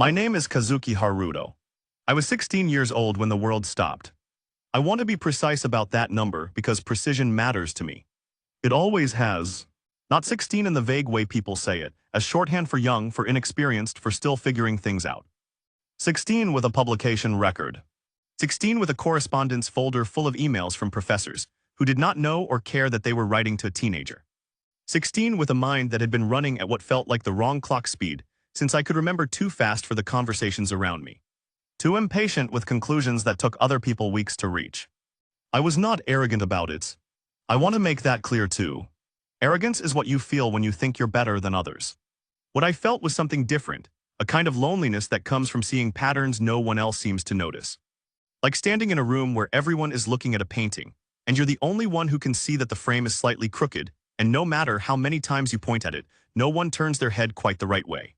My name is Kazuki Haruto. I was 16 years old when the world stopped. I want to be precise about that number because precision matters to me. It always has. Not 16 in the vague way people say it, as shorthand for young, for inexperienced, for still figuring things out. 16 with a publication record. 16 with a correspondence folder full of emails from professors who did not know or care that they were writing to a teenager. 16 with a mind that had been running at what felt like the wrong clock speed, since I could remember too fast for the conversations around me. Too impatient with conclusions that took other people weeks to reach. I was not arrogant about it. I want to make that clear too. Arrogance is what you feel when you think you're better than others. What I felt was something different, a kind of loneliness that comes from seeing patterns no one else seems to notice. Like standing in a room where everyone is looking at a painting, and you're the only one who can see that the frame is slightly crooked, and no matter how many times you point at it, no one turns their head quite the right way.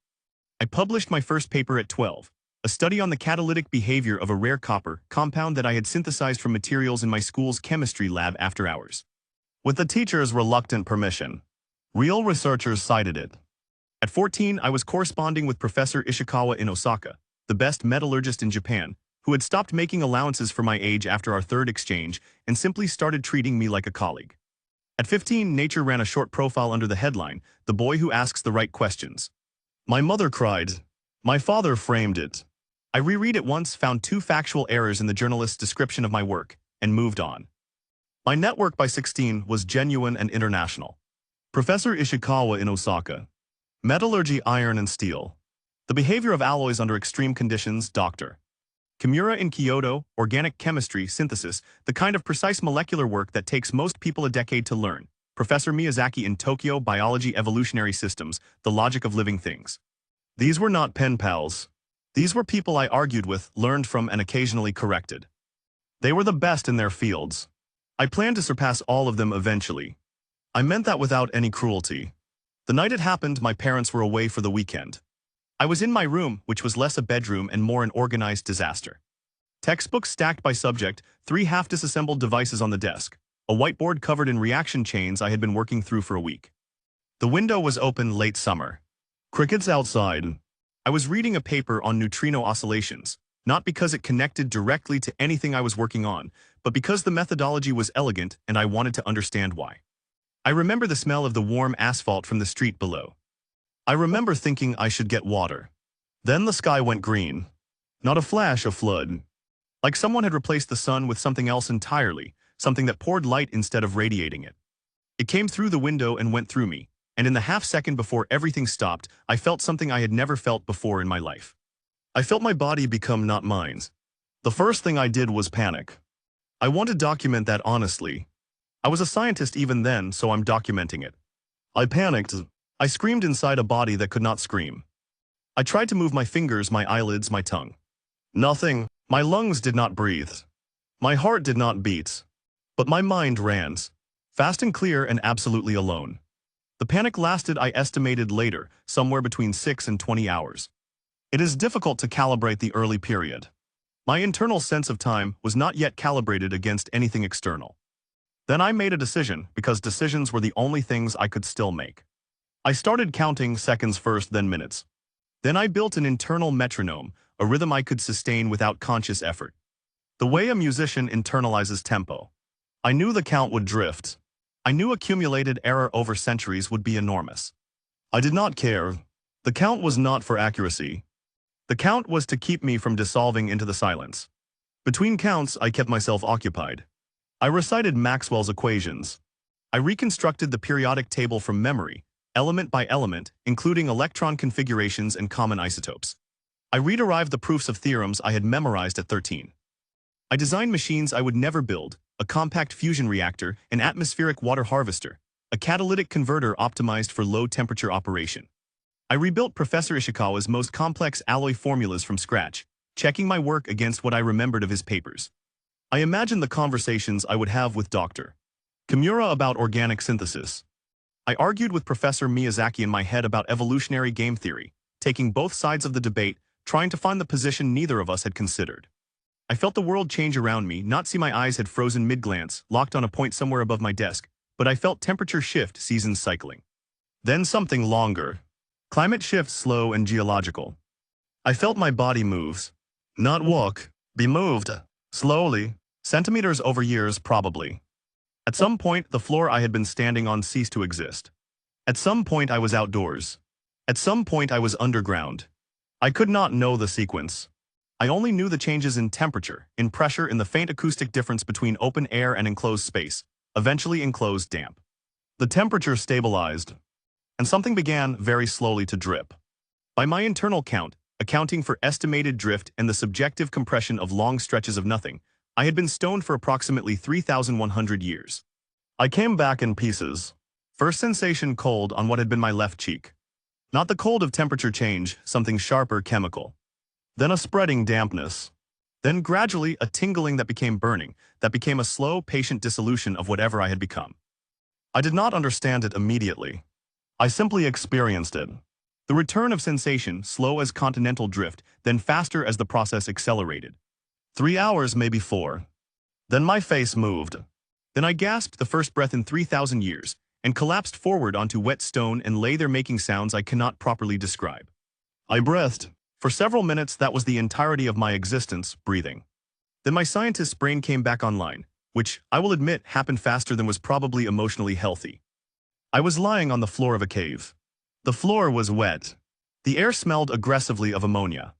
I published my first paper at 12, a study on the catalytic behavior of a rare copper compound that I had synthesized from materials in my school's chemistry lab after hours. With the teacher's reluctant permission, real researchers cited it. At 14, I was corresponding with Professor Ishikawa in Osaka, the best metallurgist in Japan, who had stopped making allowances for my age after our third exchange and simply started treating me like a colleague. At 15, Nature ran a short profile under the headline, "The Boy Who Asks the Right Questions." My mother cried. My father framed it. I reread it once, found 2 factual errors in the journalist's description of my work, and moved on. My network by 16 was genuine and international. Professor Ishikawa in Osaka. Metallurgy, iron and steel. The behavior of alloys under extreme conditions, Dr. Kimura in Kyoto, organic chemistry, synthesis, the kind of precise molecular work that takes most people a decade to learn. Professor Miyazaki in Tokyo, biology, evolutionary systems, the logic of living things. These were not pen pals. These were people I argued with, learned from, and occasionally corrected. They were the best in their fields. I planned to surpass all of them eventually. I meant that without any cruelty. The night it happened, my parents were away for the weekend. I was in my room, which was less a bedroom and more an organized disaster. Textbooks stacked by subject, 3 half-disassembled devices on the desk, a whiteboard covered in reaction chains I had been working through for a week. The window was open late summer. Crickets outside. I was reading a paper on neutrino oscillations, not because it connected directly to anything I was working on, but because the methodology was elegant and I wanted to understand why. I remember the smell of the warm asphalt from the street below. I remember thinking I should get water. Then the sky went green. Not a flash, a flood. Like someone had replaced the sun with something else entirely, something that poured light instead of radiating it. It came through the window and went through me, and in the half-second before everything stopped, I felt something I had never felt before in my life. I felt my body become not mine. The first thing I did was panic. I want to document that honestly. I was a scientist even then, so I'm documenting it. I panicked. I screamed inside a body that could not scream. I tried to move my fingers, my eyelids, my tongue. Nothing. My lungs did not breathe. My heart did not beat. But my mind ran. Fast and clear and absolutely alone. The panic lasted, I estimated later, somewhere between 6 and 20 hours. It is difficult to calibrate the early period. My internal sense of time was not yet calibrated against anything external. Then I made a decision, because decisions were the only things I could still make. I started counting seconds first, then minutes. Then I built an internal metronome, a rhythm I could sustain without conscious effort. The way a musician internalizes tempo. I knew the count would drift. I knew accumulated error over centuries would be enormous. I did not care. The count was not for accuracy. The count was to keep me from dissolving into the silence. Between counts, I kept myself occupied. I recited Maxwell's equations. I reconstructed the periodic table from memory, element by element, including electron configurations and common isotopes. I re-derived the proofs of theorems I had memorized at 13. I designed machines I would never build, a compact fusion reactor, an atmospheric water harvester, a catalytic converter optimized for low-temperature operation. I rebuilt Professor Ishikawa's most complex alloy formulas from scratch, checking my work against what I remembered of his papers. I imagined the conversations I would have with Dr. Kimura about organic synthesis. I argued with Professor Miyazaki in my head about evolutionary game theory, taking both sides of the debate, trying to find the position neither of us had considered. I felt the world change around me, not see my eyes had frozen mid-glance, locked on a point somewhere above my desk, but I felt temperature shift, seasons cycling. Then something longer. Climate shift, slow and geological. I felt my body moves. Not walk, be moved. Slowly. Centimeters over years, probably. At some point, the floor I had been standing on ceased to exist. At some point, I was outdoors. At some point, I was underground. I could not know the sequence. I only knew the changes in temperature, in pressure, in the faint acoustic difference between open air and enclosed space, eventually enclosed damp. The temperature stabilized, and something began very slowly to drip. By my internal count, accounting for estimated drift and the subjective compression of long stretches of nothing, I had been stoned for approximately 3,100 years. I came back in pieces. First sensation cold on what had been my left cheek. Not the cold of temperature change, something sharper, chemical. Then a spreading dampness. Then gradually a tingling that became burning, that became a slow, patient dissolution of whatever I had become. I did not understand it immediately. I simply experienced it. The return of sensation, slow as continental drift, then faster as the process accelerated. 3 hours, maybe 4. Then my face moved. Then I gasped the first breath in 3,000 years, and collapsed forward onto wet stone and lay there making sounds I cannot properly describe. I breathed. For several minutes, that was the entirety of my existence, breathing. Then my scientist's brain came back online, which, I will admit, happened faster than was probably emotionally healthy. I was lying on the floor of a cave. The floor was wet. The air smelled aggressively of ammonia.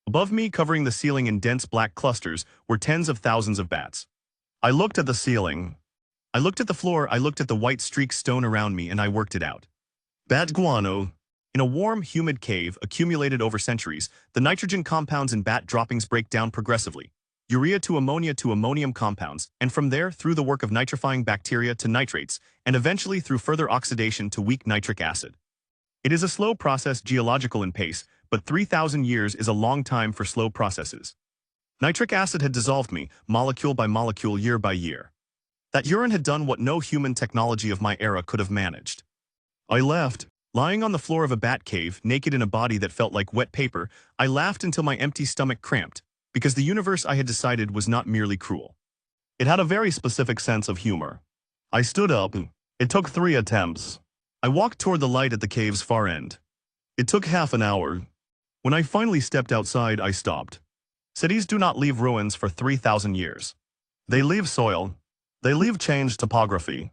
Above me, covering the ceiling in dense black clusters, were tens of thousands of bats. I looked at the ceiling. I looked at the floor, I looked at the white streaked stone around me, and I worked it out. Bat guano. In a warm, humid cave accumulated over centuries, the nitrogen compounds in bat droppings break down progressively. Urea to ammonia to ammonium compounds, and from there through the work of nitrifying bacteria to nitrates, and eventually through further oxidation to weak nitric acid. It is a slow process geological in pace, but 3,000 years is a long time for slow processes. Nitric acid had dissolved me, molecule by molecule, year by year. That urine had done what no human technology of my era could have managed. I left. Lying on the floor of a bat cave, naked in a body that felt like wet paper, I laughed until my empty stomach cramped, because the universe I had decided was not merely cruel. It had a very specific sense of humor. I stood up. It took 3 attempts. I walked toward the light at the cave's far end. It took half an hour. When I finally stepped outside, I stopped. Cities do not leave ruins for 3,000 years. They leave soil. They leave changed topography.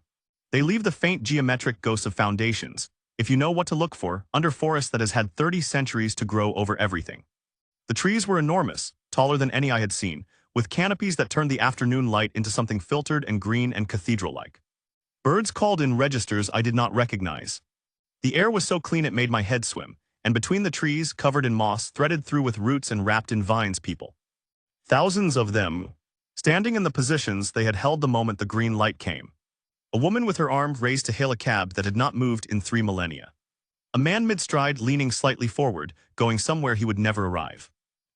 They leave the faint geometric ghosts of foundations, if you know what to look for, under forest that has had 30 centuries to grow over everything. The trees were enormous, taller than any I had seen, with canopies that turned the afternoon light into something filtered and green and cathedral-like. Birds called in registers I did not recognize. The air was so clean it made my head swim, and between the trees, covered in moss, threaded through with roots and wrapped in vines, people. Thousands of them, standing in the positions they had held the moment the green light came. A woman with her arm raised to hail a cab that had not moved in 3 millennia. A man mid-stride leaning slightly forward, going somewhere he would never arrive.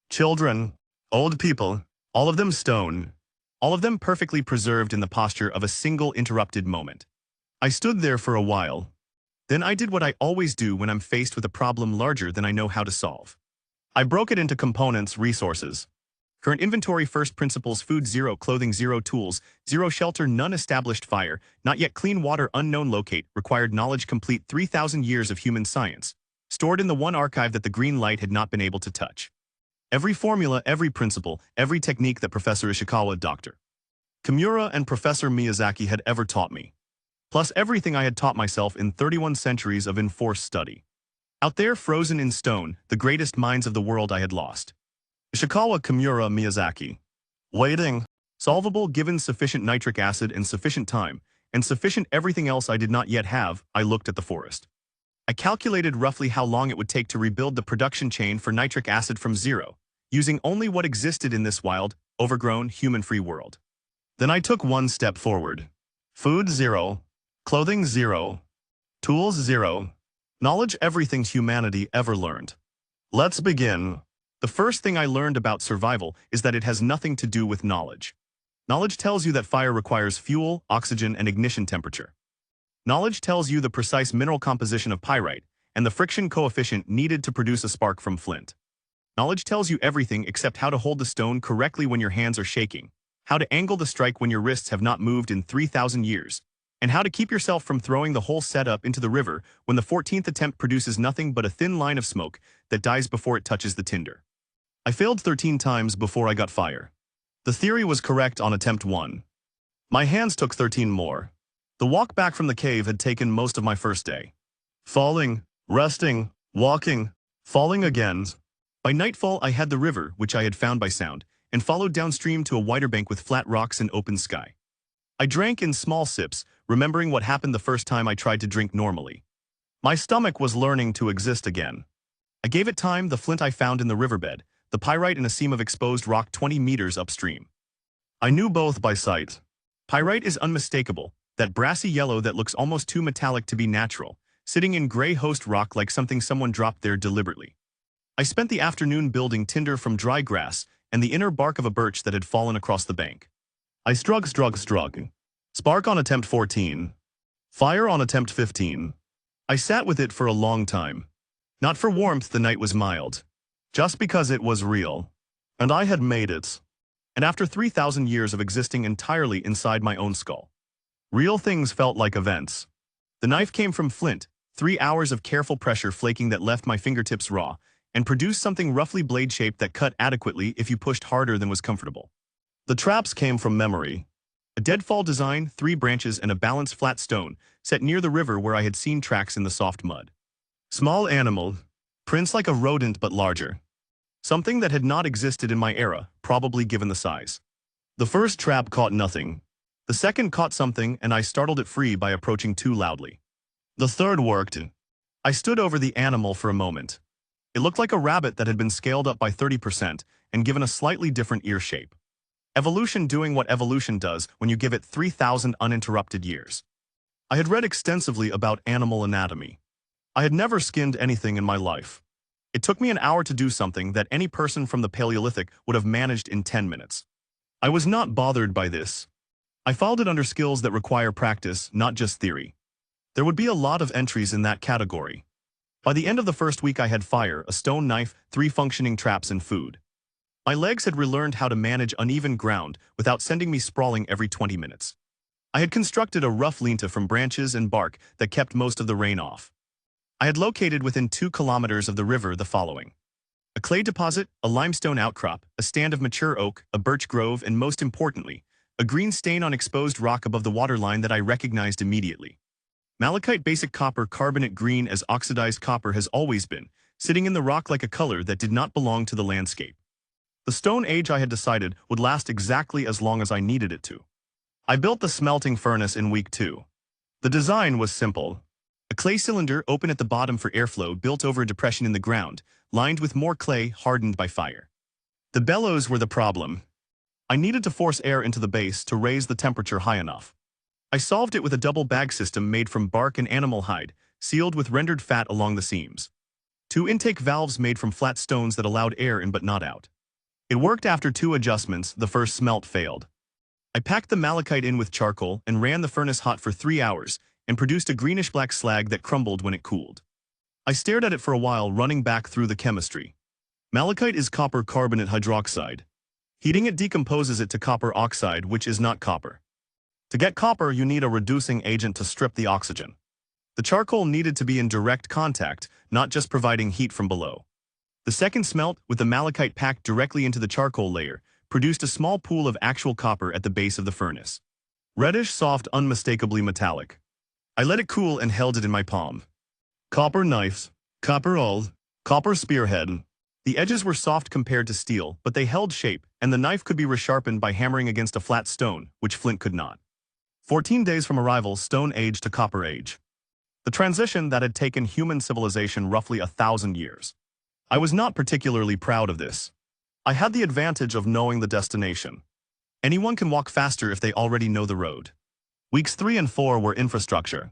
Children, old people, all of them stone, all of them perfectly preserved in the posture of a single interrupted moment. I stood there for a while. Then I did what I always do when I'm faced with a problem larger than I know how to solve. I broke it into components, resources. Current inventory, first principles, food 0, clothing 0, tools 0, shelter none, established fire, not yet, clean water unknown, locate, required knowledge complete, 3,000 years of human science, stored in the one archive that the green light had not been able to touch. Every formula, every principle, every technique that Professor Ishikawa, Dr. Kimura, and Professor Miyazaki had ever taught me. Plus everything I had taught myself in 31 centuries of enforced study. Out there, frozen in stone, the greatest minds of the world I had lost. Ishikawa, Kimura, Miyazaki. Waiting. Solvable given sufficient nitric acid and sufficient time, and sufficient everything else I did not yet have. I looked at the forest. I calculated roughly how long it would take to rebuild the production chain for nitric acid from 0, using only what existed in this wild, overgrown, human-free world. Then I took 1 step forward. Food 0, clothing 0, tools 0, knowledge everything humanity ever learned. Let's begin. The first thing I learned about survival is that it has nothing to do with knowledge. Knowledge tells you that fire requires fuel, oxygen, and ignition temperature. Knowledge tells you the precise mineral composition of pyrite and the friction coefficient needed to produce a spark from flint. Knowledge tells you everything except how to hold the stone correctly when your hands are shaking, how to angle the strike when your wrists have not moved in 3,000 years, and how to keep yourself from throwing the whole setup into the river when the 14th attempt produces nothing but a thin line of smoke that dies before it touches the tinder. I failed 13 times before I got fire. The theory was correct on attempt 1. My hands took 13 more. The walk back from the cave had taken most of my first day. Falling, resting, walking, falling again. By nightfall, I had the river, which I had found by sound, and followed downstream to a wider bank with flat rocks and open sky. I drank in small sips, remembering what happened the first time I tried to drink normally. My stomach was learning to exist again. I gave it time, the flint I found in the riverbed, the pyrite in a seam of exposed rock 20 meters upstream. I knew both by sight. Pyrite is unmistakable, that brassy yellow that looks almost too metallic to be natural, sitting in gray host rock like something someone dropped there deliberately. I spent the afternoon building tinder from dry grass and the inner bark of a birch that had fallen across the bank. I strug. Spark on attempt 14. Fire on attempt 15. I sat with it for a long time. Not for warmth, the night was mild. Just because it was real. And I had made it. And after 3,000 years of existing entirely inside my own skull. Real things felt like events. The knife came from flint, 3 hours of careful pressure flaking that left my fingertips raw, and produced something roughly blade-shaped that cut adequately if you pushed harder than was comfortable. The traps came from memory. A deadfall design, 3 branches, and a balanced flat stone, set near the river where I had seen tracks in the soft mud. Small animal, prints like a rodent but larger. Something that had not existed in my era, probably given the size. The first trap caught nothing. The second caught something, and I startled it free by approaching too loudly. The third worked. I stood over the animal for a moment. It looked like a rabbit that had been scaled up by 30% and given a slightly different ear shape. Evolution doing what evolution does when you give it 3,000 uninterrupted years. I had read extensively about animal anatomy. I had never skinned anything in my life. It took me an hour to do something that any person from the Paleolithic would have managed in 10 minutes. I was not bothered by this. I filed it under skills that require practice, not just theory. There would be a lot of entries in that category. By the end of the first week I had fire, a stone knife, 3 functioning traps, and food. My legs had relearned how to manage uneven ground without sending me sprawling every 20 minutes. I had constructed a rough linta from branches and bark that kept most of the rain off. I had located within 2 kilometers of the river the following: a clay deposit, a limestone outcrop, a stand of mature oak, a birch grove, and most importantly, a green stain on exposed rock above the waterline that I recognized immediately. Malachite basic copper carbonate green as oxidized copper has always been, sitting in the rock like a color that did not belong to the landscape. The stone age I had decided would last exactly as long as I needed it to. I built the smelting furnace in week 2. The design was simple. A clay cylinder open at the bottom for airflow built over a depression in the ground, lined with more clay hardened by fire. The bellows were the problem. I needed to force air into the base to raise the temperature high enough. I solved it with a double bag system made from bark and animal hide, sealed with rendered fat along the seams. 2 intake valves made from flat stones that allowed air in but not out. It worked after 2 adjustments. The first smelt failed. I packed the malachite in with charcoal and ran the furnace hot for 3 hours and produced a greenish-black slag that crumbled when it cooled. I stared at it for a while, running back through the chemistry. Malachite is copper carbonate hydroxide. Heating it decomposes it to copper oxide, which is not copper. To get copper, you need a reducing agent to strip the oxygen. The charcoal needed to be in direct contact, not just providing heat from below. The second smelt, with the malachite packed directly into the charcoal layer, produced a small pool of actual copper at the base of the furnace. Reddish, soft, unmistakably metallic. I let it cool and held it in my palm. Copper knives, copper awl, copper spearhead. The edges were soft compared to steel, but they held shape, and the knife could be resharpened by hammering against a flat stone, which flint could not. 14 days from arrival, Stone Age to Copper Age. The transition that had taken human civilization roughly 1,000 years. I was not particularly proud of this. I had the advantage of knowing the destination. Anyone can walk faster if they already know the road. Weeks 3 and 4 were infrastructure.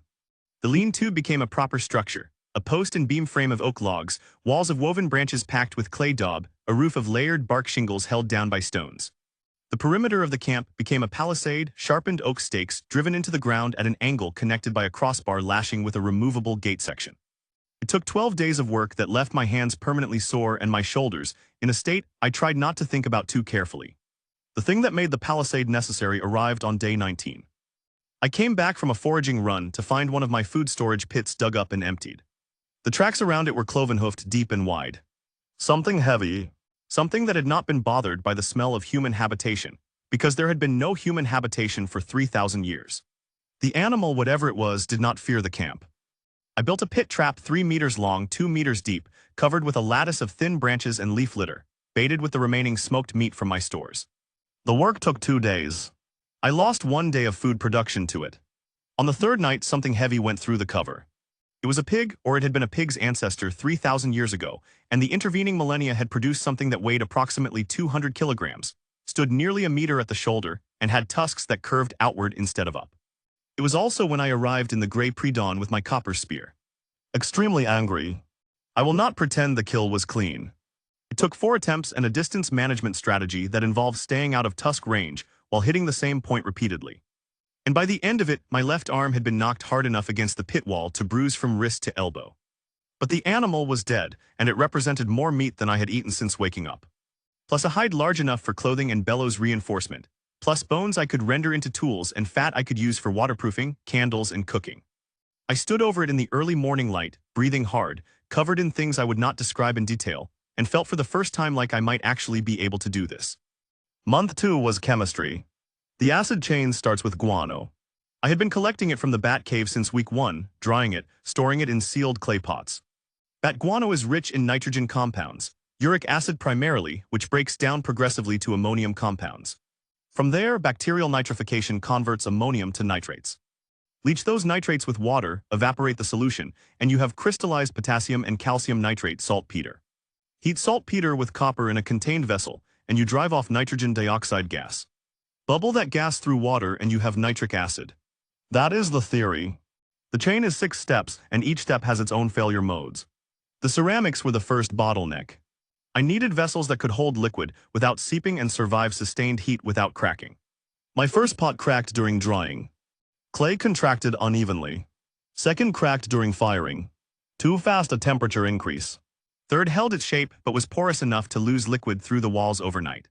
The lean-to became a proper structure, a post and beam frame of oak logs, walls of woven branches packed with clay daub, a roof of layered bark shingles held down by stones. The perimeter of the camp became a palisade, sharpened oak stakes driven into the ground at an angle connected by a crossbar lashing with a removable gate section. It took 12 days of work that left my hands permanently sore and my shoulders in a state I tried not to think about too carefully. The thing that made the palisade necessary arrived on day 19. I came back from a foraging run to find one of my food storage pits dug up and emptied. The tracks around it were cloven-hoofed, deep and wide. Something heavy, something that had not been bothered by the smell of human habitation, because there had been no human habitation for 3,000 years. The animal, whatever it was, did not fear the camp. I built a pit trap 3 meters long, 2 meters deep, covered with a lattice of thin branches and leaf litter, baited with the remaining smoked meat from my stores. The work took 2 days. I lost 1 day of food production to it. On the third night, something heavy went through the cover. It was a pig, or it had been a pig's ancestor 3,000 years ago, and the intervening millennia had produced something that weighed approximately 200 kilograms, stood nearly a meter at the shoulder, and had tusks that curved outward instead of up. It was also when I arrived in the gray pre-dawn with my copper spear. Extremely angry. I will not pretend the kill was clean. It took 4 attempts and a distance management strategy that involved staying out of tusk range while hitting the same point repeatedly. And by the end of it, my left arm had been knocked hard enough against the pit wall to bruise from wrist to elbow. But the animal was dead, and it represented more meat than I had eaten since waking up. Plus a hide large enough for clothing and bellows reinforcement, plus bones I could render into tools and fat I could use for waterproofing, candles, and cooking. I stood over it in the early morning light, breathing hard, covered in things I would not describe in detail, and felt for the first time like I might actually be able to do this. Month 2 was chemistry. The acid chain starts with guano. I had been collecting it from the bat cave since week 1, drying it, storing it in sealed clay pots. Bat guano is rich in nitrogen compounds, uric acid primarily, which breaks down progressively to ammonium compounds. From there, bacterial nitrification converts ammonium to nitrates. Leach those nitrates with water, evaporate the solution, and you have crystallized potassium and calcium nitrate saltpeter. Heat saltpeter with copper in a contained vessel, and you drive off nitrogen dioxide gas. Bubble that gas through water and you have nitric acid. That is the theory. The chain is 6 steps, and each step has its own failure modes. The ceramics were the first bottleneck. I needed vessels that could hold liquid without seeping and survive sustained heat without cracking. My first pot cracked during drying. Clay contracted unevenly. Second cracked during firing. Too fast a temperature increase. Third held its shape but was porous enough to lose liquid through the walls overnight.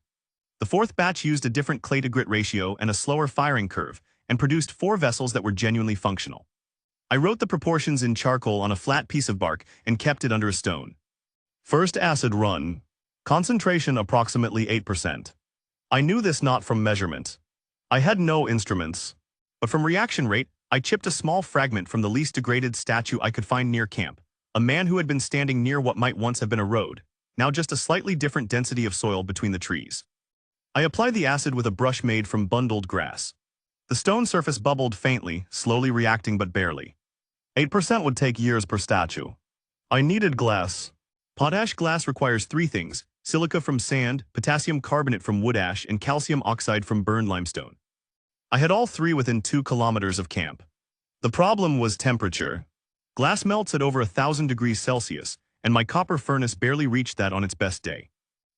The fourth batch used a different clay-to-grit ratio and a slower firing curve, and produced 4 vessels that were genuinely functional. I wrote the proportions in charcoal on a flat piece of bark and kept it under a stone. First acid run. Concentration approximately 8%. I knew this not from measurement. I had no instruments. But from reaction rate, I chipped a small fragment from the least degraded statue I could find near camp, a man who had been standing near what might once have been a road, now just a slightly different density of soil between the trees. I applied the acid with a brush made from bundled grass. The stone surface bubbled faintly, slowly reacting but barely. 8% would take years per statue. I needed glass. Potash glass requires 3 things: silica from sand, potassium carbonate from wood ash, and calcium oxide from burned limestone. I had all 3 within 2 kilometers of camp. The problem was temperature. Glass melts at over 1,000 degrees Celsius, and my copper furnace barely reached that on its best day.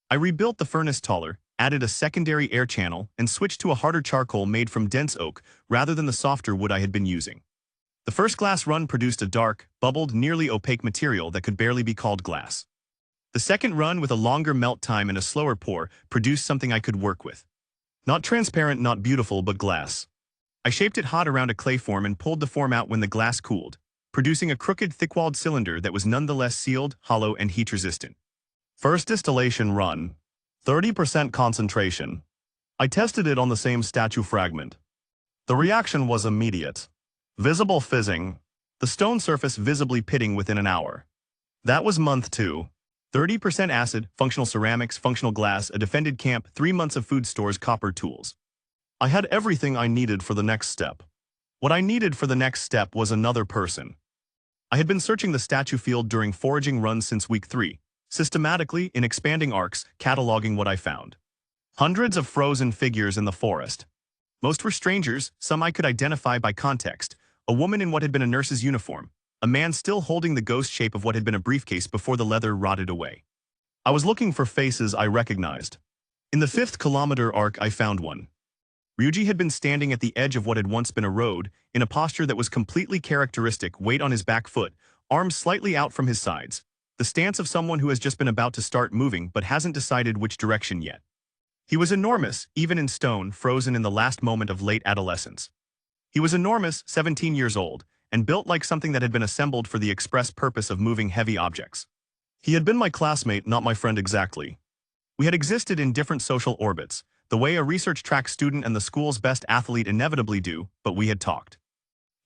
I rebuilt the furnace taller, added a secondary air channel, and switched to a harder charcoal made from dense oak rather than the softer wood I had been using. The first glass run produced a dark, bubbled, nearly opaque material that could barely be called glass. The second run, with a longer melt time and a slower pour, produced something I could work with. Not transparent, not beautiful, but glass. I shaped it hot around a clay form and pulled the form out when the glass cooled, producing a crooked, thick-walled cylinder that was nonetheless sealed, hollow, and heat-resistant. First distillation run. 30% concentration. I tested it on the same statue fragment. The reaction was immediate. Visible fizzing. The stone surface visibly pitting within an hour. That was month 2. 30% acid, functional ceramics, functional glass, a defended camp, 3 months of food stores, copper tools. I had everything I needed for the next step. What I needed for the next step was another person. I had been searching the statue field during foraging runs since week 3, systematically, in expanding arcs, cataloging what I found. Hundreds of frozen figures in the forest. Most were strangers, some I could identify by context, a woman in what had been a nurse's uniform, a man still holding the ghost shape of what had been a briefcase before the leather rotted away. I was looking for faces I recognized. In the 5th kilometer arc I found one. Ryuji had been standing at the edge of what had once been a road, in a posture that was completely characteristic, weight on his back foot, arms slightly out from his sides, the stance of someone who has just been about to start moving but hasn't decided which direction yet. He was enormous, even in stone, frozen in the last moment of late adolescence. He was enormous, 17 years old, and built like something that had been assembled for the express purpose of moving heavy objects. He had been my classmate, not my friend exactly. We had existed in different social orbits, the way a research track student and the school's best athlete inevitably do, but we had talked.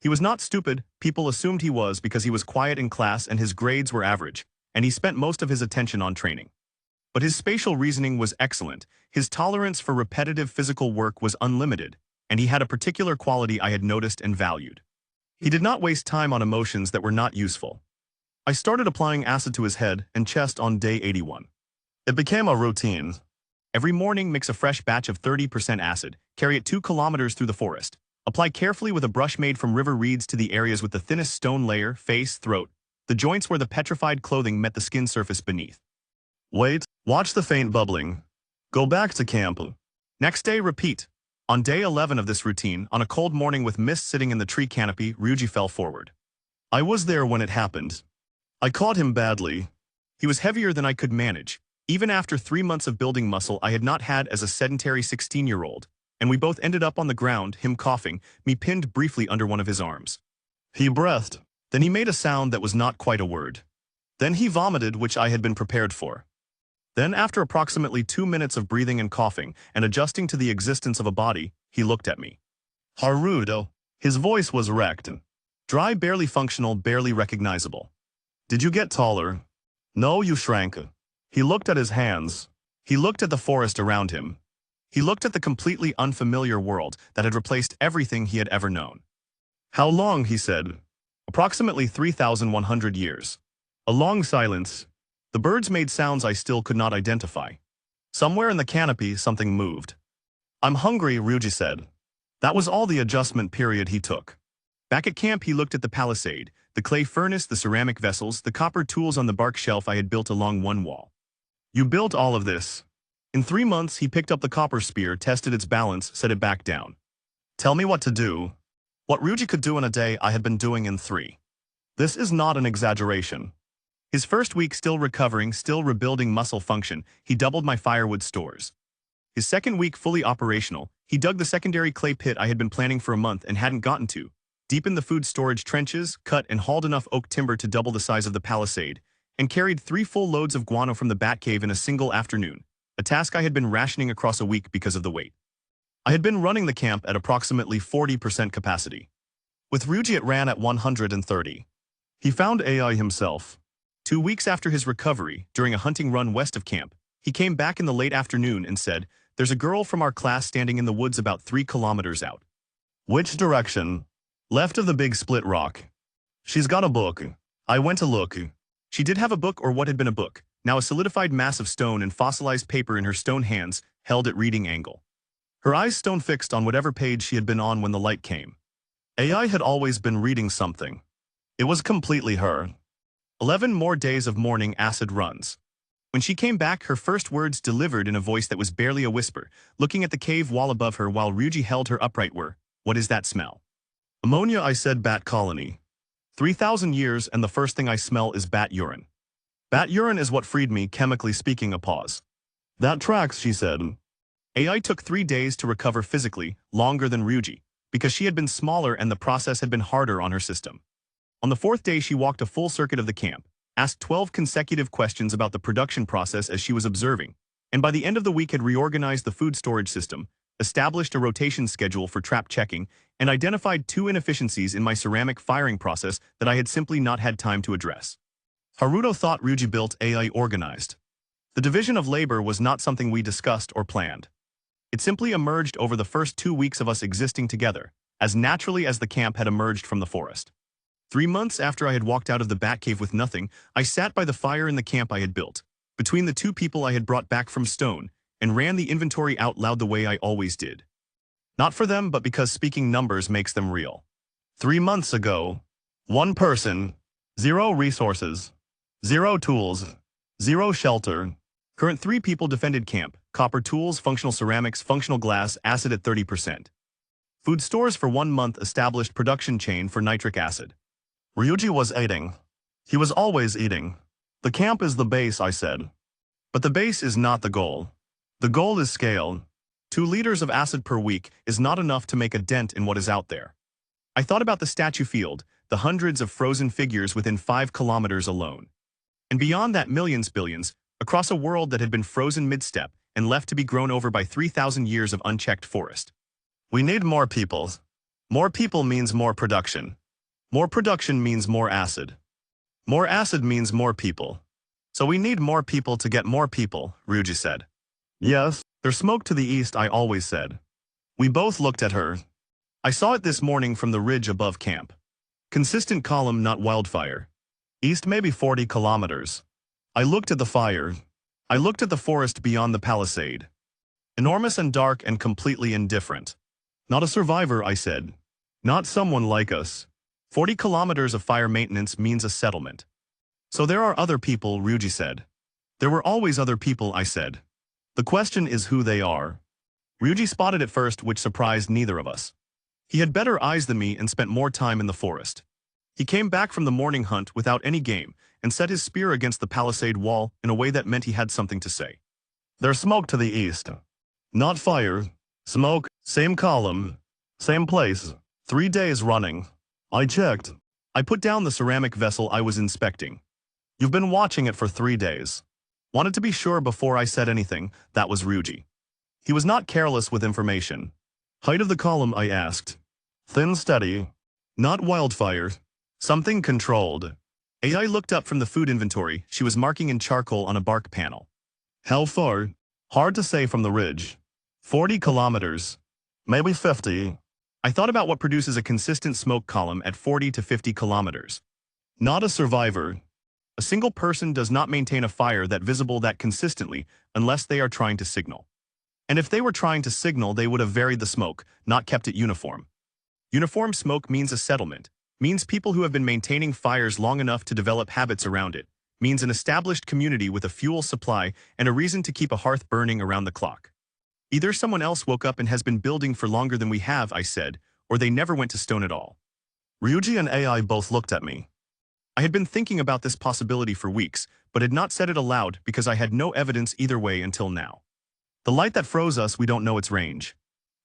He was not stupid, people assumed he was because he was quiet in class and his grades were average, and he spent most of his attention on training. But his spatial reasoning was excellent, his tolerance for repetitive physical work was unlimited, and he had a particular quality I had noticed and valued. He did not waste time on emotions that were not useful. I started applying acid to his head and chest on day 81. It became a routine. Every morning, mix a fresh batch of 30% acid, carry it 2 kilometers through the forest. Apply carefully with a brush made from river reeds to the areas with the thinnest stone layer, face, throat, the joints where the petrified clothing met the skin surface beneath. Wait, watch the faint bubbling. Go back to camp. Next day, repeat. On day 11 of this routine, on a cold morning with mist sitting in the tree canopy, Ryuji fell forward. I was there when it happened. I caught him badly. He was heavier than I could manage. Even after 3 months of building muscle I had not had as a sedentary 16-year-old, and we both ended up on the ground, him coughing, me pinned briefly under one of his arms. He breathed. Then he made a sound that was not quite a word. Then he vomited, which I had been prepared for. Then, after approximately 2 minutes of breathing and coughing and adjusting to the existence of a body, he looked at me. Haruto. His voice was wrecked. Dry, barely functional, barely recognizable. Did you get taller? No, you shrank. He looked at his hands. He looked at the forest around him. He looked at the completely unfamiliar world that had replaced everything he had ever known. How long, he said. Approximately 3,100 years. A long silence. The birds made sounds I still could not identify. Somewhere in the canopy, something moved. I'm hungry, Ryuji said. That was all the adjustment period he took. Back at camp, he looked at the palisade, the clay furnace, the ceramic vessels, the copper tools on the bark shelf I had built along one wall. You built all of this. In 3 months, he picked up the copper spear, tested its balance, set it back down. Tell me what to do. What Ryuji could do in a day, I had been doing in 3. This is not an exaggeration. His first week, still recovering, still rebuilding muscle function, he doubled my firewood stores. His second week, fully operational, he dug the secondary clay pit I had been planning for a month and hadn't gotten to, deepened the food storage trenches, cut and hauled enough oak timber to double the size of the palisade, and carried 3 full loads of guano from the bat cave in a single afternoon, a task I had been rationing across a week because of the weight. I had been running the camp at approximately 40% capacity. With Ryuji it ran at 130. He found AI himself. 2 weeks after his recovery, during a hunting run west of camp, he came back in the late afternoon and said, "There's a girl from our class standing in the woods about 3 kilometers out." Which direction? Left of the big split rock. She's got a book. I went to look. She did have a book, or what had been a book, now a solidified mass of stone and fossilized paper in her stone hands, held at reading angle. Her eyes stone-fixed on whatever page she had been on when the light came. AI had always been reading something. It was completely her. 11 more days of morning acid runs. When she came back, her first words delivered in a voice that was barely a whisper, looking at the cave wall above her while Ryuji held her upright, were, "What is that smell?" "Ammonia," I said. "Bat colony. 3,000 years and the first thing I smell is bat urine." "Bat urine is what freed me, chemically speaking." A pause. "That tracks," she said. AI took 3 days to recover physically, longer than Ryuji, because she had been smaller and the process had been harder on her system. On the 4th day, she walked a full circuit of the camp, asked 12 consecutive questions about the production process as she was observing, and by the end of the week had reorganized the food storage system, established a rotation schedule for trap checking, and identified 2 inefficiencies in my ceramic firing process that I had simply not had time to address. Haruto thought Ryuji built AI organized. The division of labor was not something we discussed or planned. It simply emerged over the first 2 weeks of us existing together, as naturally as the camp had emerged from the forest. 3 months after I had walked out of the Batcave with nothing, I sat by the fire in the camp I had built, between the 2 people I had brought back from Stone, and ran the inventory out loud the way I always did. Not for them, but because speaking numbers makes them real. 3 months ago, 1 person, 0 resources, 0 tools, 0 shelter. Current 3 people defended camp, copper tools, functional ceramics, functional glass, acid at 30%. Food stores for 1 month, established production chain for nitric acid. Ryuji was eating. He was always eating. The camp is the base, I said. But the base is not the goal. The goal is scale. 2 liters of acid per week is not enough to make a dent in what is out there. I thought about the statue field, the hundreds of frozen figures within 5 kilometers alone. And beyond that, millions, billions, across a world that had been frozen mid-step and left to be grown over by 3,000 years of unchecked forest. We need more people. More people means more production. More production means more acid. More acid means more people. So we need more people to get more people, Ryuji said. Yes, there's smoke to the east, I always said. We both looked at her. I saw it this morning from the ridge above camp. Consistent column, not wildfire. East maybe 40 kilometers. I looked at the fire. I looked at the forest beyond the palisade. Enormous and dark and completely indifferent. Not a survivor, I said. Not someone like us. 40 kilometers of fire maintenance means a settlement. So there are other people, Ryuji said. There were always other people, I said. The question is who they are. Ryuji spotted it first, which surprised neither of us. He had better eyes than me and spent more time in the forest. He came back from the morning hunt without any game and set his spear against the palisade wall in a way that meant he had something to say. There's smoke to the east. Not fire. Smoke, same column, same place. 3 days running. I checked. I put down the ceramic vessel I was inspecting. You've been watching it for 3 days. Wanted to be sure before I said anything, that was Ryuji. He was not careless with information. Height of the column, I asked. Thin, steady. Not wildfire. Something controlled. AI looked up from the food inventory she was marking in charcoal on a bark panel. How far? Hard to say from the ridge. 40 kilometers. Maybe 50. I thought about what produces a consistent smoke column at 40 to 50 kilometers. Not a survivor. A single person does not maintain a fire that visible that consistently unless they are trying to signal. And if they were trying to signal, they would have varied the smoke, not kept it uniform. Uniform smoke means a settlement, means people who have been maintaining fires long enough to develop habits around it, means an established community with a fuel supply and a reason to keep a hearth burning around the clock. Either someone else woke up and has been building for longer than we have, I said, or they never went to stone at all. Ryuji and AI both looked at me. I had been thinking about this possibility for weeks, but had not said it aloud because I had no evidence either way until now. The light that froze us, we don't know its range.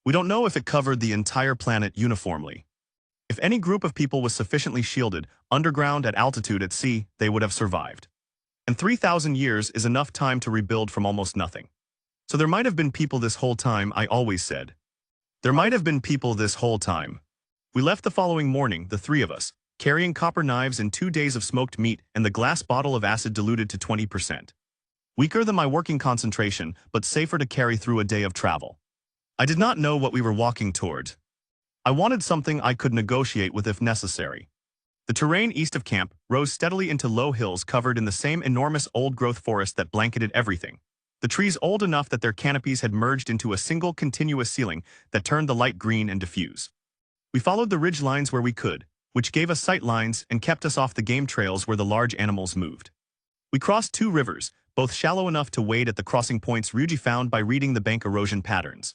We don't know if it covered the entire planet uniformly. If any group of people was sufficiently shielded, underground, at altitude, at sea, they would have survived. And 3,000 years is enough time to rebuild from almost nothing. So there might have been people this whole time, I always said. There might have been people this whole time. We left the following morning, the 3 of us, carrying copper knives and 2 days of smoked meat and the glass bottle of acid diluted to 20%. Weaker than my working concentration, but safer to carry through a day of travel. I did not know what we were walking toward. I wanted something I could negotiate with if necessary. The terrain east of camp rose steadily into low hills covered in the same enormous old-growth forest that blanketed everything. The trees old enough that their canopies had merged into a single continuous ceiling that turned the light green and diffuse. We followed the ridge lines where we could, which gave us sight lines and kept us off the game trails where the large animals moved. We crossed 2 rivers, both shallow enough to wade at the crossing points Ryuji found by reading the bank erosion patterns.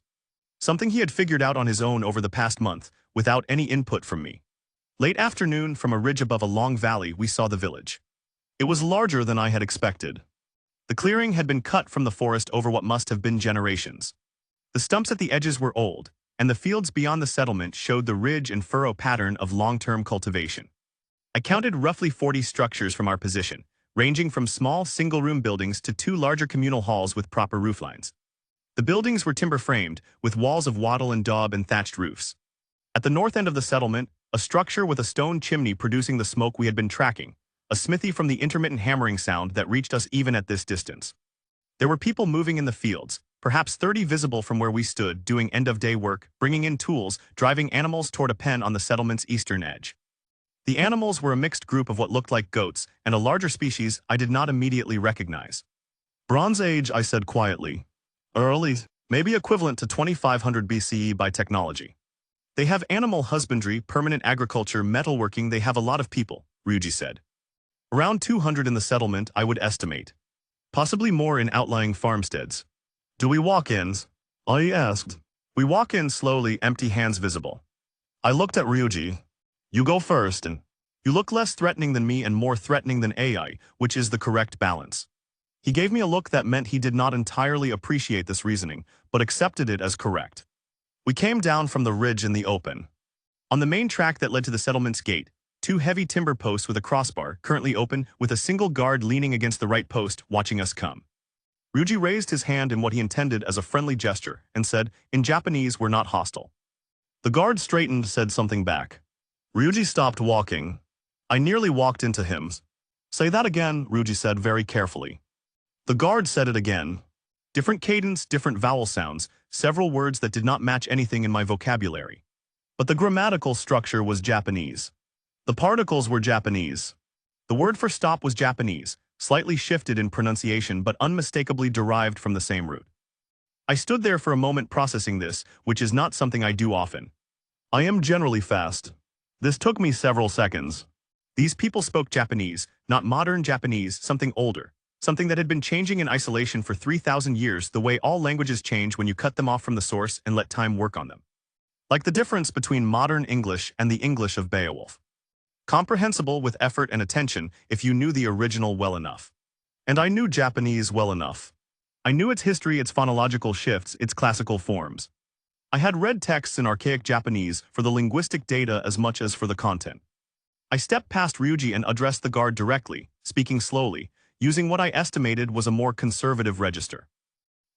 Something he had figured out on his own over the past month, without any input from me. Late afternoon, from a ridge above a long valley, we saw the village. It was larger than I had expected. The clearing had been cut from the forest over what must have been generations. The stumps at the edges were old, and the fields beyond the settlement showed the ridge and furrow pattern of long-term cultivation. I counted roughly 40 structures from our position, ranging from small single-room buildings to 2 larger communal halls with proper rooflines. The buildings were timber-framed, with walls of wattle and daub and thatched roofs. At the north end of the settlement, a structure with a stone chimney producing the smoke we had been tracking, a smithy from the intermittent hammering sound that reached us even at this distance. There were people moving in the fields, perhaps 30 visible from where we stood, doing end-of-day work, bringing in tools, driving animals toward a pen on the settlement's eastern edge. The animals were a mixed group of what looked like goats and a larger species I did not immediately recognize. Bronze Age, I said quietly. Early, maybe equivalent to 2500 BCE by technology. They have animal husbandry, permanent agriculture, metalworking, they have a lot of people, Ryuji said. Around 200 in the settlement, I would estimate. Possibly more in outlying farmsteads. Do we walk in? I asked. We walk in slowly, empty hands visible. I looked at Ryuji. You go first, and you look less threatening than me and more threatening than AI, which is the correct balance. He gave me a look that meant he did not entirely appreciate this reasoning, but accepted it as correct. We came down from the ridge in the open. On the main track that led to the settlement's gate, two heavy timber posts with a crossbar, currently open, with a single guard leaning against the right post, watching us come. Ryuji raised his hand in what he intended as a friendly gesture and said, in Japanese, we're not hostile. The guard straightened, said something back. Ryuji stopped walking. I nearly walked into him. Say that again, Ryuji said very carefully. The guard said it again. Different cadence, different vowel sounds, several words that did not match anything in my vocabulary. But the grammatical structure was Japanese. The particles were Japanese. The word for stop was Japanese, slightly shifted in pronunciation but unmistakably derived from the same root. I stood there for a moment processing this, which is not something I do often. I am generally fast. This took me several seconds. These people spoke Japanese, not modern Japanese, something older, something that had been changing in isolation for 3,000 years, the way all languages change when you cut them off from the source and let time work on them. Like the difference between modern English and the English of Beowulf. Comprehensible with effort and attention if you knew the original well enough. And I knew Japanese well enough. I knew its history, its phonological shifts, its classical forms. I had read texts in archaic Japanese for the linguistic data as much as for the content. I stepped past Ryuji and addressed the guard directly, speaking slowly, using what I estimated was a more conservative register.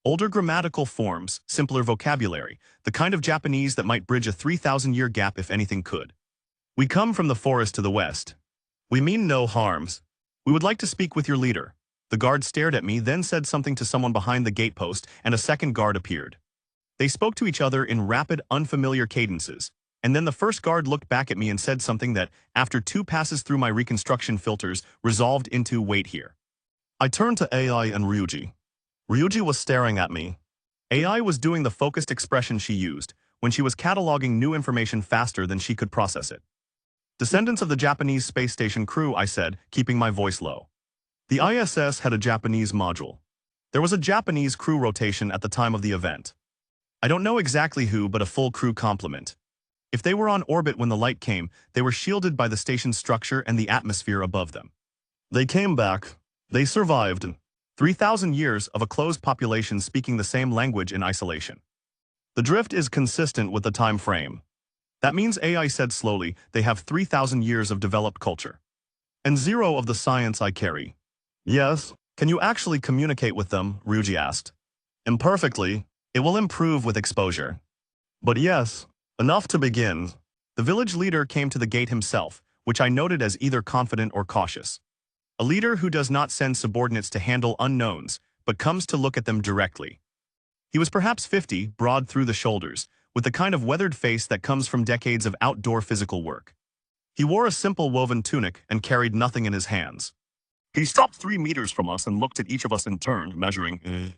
Older grammatical forms, simpler vocabulary, the kind of Japanese that might bridge a 3,000-year gap if anything could. We come from the forest to the west. We mean no harms. We would like to speak with your leader. The guard stared at me, then said something to someone behind the gatepost, and a second guard appeared. They spoke to each other in rapid, unfamiliar cadences, and then the first guard looked back at me and said something that, after two passes through my reconstruction filters, resolved into wait here. I turned to AI and Ryuji. Ryuji was staring at me. AI was doing the focused expression she used when she was cataloging new information faster than she could process it. Descendants of the Japanese space station crew, I said, keeping my voice low. The ISS had a Japanese module. There was a Japanese crew rotation at the time of the event. I don't know exactly who, but a full crew complement. If they were on orbit when the light came, they were shielded by the station's structure and the atmosphere above them. They came back. They survived. 3,000 years of a closed population speaking the same language in isolation. The drift is consistent with the time frame. That means, AI said slowly, they have 3,000 years of developed culture. And zero of the science I carry. Yes, can you actually communicate with them? Ryuji asked. Imperfectly. It will improve with exposure. But yes, enough to begin. The village leader came to the gate himself, which I noted as either confident or cautious. A leader who does not send subordinates to handle unknowns, but comes to look at them directly. He was perhaps 50, broad through the shoulders, with the kind of weathered face that comes from decades of outdoor physical work. He wore a simple woven tunic and carried nothing in his hands. He stopped 3 meters from us and looked at each of us in turn, measuring.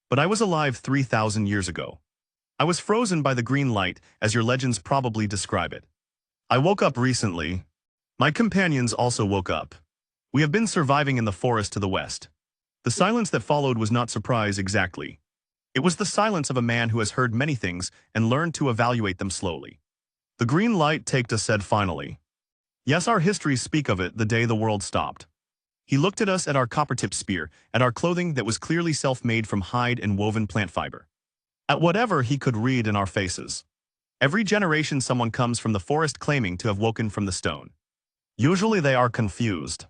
But I was alive 3,000 years ago. I was frozen by the green light, as your legends probably describe it. I woke up recently. My companions also woke up. We have been surviving in the forest to the west. The silence that followed was not surprise exactly. It was the silence of a man who has heard many things and learned to evaluate them slowly. The green light taked us, said finally. Yes, our histories speak of it, the day the world stopped. He looked at us, at our copper-tipped spear, at our clothing that was clearly self-made from hide and woven plant fiber. At whatever he could read in our faces. Every generation someone comes from the forest claiming to have woken from the stone. Usually they are confused.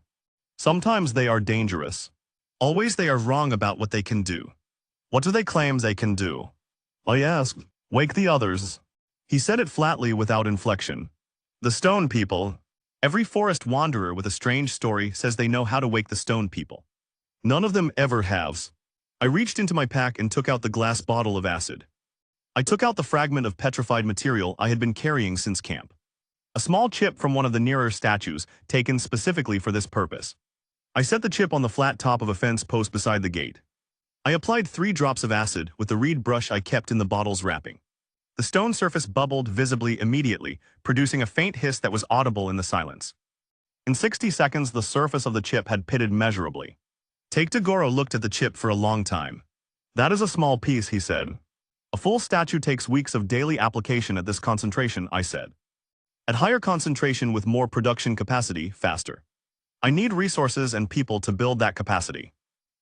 Sometimes they are dangerous. Always they are wrong about what they can do. What do they claim they can do? I asked. Wake the others. He said it flatly without inflection. The stone people. Every forest wanderer with a strange story says they know how to wake the stone people. None of them ever have. I reached into my pack and took out the glass bottle of acid. I took out the fragment of petrified material I had been carrying since camp. A small chip from one of the nearer statues, taken specifically for this purpose. I set the chip on the flat top of a fence post beside the gate. I applied 3 drops of acid with the reed brush I kept in the bottle's wrapping. The stone surface bubbled visibly immediately, producing a faint hiss that was audible in the silence. In 60 seconds, the surface of the chip had pitted measurably. Takegoro looked at the chip for a long time. That is a small piece, he said. A full statue takes weeks of daily application at this concentration, I said. At higher concentration with more production capacity, faster. I need resources and people to build that capacity.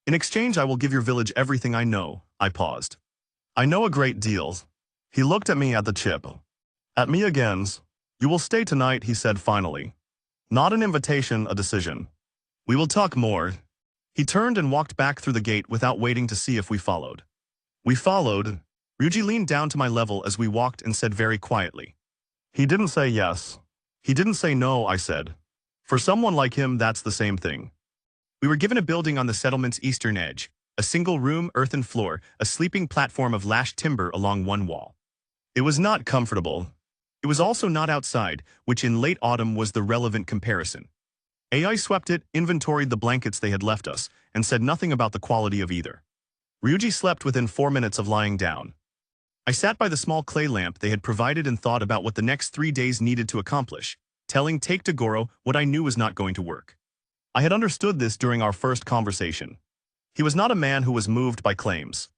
In exchange, I will give your village everything I know. I paused. I know a great deal. He looked at me at the chip. At me again. You will stay tonight, he said finally. Not an invitation, a decision. We will talk more. He turned and walked back through the gate without waiting to see if we followed. We followed. Ryuji leaned down to my level as we walked and said very quietly. He didn't say yes. He didn't say no, I said. For someone like him, that's the same thing. We were given a building on the settlement's eastern edge, a single-room earthen floor, a sleeping platform of lashed timber along one wall. It was not comfortable. It was also not outside, which in late autumn was the relevant comparison. AI swept it, inventoried the blankets they had left us, and said nothing about the quality of either. Ryuji slept within 4 minutes of lying down. I sat by the small clay lamp they had provided and thought about what the next 3 days needed to accomplish, telling Take to Goro what I knew was not going to work. I had understood this during our first conversation. He was not a man who was moved by claims.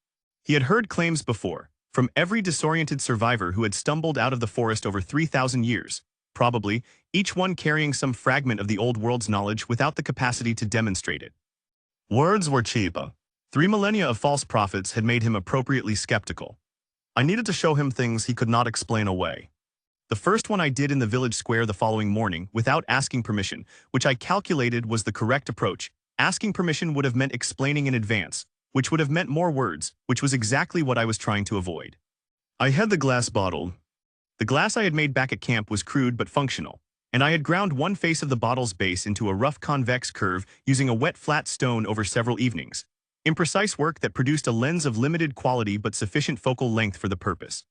He had heard claims before, from every disoriented survivor who had stumbled out of the forest over 3,000 years, probably, each one carrying some fragment of the old world's knowledge without the capacity to demonstrate it. Words were cheap. 3 millennia of false prophets had made him appropriately skeptical. I needed to show him things he could not explain away. The first one I did in the village square the following morning without asking permission, which I calculated was the correct approach. Asking permission would have meant explaining in advance, which would have meant more words, which was exactly what I was trying to avoid. I had the glass bottle. The glass I had made back at camp was crude but functional, and I had ground one face of the bottle's base into a rough convex curve using a wet flat stone over several evenings. Imprecise work that produced a lens of limited quality but sufficient focal length for the purpose.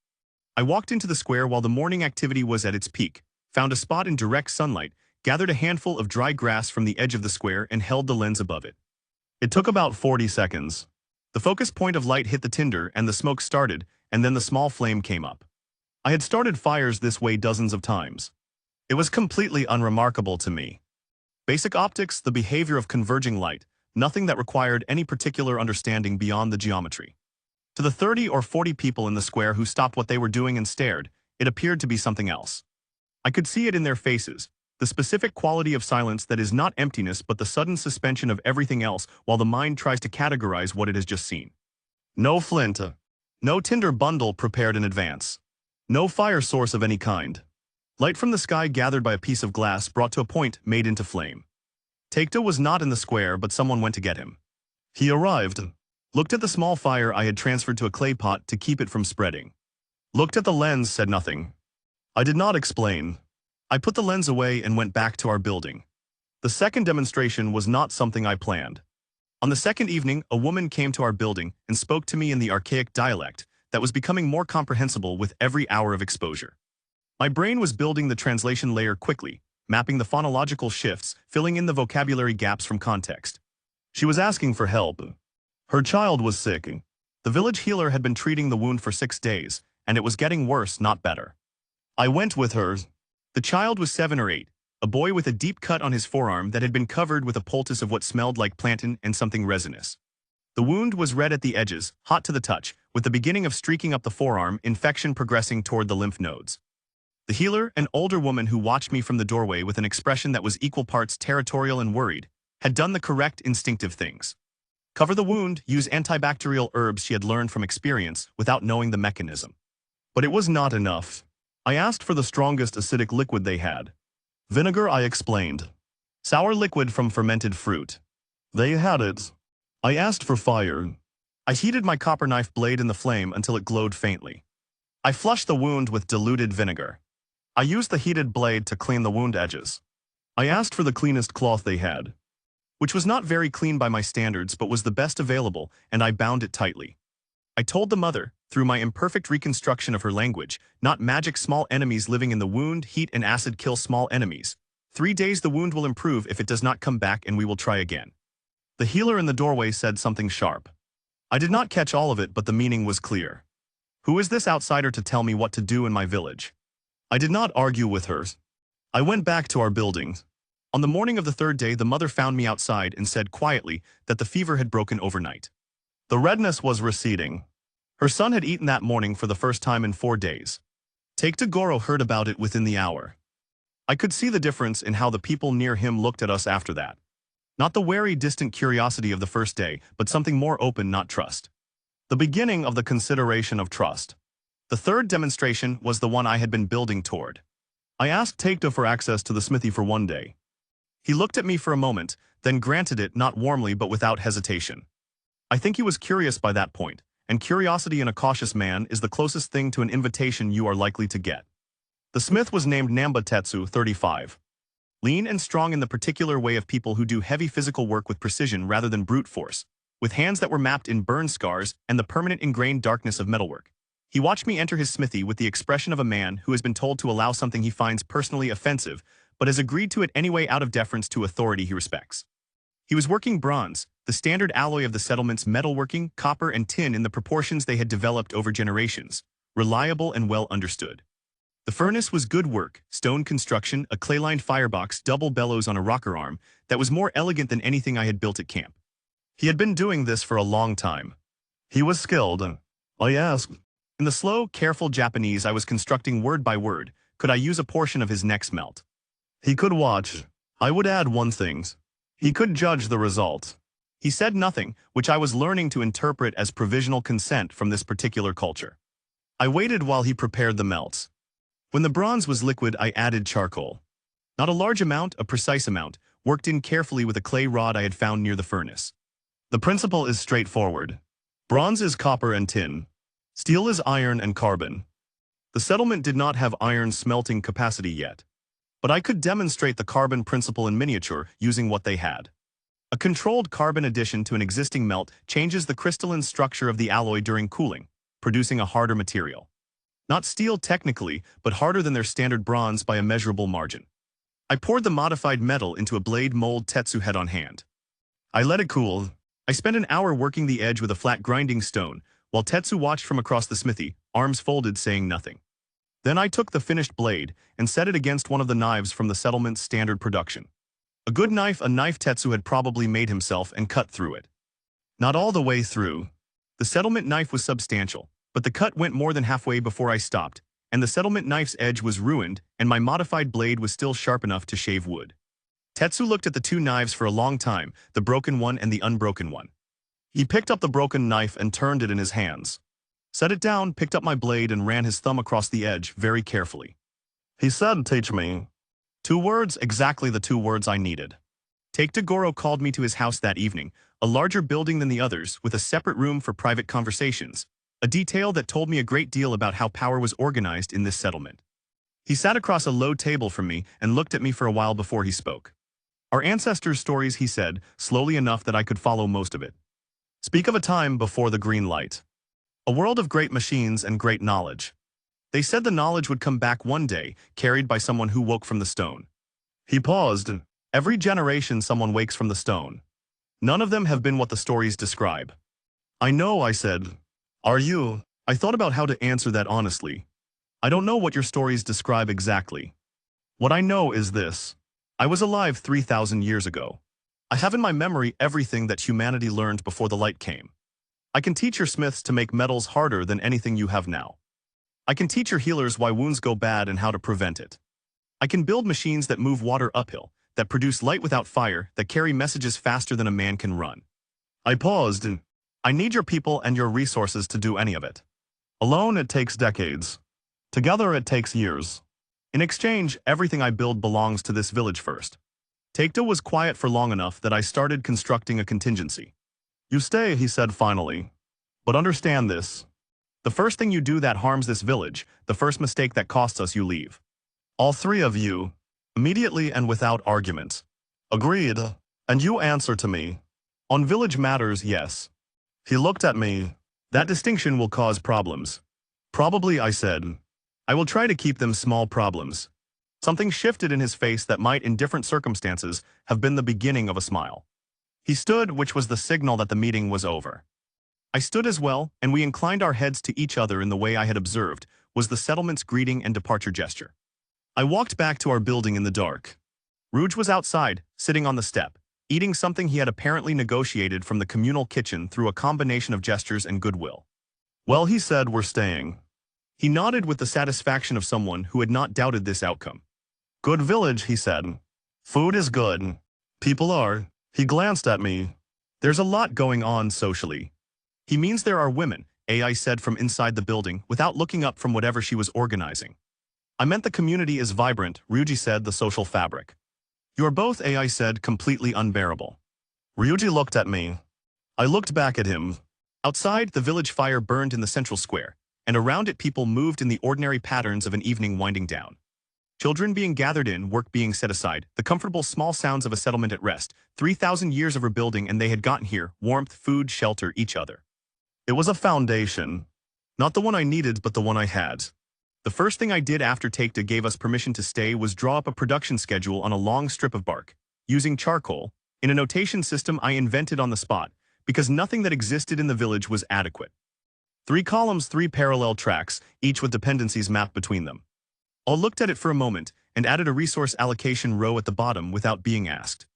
I walked into the square while the morning activity was at its peak, found a spot in direct sunlight, gathered a handful of dry grass from the edge of the square and held the lens above it. It took about 40 seconds. The focus point of light hit the tinder and the smoke started, and then the small flame came up. I had started fires this way dozens of times. It was completely unremarkable to me. Basic optics, the behavior of converging light, nothing that required any particular understanding beyond the geometry. To the 30 or 40 people in the square who stopped what they were doing and stared, it appeared to be something else. I could see it in their faces, the specific quality of silence that is not emptiness but the sudden suspension of everything else while the mind tries to categorize what it has just seen. No flint. No tinder bundle prepared in advance. No fire source of any kind. Light from the sky gathered by a piece of glass brought to a point made into flame. Taekta was not in the square, but someone went to get him. He arrived, looked at the small fire I had transferred to a clay pot to keep it from spreading. Looked at the lens, said nothing. I did not explain. I put the lens away and went back to our building. The second demonstration was not something I planned. On the second evening, a woman came to our building and spoke to me in the archaic dialect that was becoming more comprehensible with every hour of exposure. My brain was building the translation layer quickly, mapping the phonological shifts, filling in the vocabulary gaps from context. She was asking for help. Her child was sick. The village healer had been treating the wound for 6 days, and it was getting worse, not better. I went with her. The child was 7 or 8, a boy with a deep cut on his forearm that had been covered with a poultice of what smelled like plantain and something resinous. The wound was red at the edges, hot to the touch, with the beginning of streaking up the forearm, infection progressing toward the lymph nodes. The healer, an older woman who watched me from the doorway with an expression that was equal parts territorial and worried, had done the correct instinctive things. Cover the wound, use antibacterial herbs she had learned from experience without knowing the mechanism. But it was not enough. I asked for the strongest acidic liquid they had. Vinegar, I explained. Sour liquid from fermented fruit. They had it. I asked for fire. I heated my copper knife blade in the flame until it glowed faintly. I flushed the wound with diluted vinegar. I used the heated blade to clean the wound edges. I asked for the cleanest cloth they had, which was not very clean by my standards but was the best available, and I bound it tightly. I told the mother, through my imperfect reconstruction of her language, not magic small enemies living in the wound, heat and acid kill small enemies. 3 days the wound will improve if it does not come back and we will try again. The healer in the doorway said something sharp. I did not catch all of it, but the meaning was clear. Who is this outsider to tell me what to do in my village? I did not argue with her. I went back to our building. On the morning of the 3rd day, the mother found me outside and said quietly that the fever had broken overnight. The redness was receding. Her son had eaten that morning for the first time in 4 days. Take to Goro heard about it within the hour. I could see the difference in how the people near him looked at us after that. Not the wary, distant curiosity of the first day, but something more open, not trust. The beginning of the consideration of trust. The third demonstration was the one I had been building toward. I asked Taekta for access to the smithy for one day. He looked at me for a moment, then granted it, not warmly but without hesitation. I think he was curious by that point, and curiosity in a cautious man is the closest thing to an invitation you are likely to get. The smith was named Namba Tetsu, 35. Lean and strong in the particular way of people who do heavy physical work with precision rather than brute force, with hands that were mapped in burn scars and the permanent ingrained darkness of metalwork. He watched me enter his smithy with the expression of a man who has been told to allow something he finds personally offensive, but has agreed to it anyway out of deference to authority he respects. He was working bronze, the standard alloy of the settlement's metalworking, copper and tin in the proportions they had developed over generations, reliable and well understood. The furnace was good work, stone construction, a clay-lined firebox, double bellows on a rocker arm, that was more elegant than anything I had built at camp. He had been doing this for a long time. He was skilled. I asked. In the slow, careful Japanese I was constructing word by word, could I use a portion of his next melt? He could watch. I would add one thing. He could judge the result. He said nothing, which I was learning to interpret as provisional consent from this particular culture. I waited while he prepared the melts. When the bronze was liquid, I added charcoal. Not a large amount, a precise amount, worked in carefully with a clay rod I had found near the furnace. The principle is straightforward. Bronze is copper and tin. Steel is iron and carbon. The settlement did not have iron smelting capacity yet, but I could demonstrate the carbon principle in miniature using what they had. A controlled carbon addition to an existing melt changes the crystalline structure of the alloy during cooling, producing a harder material. Not steel technically, but harder than their standard bronze by a measurable margin. I poured the modified metal into a blade mold Tetsu had on hand. I let it cool. I spent an hour working the edge with a flat grinding stone, while Tetsu watched from across the smithy, arms folded, saying nothing. Then I took the finished blade and set it against one of the knives from the settlement's standard production. A good knife, a knife Tetsu had probably made himself, and cut through it. Not all the way through. The settlement knife was substantial, but the cut went more than halfway before I stopped, and the settlement knife's edge was ruined, and my modified blade was still sharp enough to shave wood. Tetsu looked at the two knives for a long time, the broken one and the unbroken one. He picked up the broken knife and turned it in his hands. Set it down, picked up my blade, and ran his thumb across the edge very carefully. He said, "Teach me." 2 words, exactly the 2 words I needed. Taekta Goro called me to his house that evening, a larger building than the others, with a separate room for private conversations, a detail that told me a great deal about how power was organized in this settlement. He sat across a low table from me and looked at me for a while before he spoke. Our ancestors' stories, he said, slowly enough that I could follow most of it. Speak of a time before the green light. A world of great machines and great knowledge. They said the knowledge would come back one day, carried by someone who woke from the stone. He paused. Every generation someone wakes from the stone. None of them have been what the stories describe. I know, I said. Are you? I thought about how to answer that honestly. I don't know what your stories describe exactly. What I know is this. I was alive 3,000 years ago. I have in my memory everything that humanity learned before the light came. I can teach your smiths to make metals harder than anything you have now. I can teach your healers why wounds go bad and how to prevent it. I can build machines that move water uphill, that produce light without fire, that carry messages faster than a man can run. I paused. I need your people and your resources to do any of it. Alone it takes decades. Together it takes years. In exchange, everything I build belongs to this village first. Taekta was quiet for long enough that I started constructing a contingency. You stay, he said finally. But understand this. The first thing you do that harms this village, the first mistake that costs us, you leave. All 3 of you, immediately and without argument. Agreed. And you answer to me. On village matters, yes. He looked at me. That distinction will cause problems. Probably, I said. I will try to keep them small problems. Something shifted in his face that might, in different circumstances, have been the beginning of a smile. He stood, which was the signal that the meeting was over. I stood as well, and we inclined our heads to each other in the way I had observed, was the settlement's greeting and departure gesture. I walked back to our building in the dark. Rouge was outside, sitting on the step, eating something he had apparently negotiated from the communal kitchen through a combination of gestures and goodwill. Well, he said, we're staying. He nodded with the satisfaction of someone who had not doubted this outcome. Good village, he said. Food is good. People are. He glanced at me. There's a lot going on socially. He means there are women, AI said from inside the building without looking up from whatever she was organizing. I meant the community is vibrant, Ryuji said, the social fabric. You are both, AI said, completely unbearable. Ryuji looked at me. I looked back at him. Outside, the village fire burned in the central square, and around it people moved in the ordinary patterns of an evening winding down. Children being gathered in, work being set aside, the comfortable small sounds of a settlement at rest, 3,000 years of rebuilding and they had gotten here, warmth, food, shelter, each other. It was a foundation. Not the one I needed, but the one I had. The first thing I did after Take-Two gave us permission to stay was draw up a production schedule on a long strip of bark, using charcoal, in a notation system I invented on the spot, because nothing that existed in the village was adequate. 3 columns, 3 parallel tracks, each with dependencies mapped between them. I looked at it for a moment and added a resource allocation row at the bottom without being asked.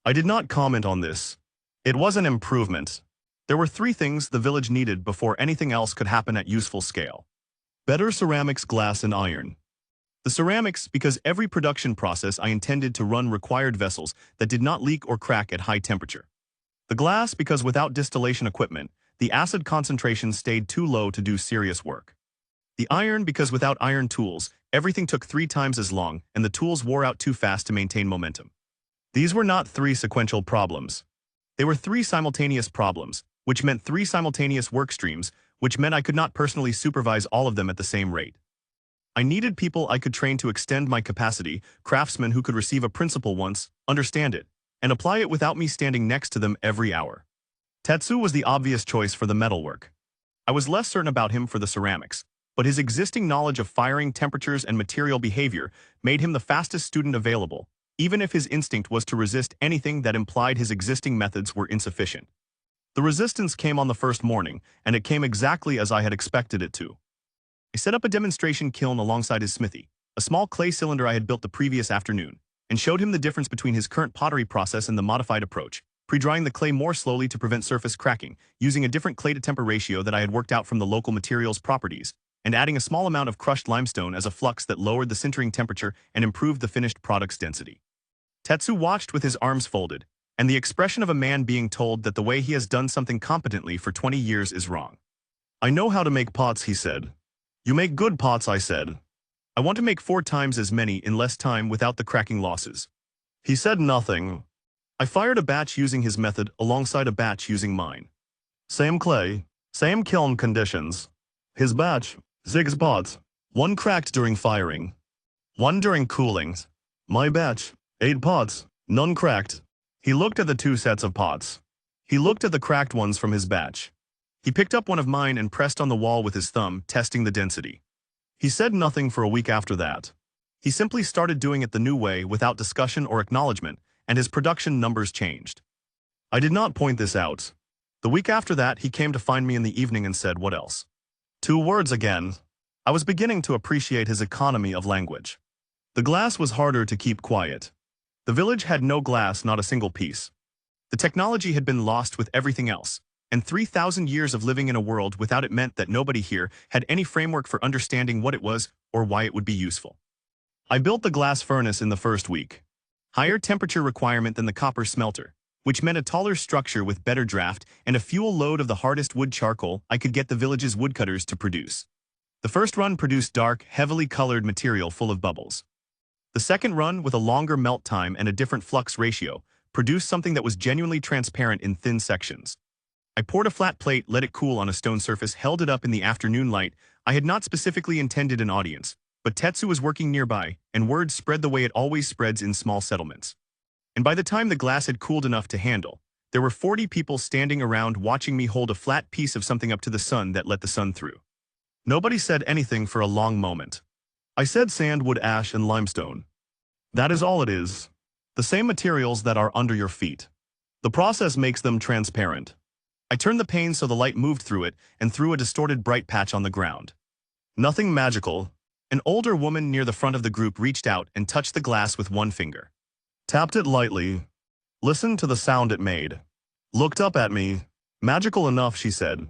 I did not comment on this. It was an improvement. There were 3 things the village needed before anything else could happen at useful scale. Better ceramics, glass, and iron. The ceramics, because every production process I intended to run required vessels that did not leak or crack at high temperature. The glass, because without distillation equipment, the acid concentration stayed too low to do serious work. The iron, because without iron tools, everything took 3 times as long and the tools wore out too fast to maintain momentum. These were not 3 sequential problems. They were 3 simultaneous problems, which meant 3 simultaneous work streams, which meant I could not personally supervise all of them at the same rate. I needed people I could train to extend my capacity, craftsmen who could receive a principle once, understand it, and apply it without me standing next to them every hour. Tetsu was the obvious choice for the metalwork. I was less certain about him for the ceramics, but his existing knowledge of firing temperatures and material behavior made him the fastest student available, even if his instinct was to resist anything that implied his existing methods were insufficient. The resistance came on the first morning, and it came exactly as I had expected it to. I set up a demonstration kiln alongside his smithy, a small clay cylinder I had built the previous afternoon, and showed him the difference between his current pottery process and the modified approach, pre-drying the clay more slowly to prevent surface cracking, using a different clay-to-temper ratio that I had worked out from the local material's properties, and adding a small amount of crushed limestone as a flux that lowered the sintering temperature and improved the finished product's density. Tetsu watched with his arms folded, and the expression of a man being told that the way he has done something competently for 20 years is wrong. I know how to make pots, he said. You make good pots, I said. I want to make 4 times as many in less time without the cracking losses. He said nothing. I fired a batch using his method alongside a batch using mine. Same clay, same kiln conditions. His batch, 6 pots. 1 cracked during firing. 1 during cooling. My batch, 8 pots, none cracked. He looked at the 2 sets of pots. He looked at the cracked ones from his batch. He picked up one of mine and pressed on the wall with his thumb, testing the density. He said nothing for a week after that. He simply started doing it the new way without discussion or acknowledgement, and his production numbers changed. I did not point this out. The week after that, he came to find me in the evening and said, "What else?" 2 words again. I was beginning to appreciate his economy of language. The glass was harder to keep quiet. The village had no glass, not a single piece. The technology had been lost with everything else, and 3,000 years of living in a world without it meant that nobody here had any framework for understanding what it was or why it would be useful. I built the glass furnace in the first week. Higher temperature requirement than the copper smelter, which meant a taller structure with better draft and a fuel load of the hardest wood charcoal I could get the village's woodcutters to produce. The first run produced dark, heavily colored material full of bubbles. The second run, with a longer melt time and a different flux ratio, produced something that was genuinely transparent in thin sections. I poured a flat plate, let it cool on a stone surface, held it up in the afternoon light. I had not specifically intended an audience, but Tetsu was working nearby, and word spread the way it always spreads in small settlements. And by the time the glass had cooled enough to handle, there were 40 people standing around watching me hold a flat piece of something up to the sun that let the sun through. Nobody said anything for a long moment. I said sand, wood, ash, and limestone. That is all it is. The same materials that are under your feet. The process makes them transparent. I turned the pane so the light moved through it and threw a distorted bright patch on the ground. Nothing magical. An older woman near the front of the group reached out and touched the glass with one finger. Tapped it lightly. Listened to the sound it made. Looked up at me. Magical enough, she said.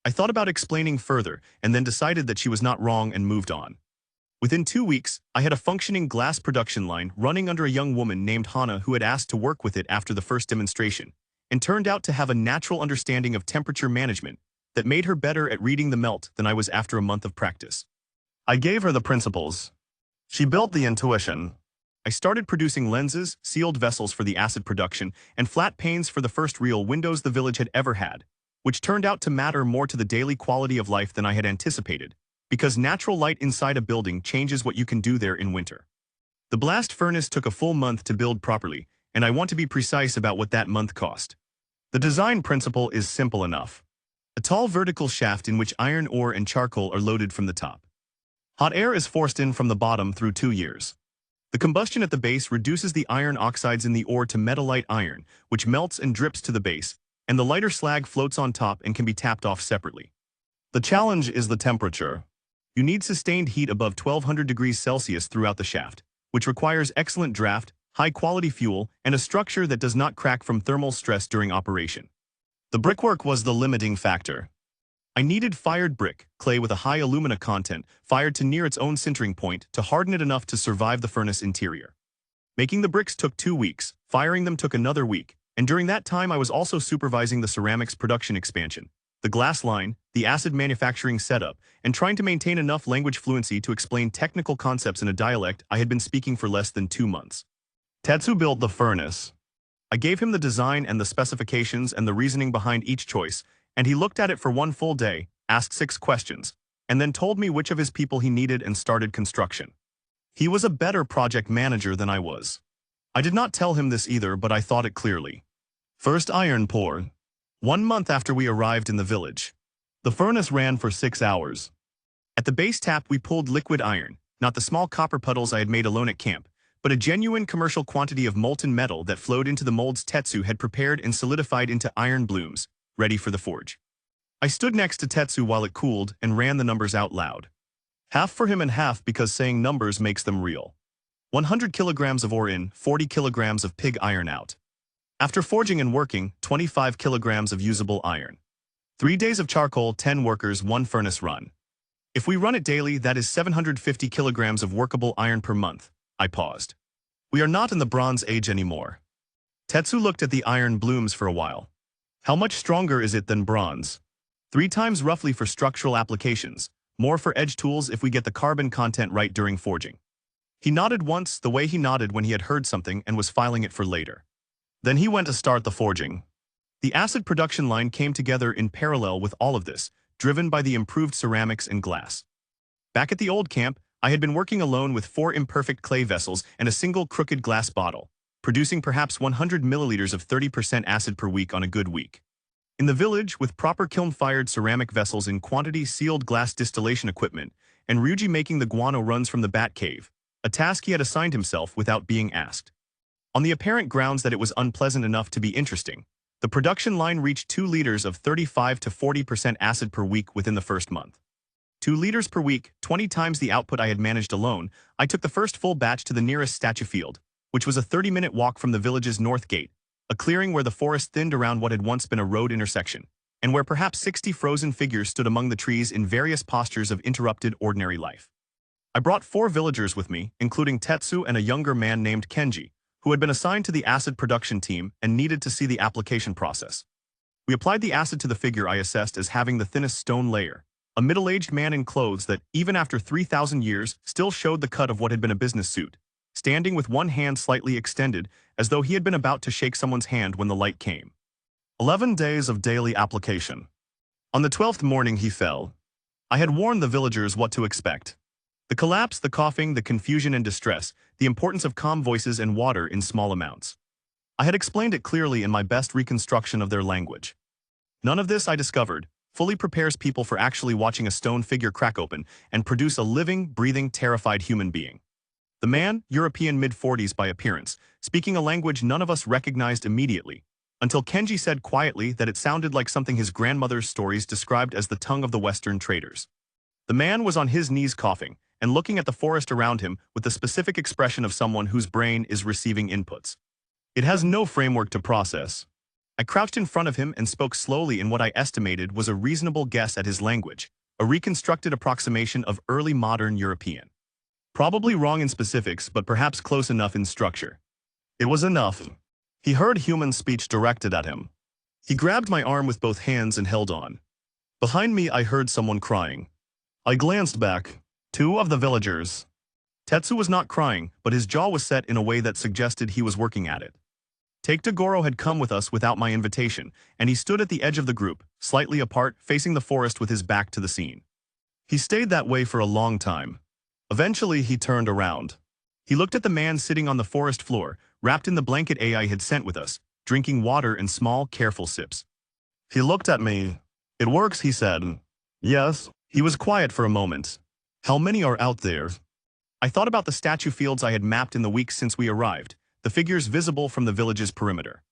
I thought about explaining further and then decided that she was not wrong and moved on. Within 2 weeks, I had a functioning glass production line running under a young woman named Hana who had asked to work with it after the first demonstration, and turned out to have a natural understanding of temperature management that made her better at reading the melt than I was after a month of practice. I gave her the principles. She built the intuition. I started producing lenses, sealed vessels for the acid production, and flat panes for the first real windows the village had ever had, which turned out to matter more to the daily quality of life than I had anticipated, because natural light inside a building changes what you can do there in winter. The blast furnace took a full month to build properly, and I want to be precise about what that month cost. The design principle is simple enough. A tall vertical shaft in which iron ore and charcoal are loaded from the top. Hot air is forced in from the bottom through 2 years. The combustion at the base reduces the iron oxides in the ore to metallite iron, which melts and drips to the base, and the lighter slag floats on top and can be tapped off separately. The challenge is the temperature. You need sustained heat above 1200 degrees Celsius throughout the shaft, which requires excellent draft, high-quality fuel, and a structure that does not crack from thermal stress during operation. The brickwork was the limiting factor. I needed fired brick, clay with a high alumina content, fired to near its own sintering point to harden it enough to survive the furnace interior. Making the bricks took 2 weeks, firing them took another week, and during that time I was also supervising the ceramics production expansion, the glass line, the acid manufacturing setup, and trying to maintain enough language fluency to explain technical concepts in a dialect I had been speaking for less than 2 months. Tetsu built the furnace. I gave him the design and the specifications and the reasoning behind each choice, and he looked at it for 1 full day, asked 6 questions, and then told me which of his people he needed and started construction. He was a better project manager than I was. I did not tell him this either, but I thought it clearly. First iron pour. 1 month after we arrived in the village. The furnace ran for 6 hours. At the base tap we pulled liquid iron, not the small copper puddles I had made alone at camp, but a genuine commercial quantity of molten metal that flowed into the molds Tetsu had prepared and solidified into iron blooms, ready for the forge. I stood next to Tetsu while it cooled and ran the numbers out loud. Half for him and half because saying numbers makes them real. 100 kilograms of ore in, 40 kilograms of pig iron out. After forging and working, 25 kilograms of usable iron. 3 days of charcoal, 10 workers, 1 furnace run. If we run it daily, that is 750 kilograms of workable iron per month. I paused. We are not in the Bronze Age anymore. Tetsu looked at the iron blooms for a while. How much stronger is it than bronze? 3 times roughly for structural applications, more for edge tools if we get the carbon content right during forging. He nodded once, the way he nodded when he had heard something and was filing it for later. Then he went to start the forging. The acid production line came together in parallel with all of this, driven by the improved ceramics and glass. Back at the old camp, I had been working alone with 4 imperfect clay vessels and a single crooked glass bottle, producing perhaps 100 milliliters of 30% acid per week on a good week. In the village, with proper kiln-fired ceramic vessels in quantity sealed glass distillation equipment, and Ryuji making the guano runs from the bat cave, a task he had assigned himself without being asked. On the apparent grounds that it was unpleasant enough to be interesting, the production line reached 2 liters of 35 to 40% acid per week within the first month. 2 liters per week, 20 times the output I had managed alone. I took the first full batch to the nearest statue field, which was a 30-minute walk from the village's north gate, a clearing where the forest thinned around what had once been a road intersection, and where perhaps 60 frozen figures stood among the trees in various postures of interrupted ordinary life. I brought 4 villagers with me, including Tetsu and a younger man named Kenji, who had been assigned to the acid production team and needed to see the application process. We applied the acid to the figure I assessed as having the thinnest stone layer, a middle-aged man in clothes that, even after 3,000 years, still showed the cut of what had been a business suit, standing with one hand slightly extended, as though he had been about to shake someone's hand when the light came. 11 days of daily application. On the 12th morning he fell. I had warned the villagers what to expect. The collapse, the coughing, the confusion and distress, the importance of calm voices and water in small amounts. I had explained it clearly in my best reconstruction of their language. None of this, I discovered, fully prepares people for actually watching a stone figure crack open and produce a living, breathing, terrified human being. The man, European mid-40s by appearance, speaking a language none of us recognized immediately, until Kenji said quietly that it sounded like something his grandmother's stories described as the tongue of the Western traders. The man was on his knees coughing and looking at the forest around him with the specific expression of someone whose brain is receiving inputs. It has no framework to process. I crouched in front of him and spoke slowly in what I estimated was a reasonable guess at his language, a reconstructed approximation of early modern European. Probably wrong in specifics, but perhaps close enough in structure. It was enough. He heard human speech directed at him. He grabbed my arm with both hands and held on. Behind me, I heard someone crying. I glanced back. Two of the villagers. Tetsu was not crying, but his jaw was set in a way that suggested he was working at it. Take-to-Goro had come with us without my invitation, and he stood at the edge of the group, slightly apart, facing the forest with his back to the scene. He stayed that way for a long time. Eventually, he turned around. He looked at the man sitting on the forest floor, wrapped in the blanket AI had sent with us, drinking water in small, careful sips. He looked at me. It works, he said. Yes. He was quiet for a moment. How many are out there? I thought about the statue fields I had mapped in the weeks since we arrived, the figures visible from the village's perimeter.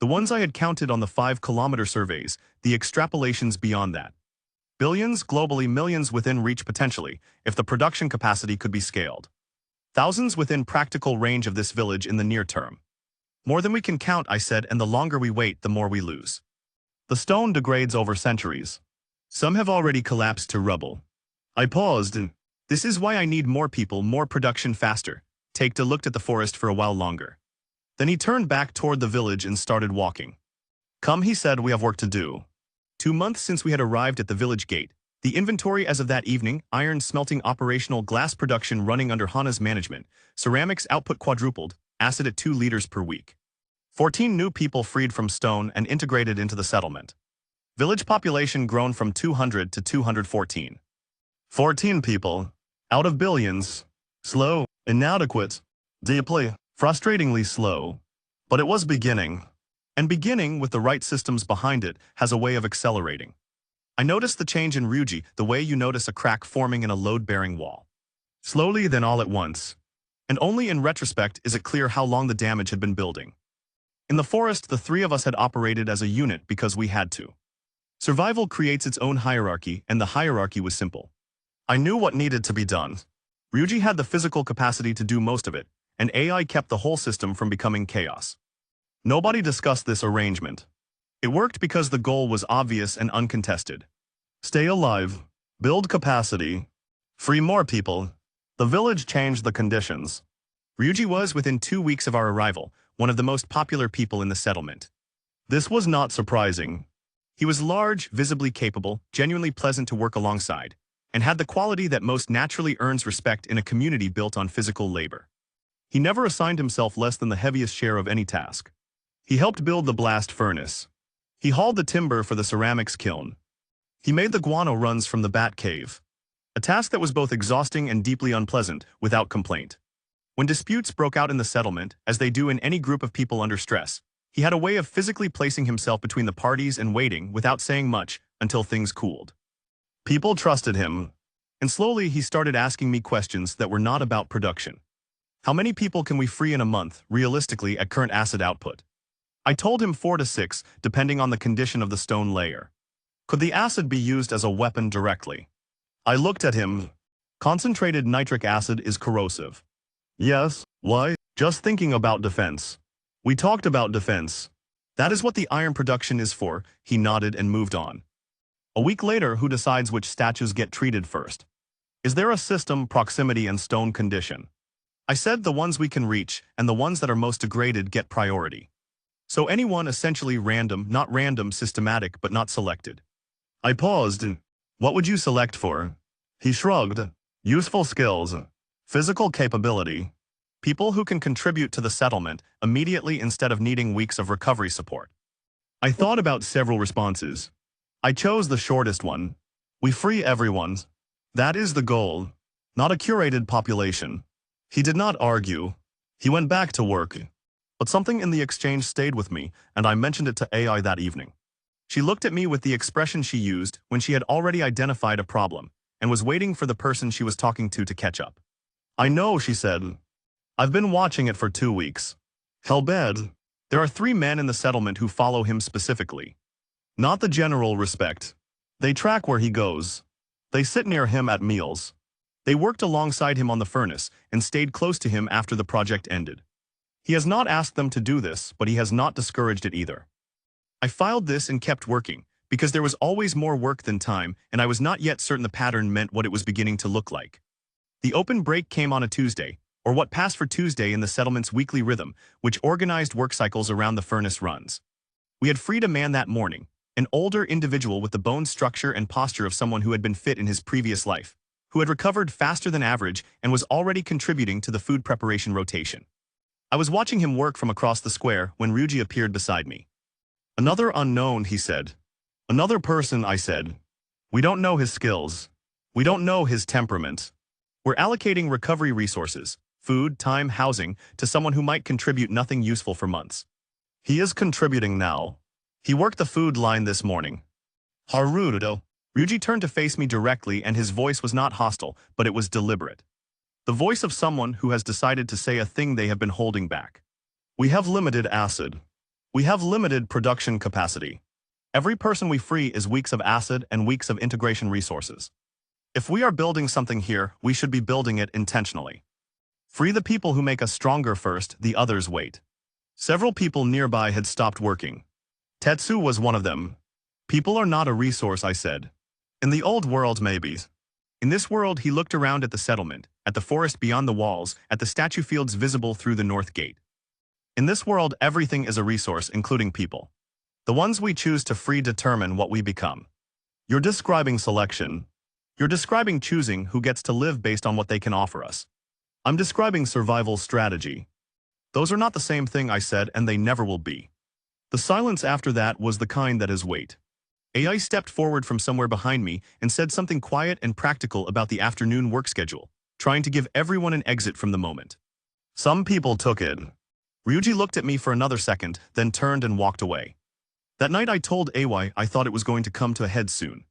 The ones I had counted on the 5-kilometer surveys, the extrapolations beyond that. Billions, globally millions within reach potentially, if the production capacity could be scaled. Thousands within practical range of this village in the near term. More than we can count, I said, and the longer we wait, the more we lose. The stone degrades over centuries. Some have already collapsed to rubble. I paused. This is why I need more people, more production faster. Take-to looked at the forest for a while longer. Then he turned back toward the village and started walking. Come, he said, we have work to do. 2 months since we had arrived at the village gate. The inventory as of that evening, iron smelting operational, glass production running under Hana's management, ceramics output quadrupled, acid at 2 liters per week. 14 new people freed from stone and integrated into the settlement. Village population grown from 200 to 214. 14 people. Out of billions. Slow, inadequate, deeply, frustratingly slow. But it was beginning. And beginning, with the right systems behind it, has a way of accelerating. I noticed the change in Ryuji, the way you notice a crack forming in a load-bearing wall. Slowly, then all at once. And only in retrospect is it clear how long the damage had been building. In the forest, the 3 of us had operated as a unit because we had to. Survival creates its own hierarchy, and the hierarchy was simple. I knew what needed to be done. Ryuji had the physical capacity to do most of it, and AI kept the whole system from becoming chaos. Nobody discussed this arrangement. It worked because the goal was obvious and uncontested. Stay alive, build capacity, free more people. The village changed the conditions. Ryuji was, within 2 weeks of our arrival, one of the most popular people in the settlement. This was not surprising. He was large, visibly capable, genuinely pleasant to work alongside, and had the quality that most naturally earns respect in a community built on physical labor. He never assigned himself less than the heaviest share of any task. He helped build the blast furnace. He hauled the timber for the ceramics kiln. He made the guano runs from the bat cave. A task that was both exhausting and deeply unpleasant, without complaint. When disputes broke out in the settlement, as they do in any group of people under stress, he had a way of physically placing himself between the parties and waiting, without saying much, until things cooled. People trusted him, and slowly he started asking me questions that were not about production. How many people can we free in a month, realistically, at current acid output? I told him 4 to 6, depending on the condition of the stone layer. Could the acid be used as a weapon directly? I looked at him. Concentrated nitric acid is corrosive. Yes, why? Just thinking about defense. We talked about defense. That is what the iron production is for. He nodded and moved on. A week later, who decides which statues get treated first? Is there a system, proximity, and stone condition? I said the ones we can reach, and the ones that are most degraded get priority. So anyone essentially random, not random, systematic, but not selected. I paused. What would you select for? He shrugged. Useful skills. Physical capability. People who can contribute to the settlement immediately instead of needing weeks of recovery support. I thought about several responses. I chose the shortest one. We free everyone. That is the goal. Not a curated population. He did not argue. He went back to work. But something in the exchange stayed with me, and I mentioned it to AI that evening. She looked at me with the expression she used when she had already identified a problem, and was waiting for the person she was talking to catch up. I know, she said. I've been watching it for 2 weeks. Hellbed. There are 3 men in the settlement who follow him specifically. Not the general respect. They track where he goes. They sit near him at meals. They worked alongside him on the furnace and stayed close to him after the project ended. He has not asked them to do this, but he has not discouraged it either. I filed this and kept working, because there was always more work than time, and I was not yet certain the pattern meant what it was beginning to look like. The open break came on a Tuesday, or what passed for Tuesday in the settlement's weekly rhythm, which organized work cycles around the furnace runs. We had freed a man that morning, an older individual with the bone structure and posture of someone who had been fit in his previous life, who had recovered faster than average and was already contributing to the food preparation rotation. I was watching him work from across the square when Ryuji appeared beside me. "Another unknown," he said. "Another person," I said. "We don't know his skills. We don't know his temperament. We're allocating recovery resources, food, time, housing, to someone who might contribute nothing useful for months. He is contributing now. He worked the food line this morning." "Haruto." Ryuji turned to face me directly, and his voice was not hostile, but it was deliberate. The voice of someone who has decided to say a thing they have been holding back. "We have limited acid. We have limited production capacity. Every person we free is weeks of acid and weeks of integration resources. If we are building something here, we should be building it intentionally. Free the people who make us stronger first, the others wait." Several people nearby had stopped working. Tetsu was one of them. "People are not a resource," I said. "In the old world, maybe. In this world," he looked around at the settlement, at the forest beyond the walls, at the statue fields visible through the north gate. "In this world, everything is a resource, including people. The ones we choose to free determine what we become." "You're describing selection. You're describing choosing who gets to live based on what they can offer us. I'm describing survival strategy." "Those are not the same thing," I said, "and they never will be." The silence after that was the kind that is weight. AI stepped forward from somewhere behind me and said something quiet and practical about the afternoon work schedule, trying to give everyone an exit from the moment. "Some people took it." Ryuji looked at me for another second, then turned and walked away. That night I told AY I thought it was going to come to a head soon.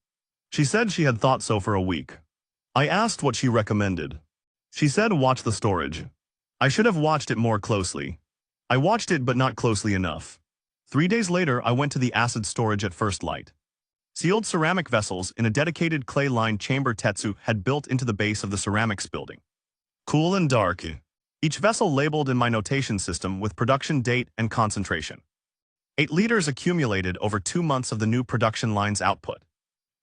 She said she had thought so for a week. I asked what she recommended. She said watch the storage. I should have watched it more closely. I watched it but not closely enough. 3 days later I went to the acid storage at first light. Sealed ceramic vessels in a dedicated clay-lined chamber Tetsu had built into the base of the ceramics building. Cool and dark. Each vessel labeled in my notation system with production date and concentration. 8 liters accumulated over 2 months of the new production line's output.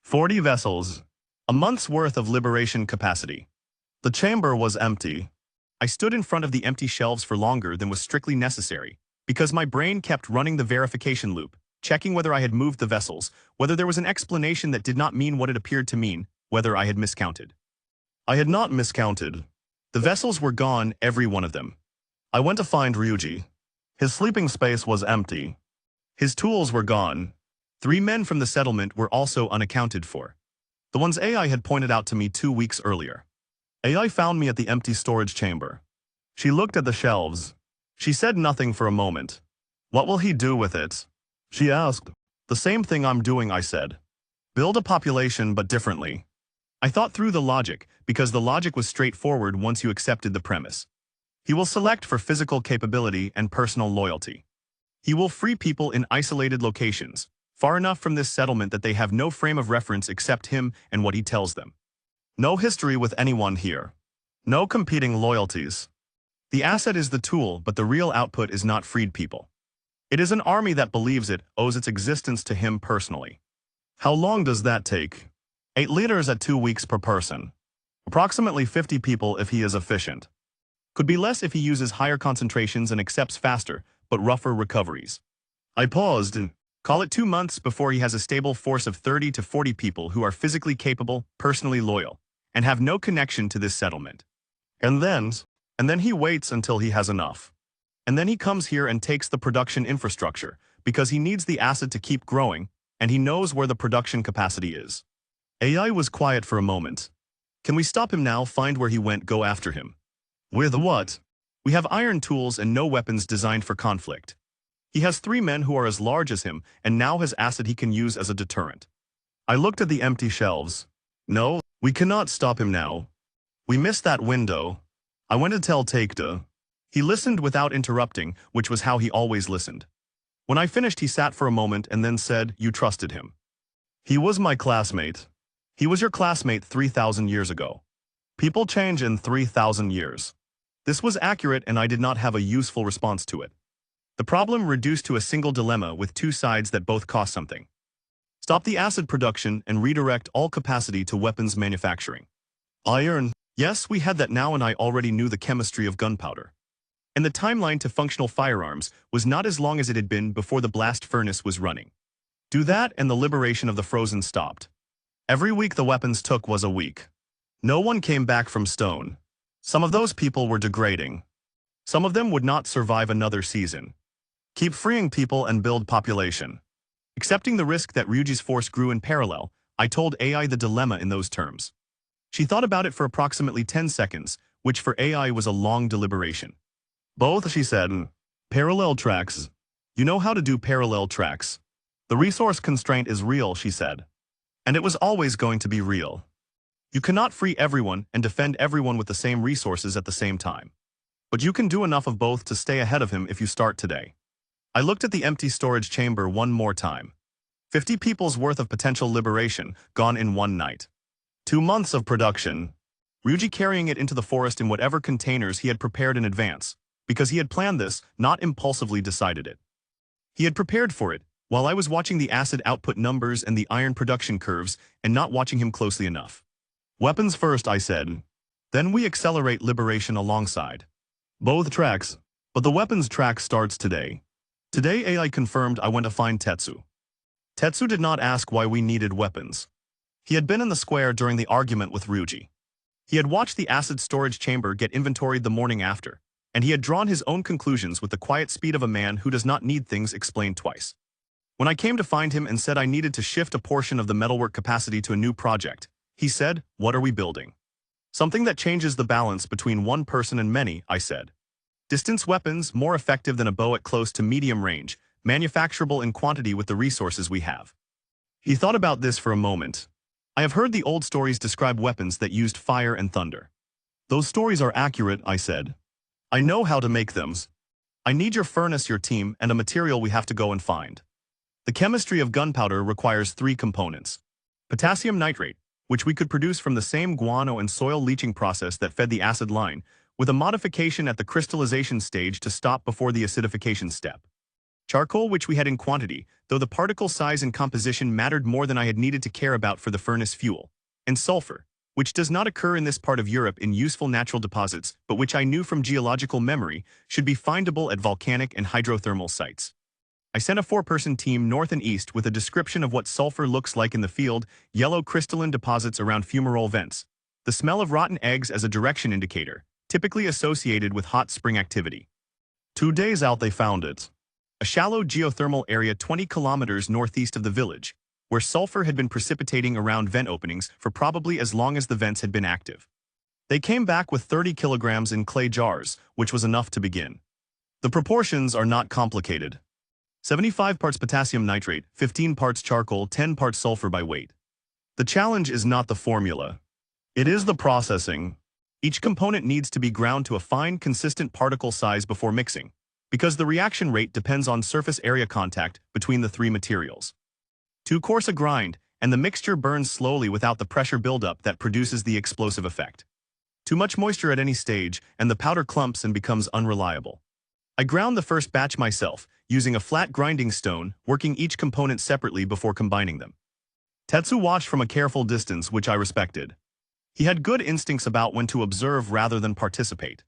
40 vessels. A month's worth of liberation capacity. The chamber was empty. I stood in front of the empty shelves for longer than was strictly necessary, because my brain kept running the verification loop, checking whether I had moved the vessels, whether there was an explanation that did not mean what it appeared to mean, whether I had miscounted. I had not miscounted. The vessels were gone, every one of them. I went to find Ryuji. His sleeping space was empty. His tools were gone. 3 men from the settlement were also unaccounted for. The ones AI had pointed out to me 2 weeks earlier. AI found me at the empty storage chamber. She looked at the shelves. She said nothing for a moment. "What will he do with it?" she asked. "The same thing I'm doing," I said. "Build a population but differently." I thought through the logic, because the logic was straightforward once you accepted the premise. He will select for physical capability and personal loyalty. He will free people in isolated locations, far enough from this settlement that they have no frame of reference except him and what he tells them. No history with anyone here. No competing loyalties. The asset is the tool, but the real output is not freed people. It is an army that believes it owes its existence to him personally. How long does that take? 8 liters at 2 weeks per person. Approximately 50 people if he is efficient. Could be less if he uses higher concentrations and accepts faster, but rougher recoveries. I paused. Call it 2 months before he has a stable force of 30 to 40 people who are physically capable, personally loyal, and have no connection to this settlement. And then he waits until he has enough. And then he comes here and takes the production infrastructure, because he needs the acid to keep growing, and he knows where the production capacity is. AI was quiet for a moment. Can we stop him now, find where he went, go after him? With what? We have iron tools and no weapons designed for conflict. He has 3 men who are as large as him, and now has acid he can use as a deterrent. I looked at the empty shelves. No, we cannot stop him now. We missed that window. I went to tell Takeda. He listened without interrupting, which was how he always listened. When I finished, he sat for a moment and then said, "You trusted him." "He was my classmate." "He was your classmate 3,000 years ago. People change in 3,000 years. This was accurate, and I did not have a useful response to it. The problem reduced to a single dilemma with 2 sides that both cost something. Stop the acid production and redirect all capacity to weapons manufacturing. Iron, Yes, we had that now, and I already knew the chemistry of gunpowder. And the timeline to functional firearms was not as long as it had been before the blast furnace was running. Do that and the liberation of the frozen stopped. Every week the weapons took was a week. No one came back from stone. Some of those people were degrading. Some of them would not survive another season. Keep freeing people and build population. Accepting the risk that Ryuji's force grew in parallel, I told AI the dilemma in those terms. She thought about it for approximately 10 seconds, which for AI was a long deliberation. Both, she said. Parallel tracks. You know how to do parallel tracks. The resource constraint is real, she said. And it was always going to be real. You cannot free everyone and defend everyone with the same resources at the same time. But you can do enough of both to stay ahead of him if you start today. I looked at the empty storage chamber one more time. 50 people's worth of potential liberation, gone in one night. 2 months of production. Ryuji carrying it into the forest in whatever containers he had prepared in advance, because he had planned this, not impulsively decided it. He had prepared for it, while I was watching the acid output numbers and the iron production curves and not watching him closely enough. Weapons first, I said. Then we accelerate liberation alongside. Both tracks, but the weapons track starts today. Today AI confirmed I went to find Tetsu. Tetsu did not ask why we needed weapons. He had been in the square during the argument with Ryuji. He had watched the acid storage chamber get inventoried the morning after, and he had drawn his own conclusions with the quiet speed of a man who does not need things explained twice. When I came to find him and said I needed to shift a portion of the metalwork capacity to a new project, he said, "What are we building?" Something that changes the balance between one person and many, I said. Distance weapons, more effective than a bow at close to medium range, manufacturable in quantity with the resources we have. He thought about this for a moment. I have heard the old stories describe weapons that used fire and thunder. Those stories are accurate, I said. I know how to make them. I need your furnace, your team, and a material we have to go and find. The chemistry of gunpowder requires 3 components. Potassium nitrate, which we could produce from the same guano and soil leaching process that fed the acid line, with a modification at the crystallization stage to stop before the acidification step. Charcoal, which we had in quantity, though the particle size and composition mattered more than I had needed to care about for the furnace fuel. And sulfur, which does not occur in this part of Europe in useful natural deposits, but which I knew from geological memory should be findable at volcanic and hydrothermal sites. I sent a 4-person team north and east with a description of what sulfur looks like in the field, yellow crystalline deposits around fumarole vents, the smell of rotten eggs as a direction indicator, typically associated with hot spring activity. 2 days out they found it. A shallow geothermal area 20 kilometers northeast of the village, where sulfur had been precipitating around vent openings for probably as long as the vents had been active. They came back with 30 kilograms in clay jars, which was enough to begin. The proportions are not complicated. 75 parts potassium nitrate, 15 parts charcoal, 10 parts sulfur by weight. The challenge is not the formula. It is the processing. Each component needs to be ground to a fine, consistent particle size before mixing, because the reaction rate depends on surface area contact between the 3 materials. Too coarse a grind, and the mixture burns slowly without the pressure buildup that produces the explosive effect. Too much moisture at any stage, and the powder clumps and becomes unreliable. I ground the first batch myself, using a flat grinding stone, working each component separately before combining them. Tetsu watched from a careful distance, which I respected. He had good instincts about when to observe rather than participate.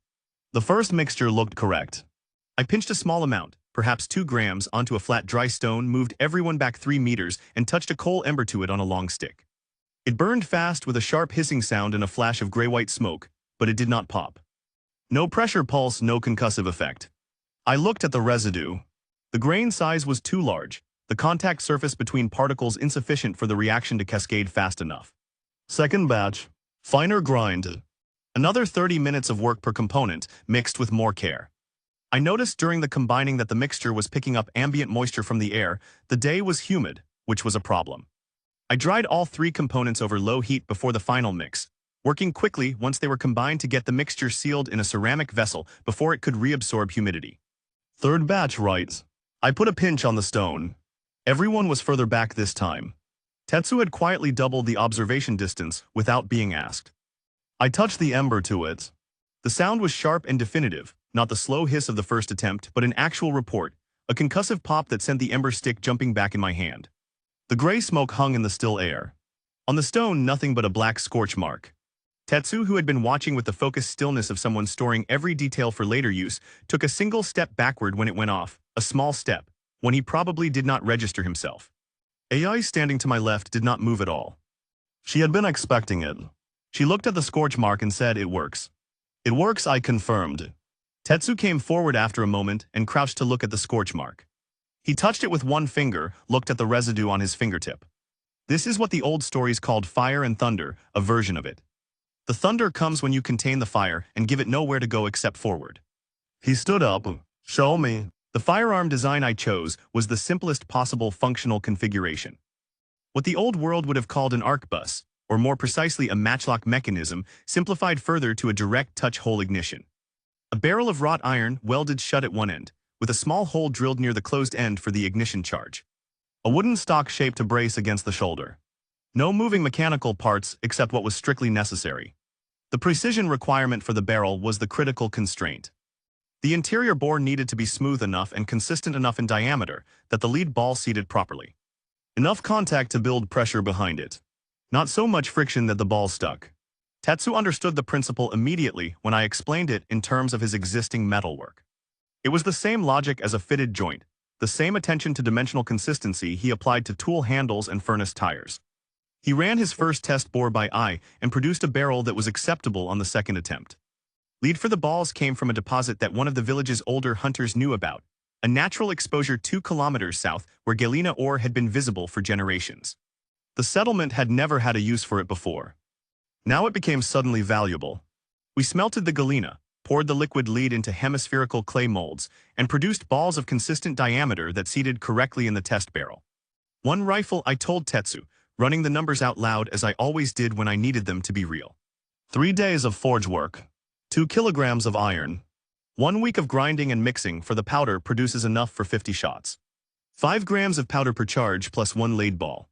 The first mixture looked correct. I pinched a small amount, perhaps 2 grams, onto a flat dry stone, moved everyone back 3 meters, and touched a coal ember to it on a long stick. It burned fast with a sharp hissing sound and a flash of gray-white smoke, but it did not pop. No pressure pulse, no concussive effect. I looked at the residue. The grain size was too large, the contact surface between particles insufficient for the reaction to cascade fast enough. Second batch. Finer grind. Another 30 minutes of work per component, mixed with more care. I noticed during the combining that the mixture was picking up ambient moisture from the air. The day was humid, which was a problem. I dried all 3 components over low heat before the final mix, working quickly once they were combined to get the mixture sealed in a ceramic vessel before it could reabsorb humidity. Third batch, right? I put a pinch on the stone. Everyone was further back this time. Tetsu had quietly doubled the observation distance without being asked. I touched the ember to it. The sound was sharp and definitive, not the slow hiss of the first attempt, but an actual report, a concussive pop that sent the ember stick jumping back in my hand. The gray smoke hung in the still air. On the stone, nothing but a black scorch mark. Tetsu, who had been watching with the focused stillness of someone storing every detail for later use, took a single step backward when it went off, a small step, when he probably did not register himself. AI standing to my left did not move at all. She had been expecting it. She looked at the scorch mark and said, "It works." "It works," I confirmed. Tetsu came forward after a moment and crouched to look at the scorch mark. He touched it with one finger, looked at the residue on his fingertip. This is what the old stories called fire and thunder, a version of it. The thunder comes when you contain the fire and give it nowhere to go except forward. He stood up. "Show me." The firearm design I chose was the simplest possible functional configuration. What the old world would have called an arquebus, or more precisely a matchlock mechanism, simplified further to a direct touch-hole ignition. A barrel of wrought iron welded shut at one end, with a small hole drilled near the closed end for the ignition charge. A wooden stock shaped to brace against the shoulder. No moving mechanical parts except what was strictly necessary. The precision requirement for the barrel was the critical constraint. The interior bore needed to be smooth enough and consistent enough in diameter that the lead ball seated properly. Enough contact to build pressure behind it. Not so much friction that the ball stuck. Tetsu understood the principle immediately when I explained it in terms of his existing metalwork. It was the same logic as a fitted joint, the same attention to dimensional consistency he applied to tool handles and furnace tires. He ran his first test bore by eye and produced a barrel that was acceptable on the second attempt. Lead for the balls came from a deposit that one of the village's older hunters knew about, a natural exposure 2 kilometers south where galena ore had been visible for generations. The settlement had never had a use for it before. Now it became suddenly valuable. We smelted the galena, poured the liquid lead into hemispherical clay molds, and produced balls of consistent diameter that seated correctly in the test barrel. "One rifle," I told Tetsu, running the numbers out loud as I always did when I needed them to be real. 3 days of forge work. 2 kilograms of iron. 1 week of grinding and mixing for the powder produces enough for 50 shots. 5 grams of powder per charge plus 1 laid ball.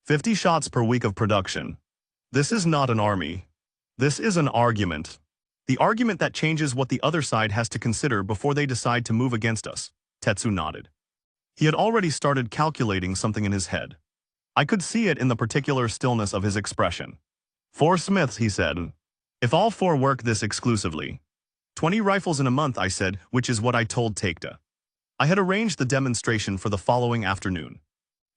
50 shots per week of production. This is not an army. This is an argument. The argument that changes what the other side has to consider before they decide to move against us. Tetsu nodded. He had already started calculating something in his head. I could see it in the particular stillness of his expression. 4 smiths, he said. If all 4 work this exclusively. 20 rifles in a month, I said, which is what I told Takeda. I had arranged the demonstration for the following afternoon.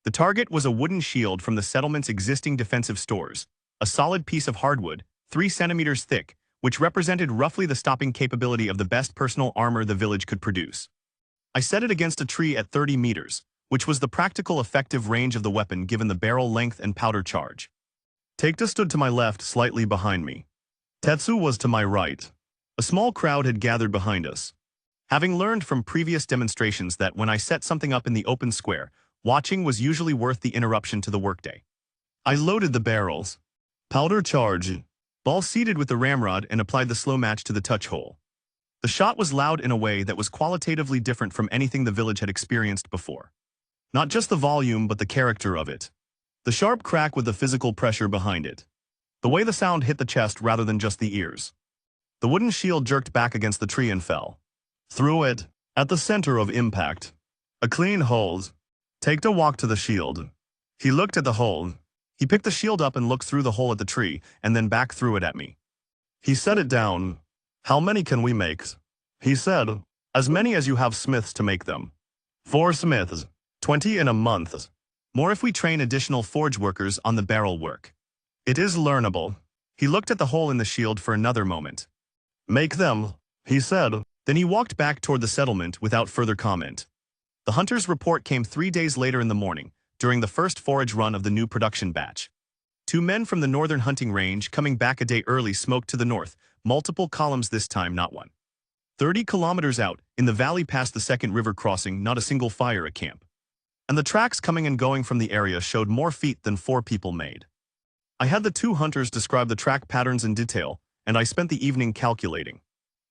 The target was a wooden shield from the settlement's existing defensive stores, a solid piece of hardwood, 3 centimeters thick, which represented roughly the stopping capability of the best personal armor the village could produce. I set it against a tree at 30 meters, which was the practical effective range of the weapon given the barrel length and powder charge. Takeda stood to my left, slightly behind me. Tetsu was to my right. A small crowd had gathered behind us. Having learned from previous demonstrations that when I set something up in the open square, watching was usually worth the interruption to the workday. I loaded the barrels. Powder charge. Ball seated with the ramrod and applied the slow match to the touch hole. The shot was loud in a way that was qualitatively different from anything the village had experienced before. Not just the volume, but the character of it. The sharp crack with the physical pressure behind it. The way the sound hit the chest rather than just the ears. The wooden shield jerked back against the tree and fell. Through it, at the center of impact. A clean hole. Takeda walked to the shield. He looked at the hole. He picked the shield up and looked through the hole at the tree, and then back through it at me. He set it down. "How many can we make?" He said. "As many as you have smiths to make them. 4 smiths. 20 in a month. More if we train additional forge workers on the barrel work. It is learnable." He looked at the hole in the shield for another moment. "Make them," he said. Then he walked back toward the settlement without further comment. The hunter's report came 3 days later in the morning, during the first forage run of the new production batch. 2 men from the northern hunting range coming back a day early smoked to the north, multiple columns this time, not one. 30 kilometers out, in the valley past the second river crossing, not a single fire at camp. And the tracks coming and going from the area showed more feet than 4 people made. I had the 2 hunters describe the track patterns in detail, and I spent the evening calculating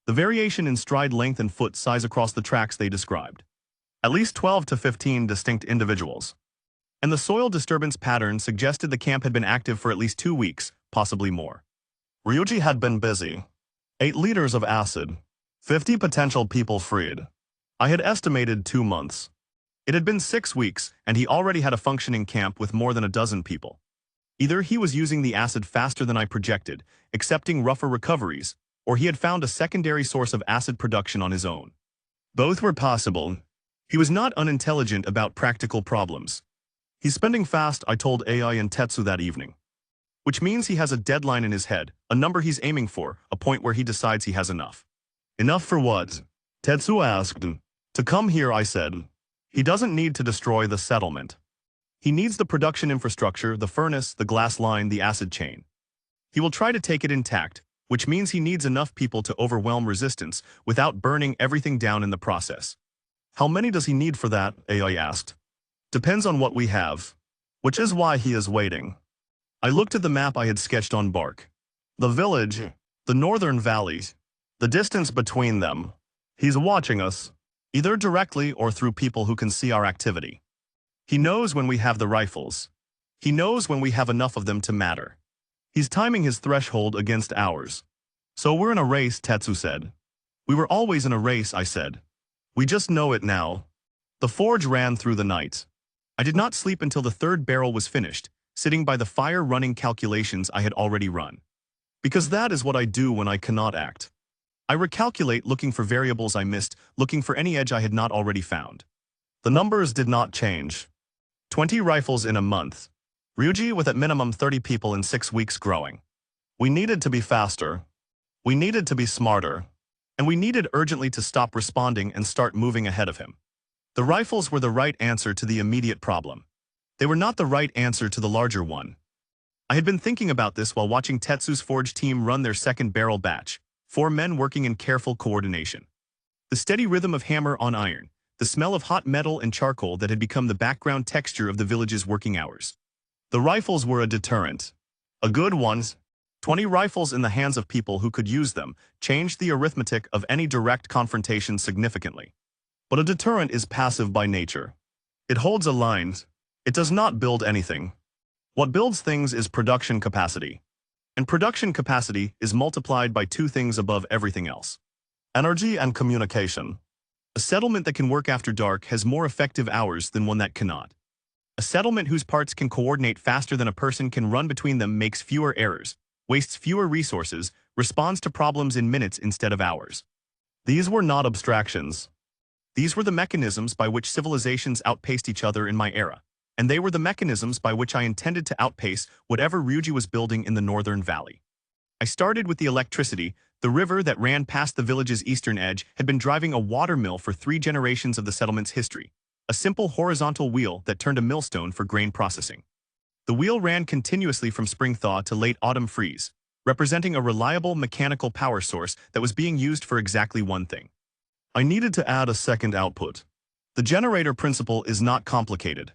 the variation in stride length and foot size across the tracks they described. At least 12 to 15 distinct individuals. And the soil disturbance pattern suggested the camp had been active for at least 2 weeks, possibly more. Ryuji had been busy. 8 liters of acid. 50 potential people freed. I had estimated 2 months. It had been 6 weeks, and he already had a functioning camp with more than a dozen people. Either he was using the acid faster than I projected, accepting rougher recoveries, or he had found a secondary source of acid production on his own. Both were possible. He was not unintelligent about practical problems. He's spending fast, I told AI and Tetsu that evening. Which means he has a deadline in his head, a number he's aiming for, a point where he decides he has enough. Enough for what? Tetsu asked. To come here, I said. He doesn't need to destroy the settlement. He needs the production infrastructure, the furnace, the glass line, the acid chain. He will try to take it intact, which means he needs enough people to overwhelm resistance without burning everything down in the process. How many does he need for that? AI asked. Depends on what we have. Which is why he is waiting. I looked at the map I had sketched on bark. The village, the northern valleys, the distance between them. He's watching us, either directly or through people who can see our activity. He knows when we have the rifles. He knows when we have enough of them to matter. He's timing his threshold against ours. So we're in a race, Tetsu said. We were always in a race, I said. We just know it now. The forge ran through the night. I did not sleep until the third barrel was finished, sitting by the fire running calculations I had already run. Because that is what I do when I cannot act. I recalculate, looking for variables I missed, looking for any edge I had not already found. The numbers did not change. 20 rifles in a month. Ryuji with at minimum 30 people in 6 weeks growing. We needed to be faster. We needed to be smarter. And we needed urgently to stop responding and start moving ahead of him. The rifles were the right answer to the immediate problem. They were not the right answer to the larger one. I had been thinking about this while watching Tetsu's forge team run their second barrel batch, 4 men working in careful coordination. The steady rhythm of hammer on iron, the smell of hot metal and charcoal that had become the background texture of the village's working hours. The rifles were a deterrent. A good one. 20 rifles in the hands of people who could use them changed the arithmetic of any direct confrontation significantly. But a deterrent is passive by nature. It holds a line. It does not build anything. What builds things is production capacity. And production capacity is multiplied by 2 things above everything else. Energy and communication. A settlement that can work after dark has more effective hours than one that cannot. A settlement whose parts can coordinate faster than a person can run between them makes fewer errors, wastes fewer resources, responds to problems in minutes instead of hours. These were not abstractions. These were the mechanisms by which civilizations outpaced each other in my era. And they were the mechanisms by which I intended to outpace whatever Ryuji was building in the northern valley. I started with the electricity. The river that ran past the village's eastern edge had been driving a water mill for 3 generations of the settlement's history, a simple horizontal wheel that turned a millstone for grain processing. The wheel ran continuously from spring thaw to late autumn freeze, representing a reliable mechanical power source that was being used for exactly one thing. I needed to add a second output. The generator principle is not complicated.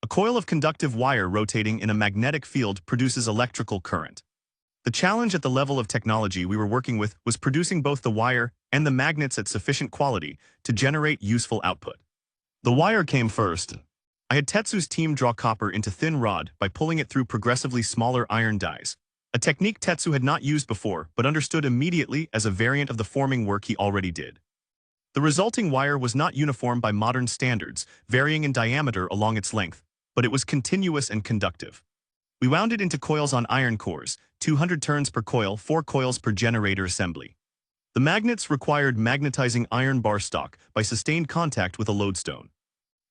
A coil of conductive wire rotating in a magnetic field produces electrical current. The challenge at the level of technology we were working with was producing both the wire and the magnets at sufficient quality to generate useful output. The wire came first. I had Tetsu's team draw copper into thin rod by pulling it through progressively smaller iron dies, a technique Tetsu had not used before but understood immediately as a variant of the forming work he already did. The resulting wire was not uniform by modern standards, varying in diameter along its length, but it was continuous and conductive. We wound it into coils on iron cores, 200 turns per coil, 4 coils per generator assembly. The magnets required magnetizing iron bar stock by sustained contact with a lodestone.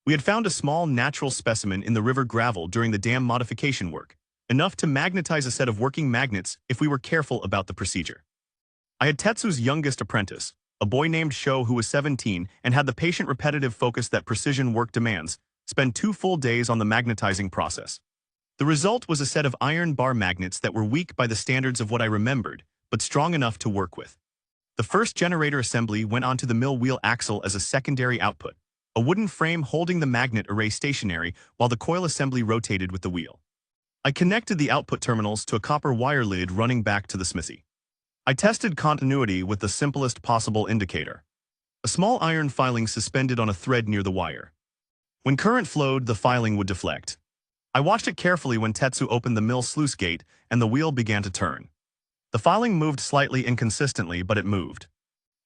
We had found a small natural specimen in the river gravel during the dam modification work, enough to magnetize a set of working magnets if we were careful about the procedure. I had Tetsu's youngest apprentice, a boy named Sho who was 17 and had the patient repetitive focus that precision work demands, spend 2 full days on the magnetizing process. The result was a set of iron bar magnets that were weak by the standards of what I remembered, but strong enough to work with. The first generator assembly went onto the mill wheel axle as a secondary output, a wooden frame holding the magnet array stationary while the coil assembly rotated with the wheel. I connected the output terminals to a copper wire lid running back to the smithy. I tested continuity with the simplest possible indicator, a small iron filing suspended on a thread near the wire. When current flowed, the filing would deflect. I watched it carefully when Tetsu opened the mill sluice gate and the wheel began to turn. The filing moved slightly inconsistently, but it moved.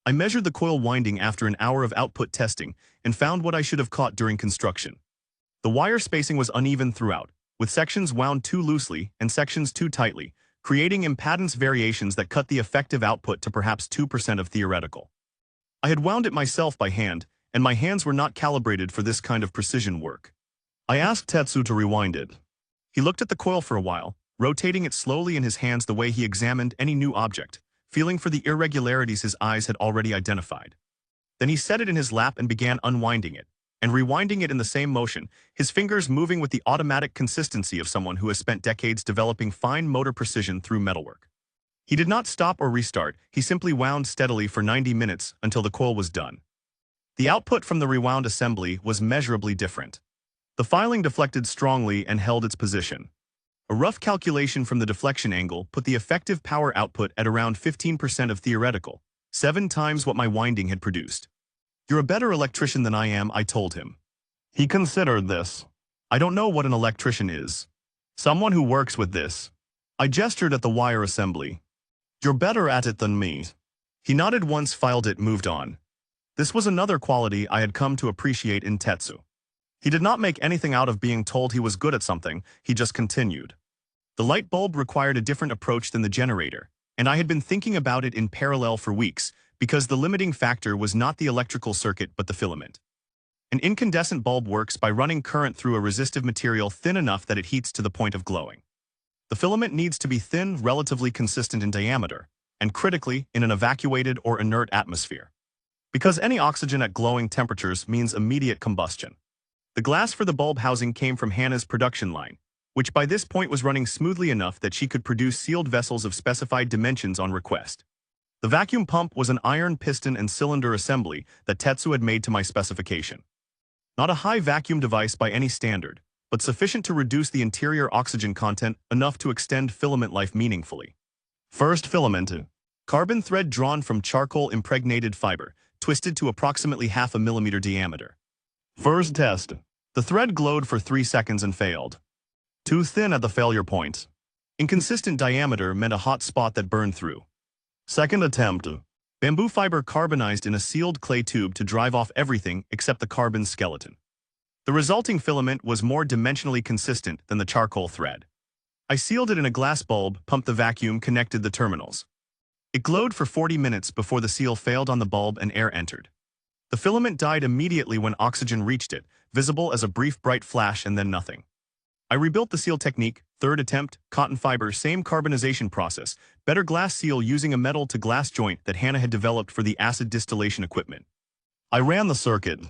I measured the coil winding after an hour of output testing and found what I should have caught during construction. The wire spacing was uneven throughout, with sections wound too loosely and sections too tightly, creating impedance variations that cut the effective output to perhaps 2% of theoretical. I had wound it myself by hand, and my hands were not calibrated for this kind of precision work. I asked Tetsu to rewind it. He looked at the coil for a while, rotating it slowly in his hands the way he examined any new object, feeling for the irregularities his eyes had already identified. Then he set it in his lap and began unwinding it, and rewinding it in the same motion, his fingers moving with the automatic consistency of someone who has spent decades developing fine motor precision through metalwork. He did not stop or restart, he simply wound steadily for 90 minutes until the coil was done. The output from the rewound assembly was measurably different. The filing deflected strongly and held its position. A rough calculation from the deflection angle put the effective power output at around 15% of theoretical, 7 times what my winding had produced. "You're a better electrician than I am," I told him. He considered this. "I don't know what an electrician is. Someone who works with this." I gestured at the wire assembly. "You're better at it than me." He nodded once, filed it, moved on. This was another quality I had come to appreciate in Tetsu. He did not make anything out of being told he was good at something, he just continued. The light bulb required a different approach than the generator, and I had been thinking about it in parallel for weeks, because the limiting factor was not the electrical circuit but the filament. An incandescent bulb works by running current through a resistive material thin enough that it heats to the point of glowing. The filament needs to be thin, relatively consistent in diameter, and critically, in an evacuated or inert atmosphere. Because any oxygen at glowing temperatures means immediate combustion. The glass for the bulb housing came from Hannah's production line, which by this point was running smoothly enough that she could produce sealed vessels of specified dimensions on request. The vacuum pump was an iron piston and cylinder assembly that Tetsu had made to my specification. Not a high vacuum device by any standard, but sufficient to reduce the interior oxygen content enough to extend filament life meaningfully. First filament. Carbon thread drawn from charcoal-impregnated fiber, twisted to approximately 0.5 millimeter diameter. First test. The thread glowed for 3 seconds and failed. Too thin at the failure point. Inconsistent diameter meant a hot spot that burned through. Second attempt. Bamboo fiber carbonized in a sealed clay tube to drive off everything except the carbon skeleton. The resulting filament was more dimensionally consistent than the charcoal thread. I sealed it in a glass bulb, pumped the vacuum, connected the terminals. It glowed for 40 minutes before the seal failed on the bulb and air entered. The filament died immediately when oxygen reached it, visible as a brief bright flash and then nothing. I rebuilt the seal technique, third attempt, cotton fiber, same carbonization process, better glass seal using a metal-to-glass joint that Hannah had developed for the acid distillation equipment. I ran the circuit.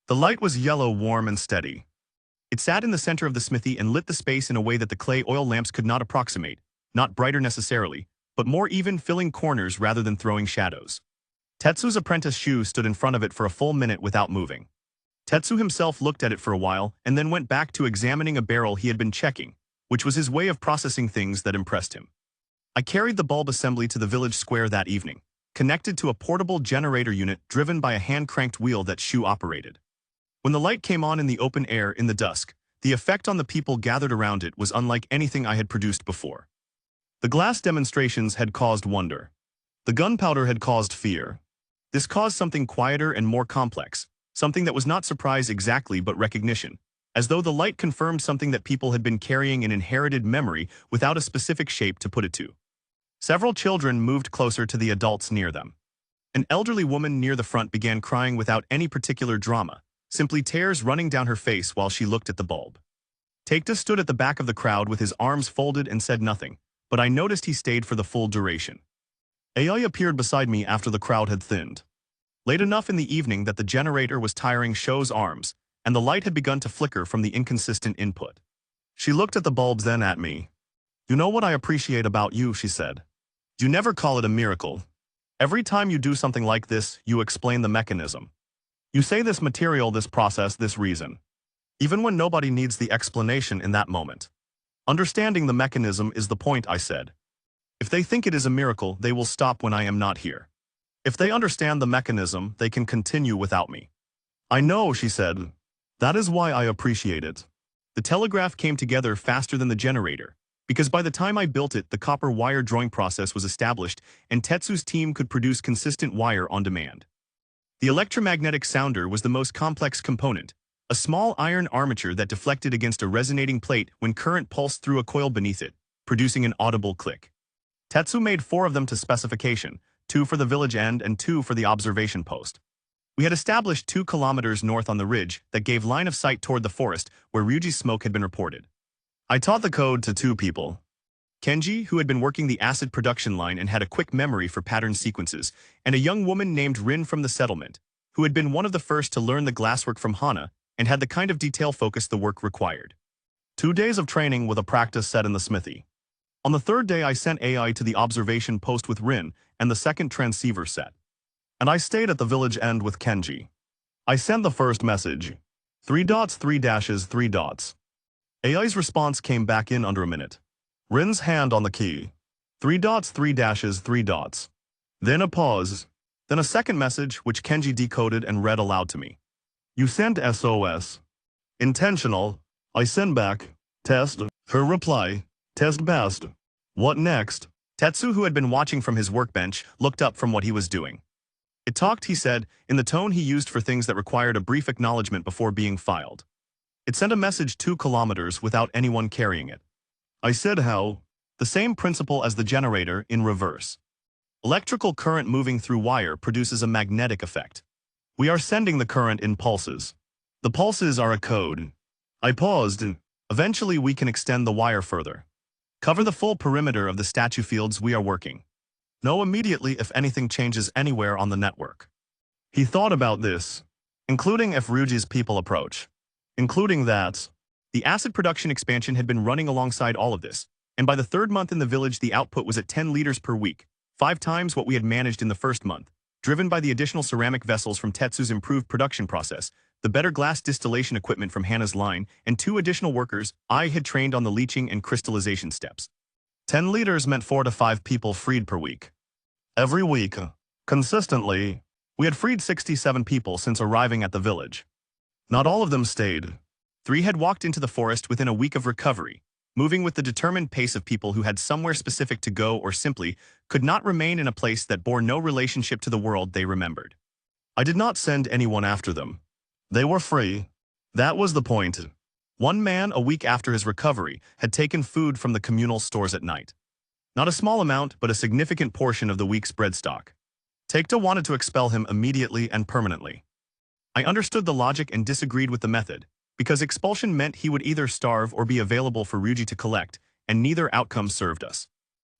The light was yellow, warm, and steady. It sat in the center of the smithy and lit the space in a way that the clay oil lamps could not approximate, not brighter necessarily, but more even, filling corners rather than throwing shadows. Tetsu's apprentice Shu stood in front of it for a full minute without moving. Tetsu himself looked at it for a while and then went back to examining a barrel he had been checking, which was his way of processing things that impressed him. I carried the bulb assembly to the village square that evening, connected to a portable generator unit driven by a hand-cranked wheel that Shu operated. When the light came on in the open air in the dusk, the effect on the people gathered around it was unlike anything I had produced before. The glass demonstrations had caused wonder. The gunpowder had caused fear. This caused something quieter and more complex, something that was not surprise exactly but recognition, as though the light confirmed something that people had been carrying in inherited memory without a specific shape to put it to. Several children moved closer to the adults near them. An elderly woman near the front began crying without any particular drama, simply tears running down her face while she looked at the bulb. Taekta stood at the back of the crowd with his arms folded and said nothing, but I noticed he stayed for the full duration. AI appeared beside me after the crowd had thinned. Late enough in the evening that the generator was tiring Sho's arms, and the light had begun to flicker from the inconsistent input. She looked at the bulbs, then at me. "You know what I appreciate about you," she said. "You never call it a miracle. Every time you do something like this, you explain the mechanism. You say this material, this process, this reason. Even when nobody needs the explanation in that moment. Understanding the mechanism is the point," I said. "If they think it is a miracle, they will stop when I am not here. If they understand the mechanism, they can continue without me." "I know," she said. "That is why I appreciate it." The telegraph came together faster than the generator, because by the time I built it, the copper wire drawing process was established and Tetsu's team could produce consistent wire on demand. The electromagnetic sounder was the most complex component, a small iron armature that deflected against a resonating plate when current pulsed through a coil beneath it, producing an audible click. Tetsu made 4 of them to specification, 2 for the village end and 2 for the observation post. We had established 2 kilometers north on the ridge that gave line of sight toward the forest where Ryuji's smoke had been reported. I taught the code to 2 people. Kenji, who had been working the acid production line and had a quick memory for pattern sequences, and a young woman named Rin from the settlement, who had been one of the first to learn the glasswork from Hana and had the kind of detail focus the work required. 2 days of training with a practice set in the smithy. On the 3rd day I sent AI to the observation post with Rin and the 2nd transceiver set. And I stayed at the village end with Kenji. I sent the first message. 3 dots 3 dashes 3 dots. AI's response came back in under a minute. Rin's hand on the key. 3 dots 3 dashes 3 dots. Then a pause. Then a second message which Kenji decoded and read aloud to me. You sent SOS. Intentional. I send back. Test. Her reply. Test best. What next? Tetsu, who had been watching from his workbench, looked up from what he was doing. It talked, he said, in the tone he used for things that required a brief acknowledgement before being filed. It sent a message 2 kilometers without anyone carrying it. I said how? The same principle as the generator in reverse. Electrical current moving through wire produces a magnetic effect. We are sending the current in pulses. The pulses are a code. I paused. Eventually we can extend the wire further. Cover the full perimeter of the statue fields we are working. Know immediately if anything changes anywhere on the network. He thought about this, including if Ryuji's people approach. Including that, the acid production expansion had been running alongside all of this, and by the 3rd month in the village the output was at 10 liters per week, 5 times what we had managed in the 1st month, driven by the additional ceramic vessels from Tetsu's improved production process, the better glass distillation equipment from Hana's line, and 2 additional workers I had trained on the leaching and crystallization steps. 10 liters meant 4 to 5 people freed per week. Every week, consistently, we had freed 67 people since arriving at the village. Not all of them stayed. 3 had walked into the forest within a week of recovery, moving with the determined pace of people who had somewhere specific to go or simply could not remain in a place that bore no relationship to the world they remembered. I did not send anyone after them. They were free. That was the point. One man, a week after his recovery, had taken food from the communal stores at night. Not a small amount, but a significant portion of the week's bread stock. Taekta wanted to expel him immediately and permanently. I understood the logic and disagreed with the method, because expulsion meant he would either starve or be available for Ryuji to collect, and neither outcome served us.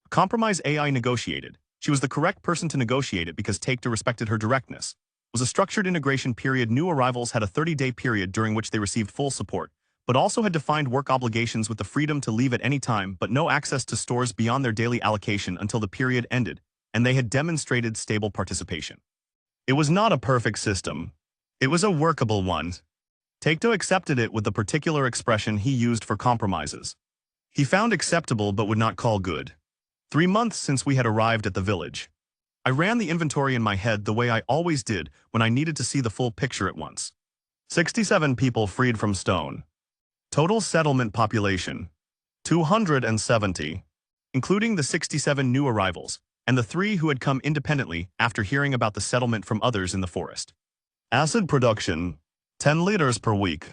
A compromise AI negotiated. She was the correct person to negotiate it because Taekta respected her directness. It was a structured integration period. New arrivals had a 30-day period during which they received full support, but also had defined work obligations with the freedom to leave at any time but no access to stores beyond their daily allocation until the period ended, and they had demonstrated stable participation. It was not a perfect system. It was a workable one. Taekta accepted it with the particular expression he used for compromises. He found acceptable but would not call good. 3 months since we had arrived at the village. I ran the inventory in my head the way I always did when I needed to see the full picture at once. 67 people freed from stone. Total settlement population, 270, including the 67 new arrivals, and the 3 who had come independently after hearing about the settlement from others in the forest. Acid production, 10 liters per week.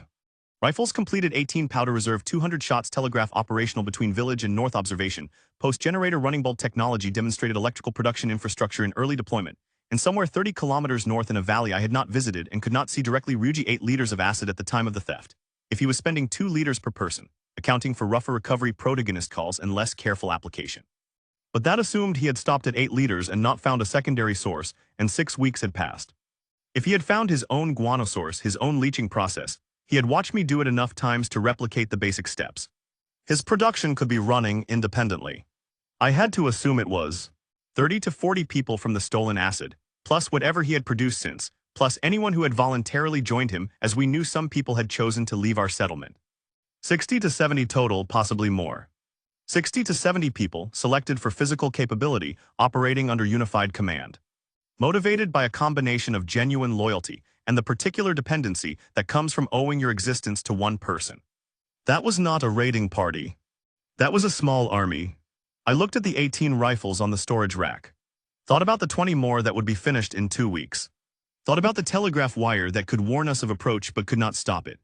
Rifles completed 18 powder reserve 200 shots telegraph operational between village and north observation. Post-generator running bulb technology demonstrated electrical production infrastructure in early deployment. And somewhere 30 kilometers north in a valley I had not visited and could not see directly, Ryuji 8 liters of acid at the time of the theft. If he was spending 2 liters per person, accounting for rougher recovery Protagonist calls and less careful application. But that assumed he had stopped at 8 liters and not found a secondary source, and 6 weeks had passed. If he had found his own guano source, his own leaching process, he had watched me do it enough times to replicate the basic steps. His production could be running independently. I had to assume it was 30 to 40 people from the stolen acid, plus whatever he had produced since, plus anyone who had voluntarily joined him, as we knew some people had chosen to leave our settlement. 60 to 70 total, possibly more. 60 to 70 people selected for physical capability, operating under unified command. Motivated by a combination of genuine loyalty and the particular dependency that comes from owing your existence to one person. That was not a raiding party. That was a small army. I looked at the 18 rifles on the storage rack. Thought about the 20 more that would be finished in 2 weeks. Thought about the telegraph wire that could warn us of approach but could not stop it.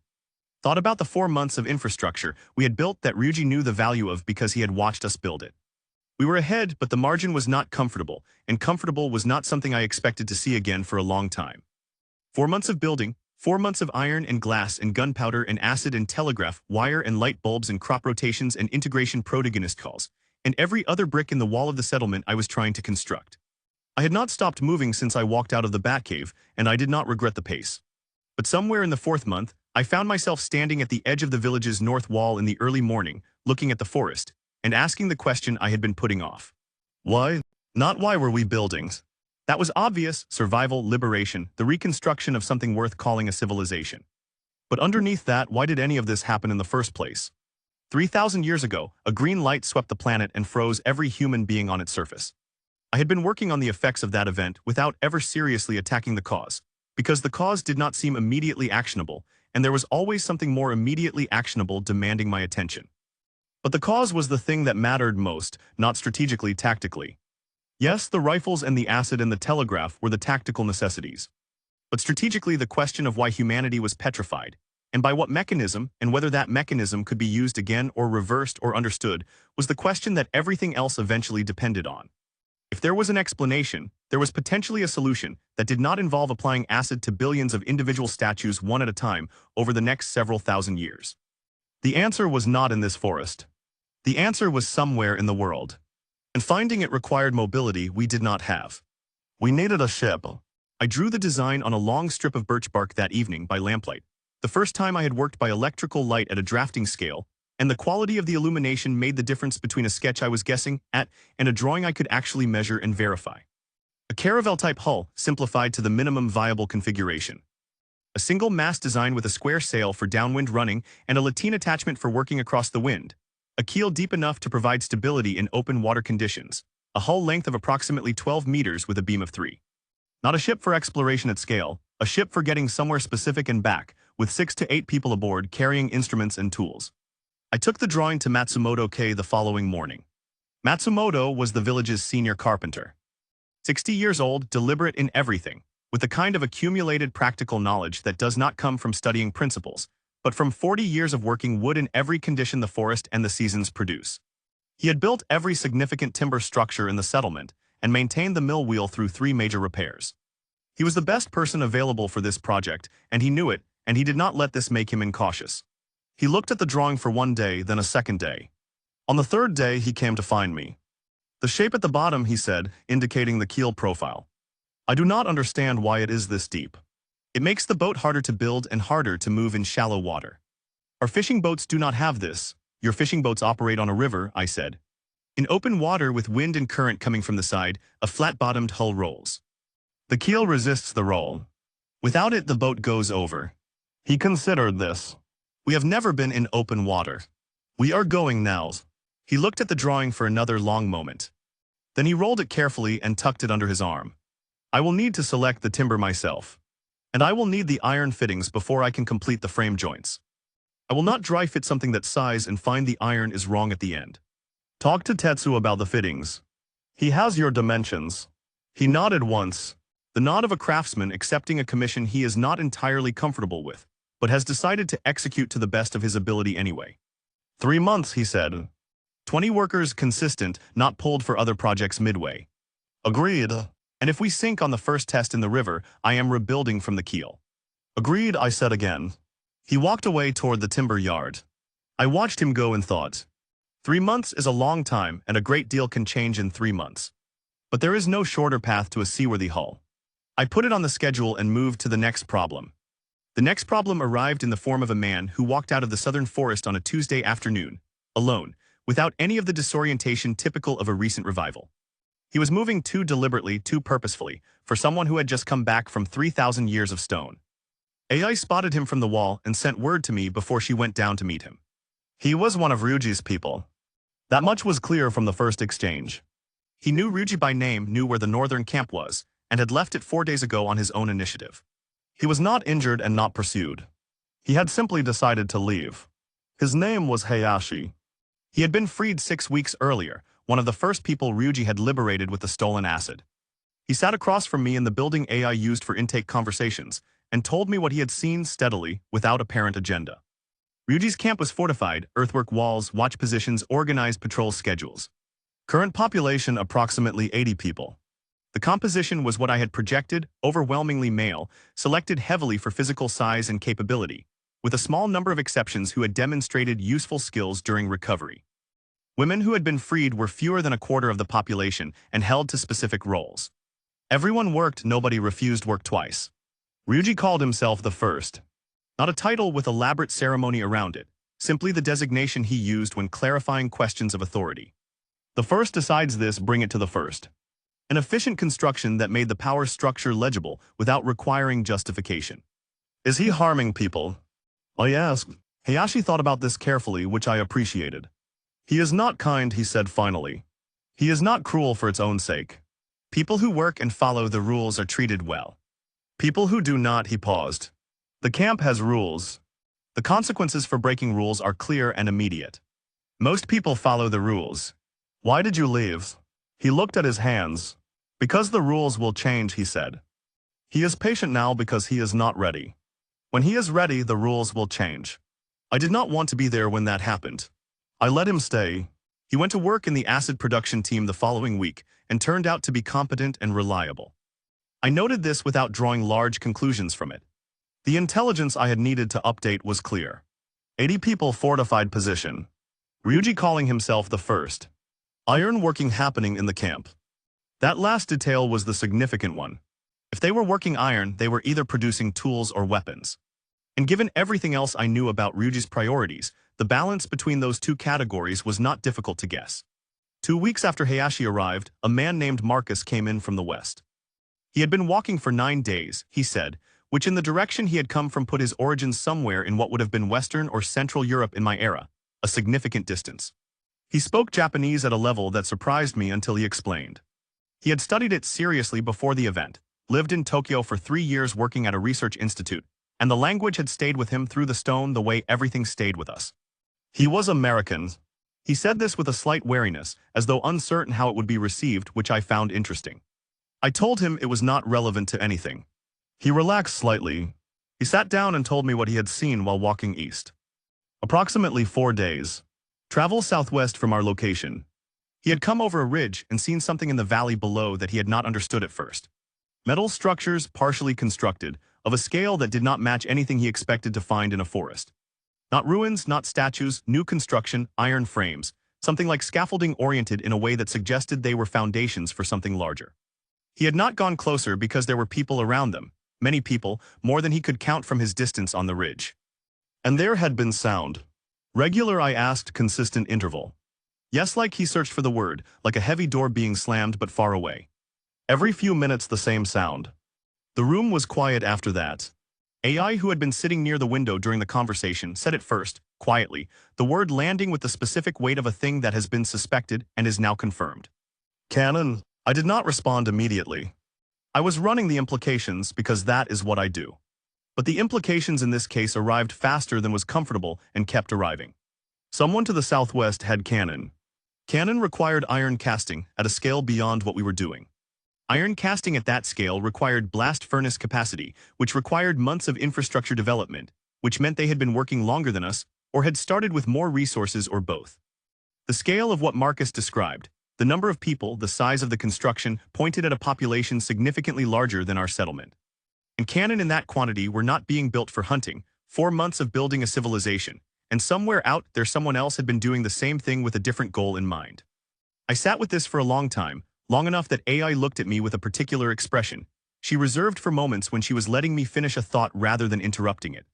Thought about the 4 months of infrastructure we had built that Ryuji knew the value of because he had watched us build it. We were ahead, but the margin was not comfortable, and comfortable was not something I expected to see again for a long time. 4 months of building, 4 months of iron and glass and gunpowder and acid and telegraph, wire and light bulbs and crop rotations and integration protagonist calls, and every other brick in the wall of the settlement I was trying to construct. I had not stopped moving since I walked out of the Batcave, and I did not regret the pace. But somewhere in the 4th month, I found myself standing at the edge of the village's north wall in the early morning, looking at the forest, and asking the question I had been putting off. Why? Not why were we building? That was obvious: survival, liberation, the reconstruction of something worth calling a civilization. But underneath that, why did any of this happen in the first place? 3,000 years ago, a green light swept the planet and froze every human being on its surface. I had been working on the effects of that event without ever seriously attacking the cause, because the cause did not seem immediately actionable, and there was always something more immediately actionable demanding my attention. But the cause was the thing that mattered most, not strategically, tactically. Yes, the rifles and the acid and the telegraph were the tactical necessities. But strategically, the question of why humanity was petrified, and by what mechanism, and whether that mechanism could be used again or reversed or understood, was the question that everything else eventually depended on. If there was an explanation, there was potentially a solution that did not involve applying acid to billions of individual statues one at a time over the next several thousand years. The answer was not in this forest. The answer was somewhere in the world. And finding it required mobility we did not have. We needed a ship. I drew the design on a long strip of birch bark that evening by lamplight, the first time I had worked by electrical light at a drafting scale, and the quality of the illumination made the difference between a sketch I was guessing at and a drawing I could actually measure and verify. A caravel-type hull, simplified to the minimum viable configuration. A single mast design with a square sail for downwind running and a lateen attachment for working across the wind. A keel deep enough to provide stability in open water conditions. A hull length of approximately 12 meters with a beam of 3. Not a ship for exploration at scale, a ship for getting somewhere specific and back, with 6 to 8 people aboard carrying instruments and tools. I took the drawing to Matsumoto-kei the following morning. Matsumoto was the village's senior carpenter. 60 years old, deliberate in everything, with the kind of accumulated practical knowledge that does not come from studying principles, but from 40 years of working wood in every condition the forest and the seasons produce. He had built every significant timber structure in the settlement and maintained the mill wheel through 3 major repairs. He was the best person available for this project, and he knew it, and he did not let this make him incautious. He looked at the drawing for 1 day, then a second day. On the 3rd day, he came to find me. The shape at the bottom, he said, indicating the keel profile. I do not understand why it is this deep. It makes the boat harder to build and harder to move in shallow water. Our fishing boats do not have this. Your fishing boats operate on a river, I said. In open water with wind and current coming from the side, a flat-bottomed hull rolls. The keel resists the roll. Without it, the boat goes over. He considered this. We have never been in open water. We are going now. He looked at the drawing for another long moment. Then he rolled it carefully and tucked it under his arm. I will need to select the timber myself. And I will need the iron fittings before I can complete the frame joints. I will not dry fit something that size and find the iron is wrong at the end. Talk to Tetsu about the fittings. He has your dimensions. He nodded once, the nod of a craftsman accepting a commission he is not entirely comfortable with, but has decided to execute to the best of his ability anyway. 3 months, he said. 20 workers consistent, not pulled for other projects midway. Agreed. And if we sink on the first test in the river, I am rebuilding from the keel. Agreed, I said again. He walked away toward the timber yard. I watched him go and thought. 3 months is a long time, and a great deal can change in 3 months. But there is no shorter path to a seaworthy hull. I put it on the schedule and moved to the next problem. The next problem arrived in the form of a man who walked out of the southern forest on a Tuesday afternoon, alone, without any of the disorientation typical of a recent revival. He was moving too deliberately, too purposefully, for someone who had just come back from 3,000 years of stone. AI spotted him from the wall and sent word to me before she went down to meet him. He was one of Ryuji's people. That much was clear from the first exchange. He knew Ryuji by name, knew where the northern camp was, and had left it 4 days ago on his own initiative. He was not injured and not pursued. He had simply decided to leave. His name was Hayashi. He had been freed 6 weeks earlier, one of the first people Ryuji had liberated with the stolen acid. He sat across from me in the building AI used for intake conversations, and told me what he had seen steadily, without apparent agenda. Ryuji's camp was fortified, earthwork walls, watch positions, organized patrol schedules. Current population approximately 80 people. The composition was what I had projected, overwhelmingly male, selected heavily for physical size and capability, with a small number of exceptions who had demonstrated useful skills during recovery. Women who had been freed were fewer than a quarter of the population and held to specific roles. Everyone worked, nobody refused work twice. Ryuji called himself the first. Not a title with elaborate ceremony around it, simply the designation he used when clarifying questions of authority. The first decides this, bring it to the first. An efficient construction that made the power structure legible without requiring justification. Is he harming people? I asked. Hayashi thought about this carefully, which I appreciated. He is not kind, he said finally. He is not cruel for its own sake. People who work and follow the rules are treated well. People who do not, he paused. The camp has rules. The consequences for breaking rules are clear and immediate. Most people follow the rules. Why did you leave? He looked at his hands. Because the rules will change, he said. He is patient now because he is not ready. When he is ready, the rules will change. I did not want to be there when that happened. I let him stay. He went to work in the acid production team the following week and turned out to be competent and reliable. I noted this without drawing large conclusions from it. The intelligence I had needed to update was clear. 80 people fortified position. Ryuji calling himself the first. Iron working happening in the camp. That last detail was the significant one. If they were working iron, they were either producing tools or weapons. And given everything else I knew about Ryuji's priorities, the balance between those two categories was not difficult to guess. 2 weeks after Hayashi arrived, a man named Marcus came in from the west. He had been walking for 9 days, he said, which in the direction he had come from put his origins somewhere in what would have been Western or Central Europe in my era, a significant distance. He spoke Japanese at a level that surprised me until he explained. He had studied it seriously before the event, lived in Tokyo for 3 years working at a research institute, and the language had stayed with him through the stone the way everything stayed with us. He was American. He said this with a slight wariness, as though uncertain how it would be received, which I found interesting. I told him it was not relevant to anything. He relaxed slightly. He sat down and told me what he had seen while walking east. Approximately 4 days. Travel southwest from our location. He had come over a ridge and seen something in the valley below that he had not understood at first. Metal structures, partially constructed, of a scale that did not match anything he expected to find in a forest. Not ruins, not statues, new construction, iron frames, something like scaffolding oriented in a way that suggested they were foundations for something larger. He had not gone closer because there were people around them, many people, more than he could count from his distance on the ridge. And there had been sound. Regular, I asked, consistent interval. Yes, like he searched for the word, like a heavy door being slammed but far away. Every few minutes the same sound. The room was quiet after that. AI, who had been sitting near the window during the conversation, said at first, quietly, the word landing with the specific weight of a thing that has been suspected and is now confirmed. Cannon. I did not respond immediately. I was running the implications because that is what I do. But the implications in this case arrived faster than was comfortable and kept arriving. Someone to the southwest had cannon. Cannon required iron casting at a scale beyond what we were doing. Iron casting at that scale required blast furnace capacity, which required months of infrastructure development, which meant they had been working longer than us, or had started with more resources, or both. The scale of what Marcus described, the number of people, the size of the construction, pointed at a population significantly larger than our settlement. And cannon in that quantity were not being built for hunting, 4 months of building a civilization, and somewhere out there someone else had been doing the same thing with a different goal in mind. I sat with this for a long time, long enough that AI looked at me with a particular expression. She reserved for moments when she was letting me finish a thought rather than interrupting it.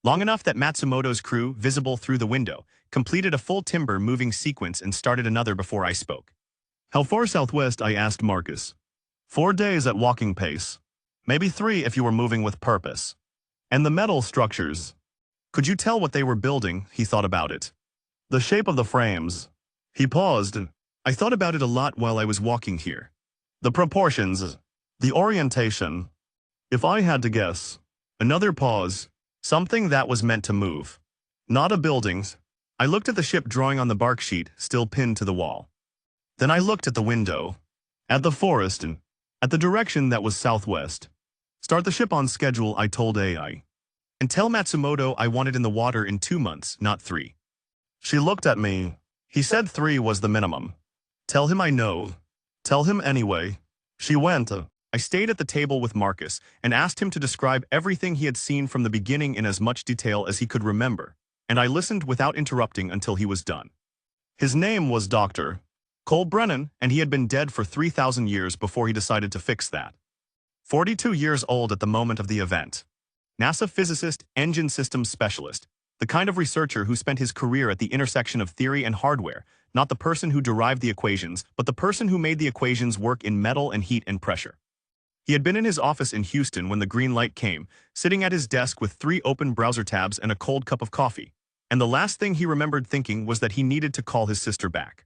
Long enough that Matsumoto's crew, visible through the window, completed a full timber moving sequence and started another before I spoke. How far southwest? I asked Marcus. 4 days at walking pace. Maybe 3 if you were moving with purpose. And the metal structures. Could you tell what they were building? He thought about it. The shape of the frames. He paused. I thought about it a lot while I was walking here. The proportions. The orientation. If I had to guess. Another pause. Something that was meant to move. Not a building. I looked at the ship drawing on the bark sheet, still pinned to the wall. Then I looked at the window. At the forest and at the direction that was southwest. Start the ship on schedule, I told AI. And tell Matsumoto I want it in the water in 2 months, not 3. She looked at me. He said 3 was the minimum. Tell him I know. Tell him anyway. She went. I stayed at the table with Marcus and asked him to describe everything he had seen from the beginning in as much detail as he could remember, and I listened without interrupting until he was done. His name was Dr. Cole Brennan, and he had been dead for 3,000 years before he decided to fix that. 42 years old at the moment of the event. NASA physicist, engine systems specialist, the kind of researcher who spent his career at the intersection of theory and hardware, not the person who derived the equations, but the person who made the equations work in metal and heat and pressure. He had been in his office in Houston when the green light came, sitting at his desk with 3 open browser tabs and a cold cup of coffee, and the last thing he remembered thinking was that he needed to call his sister back.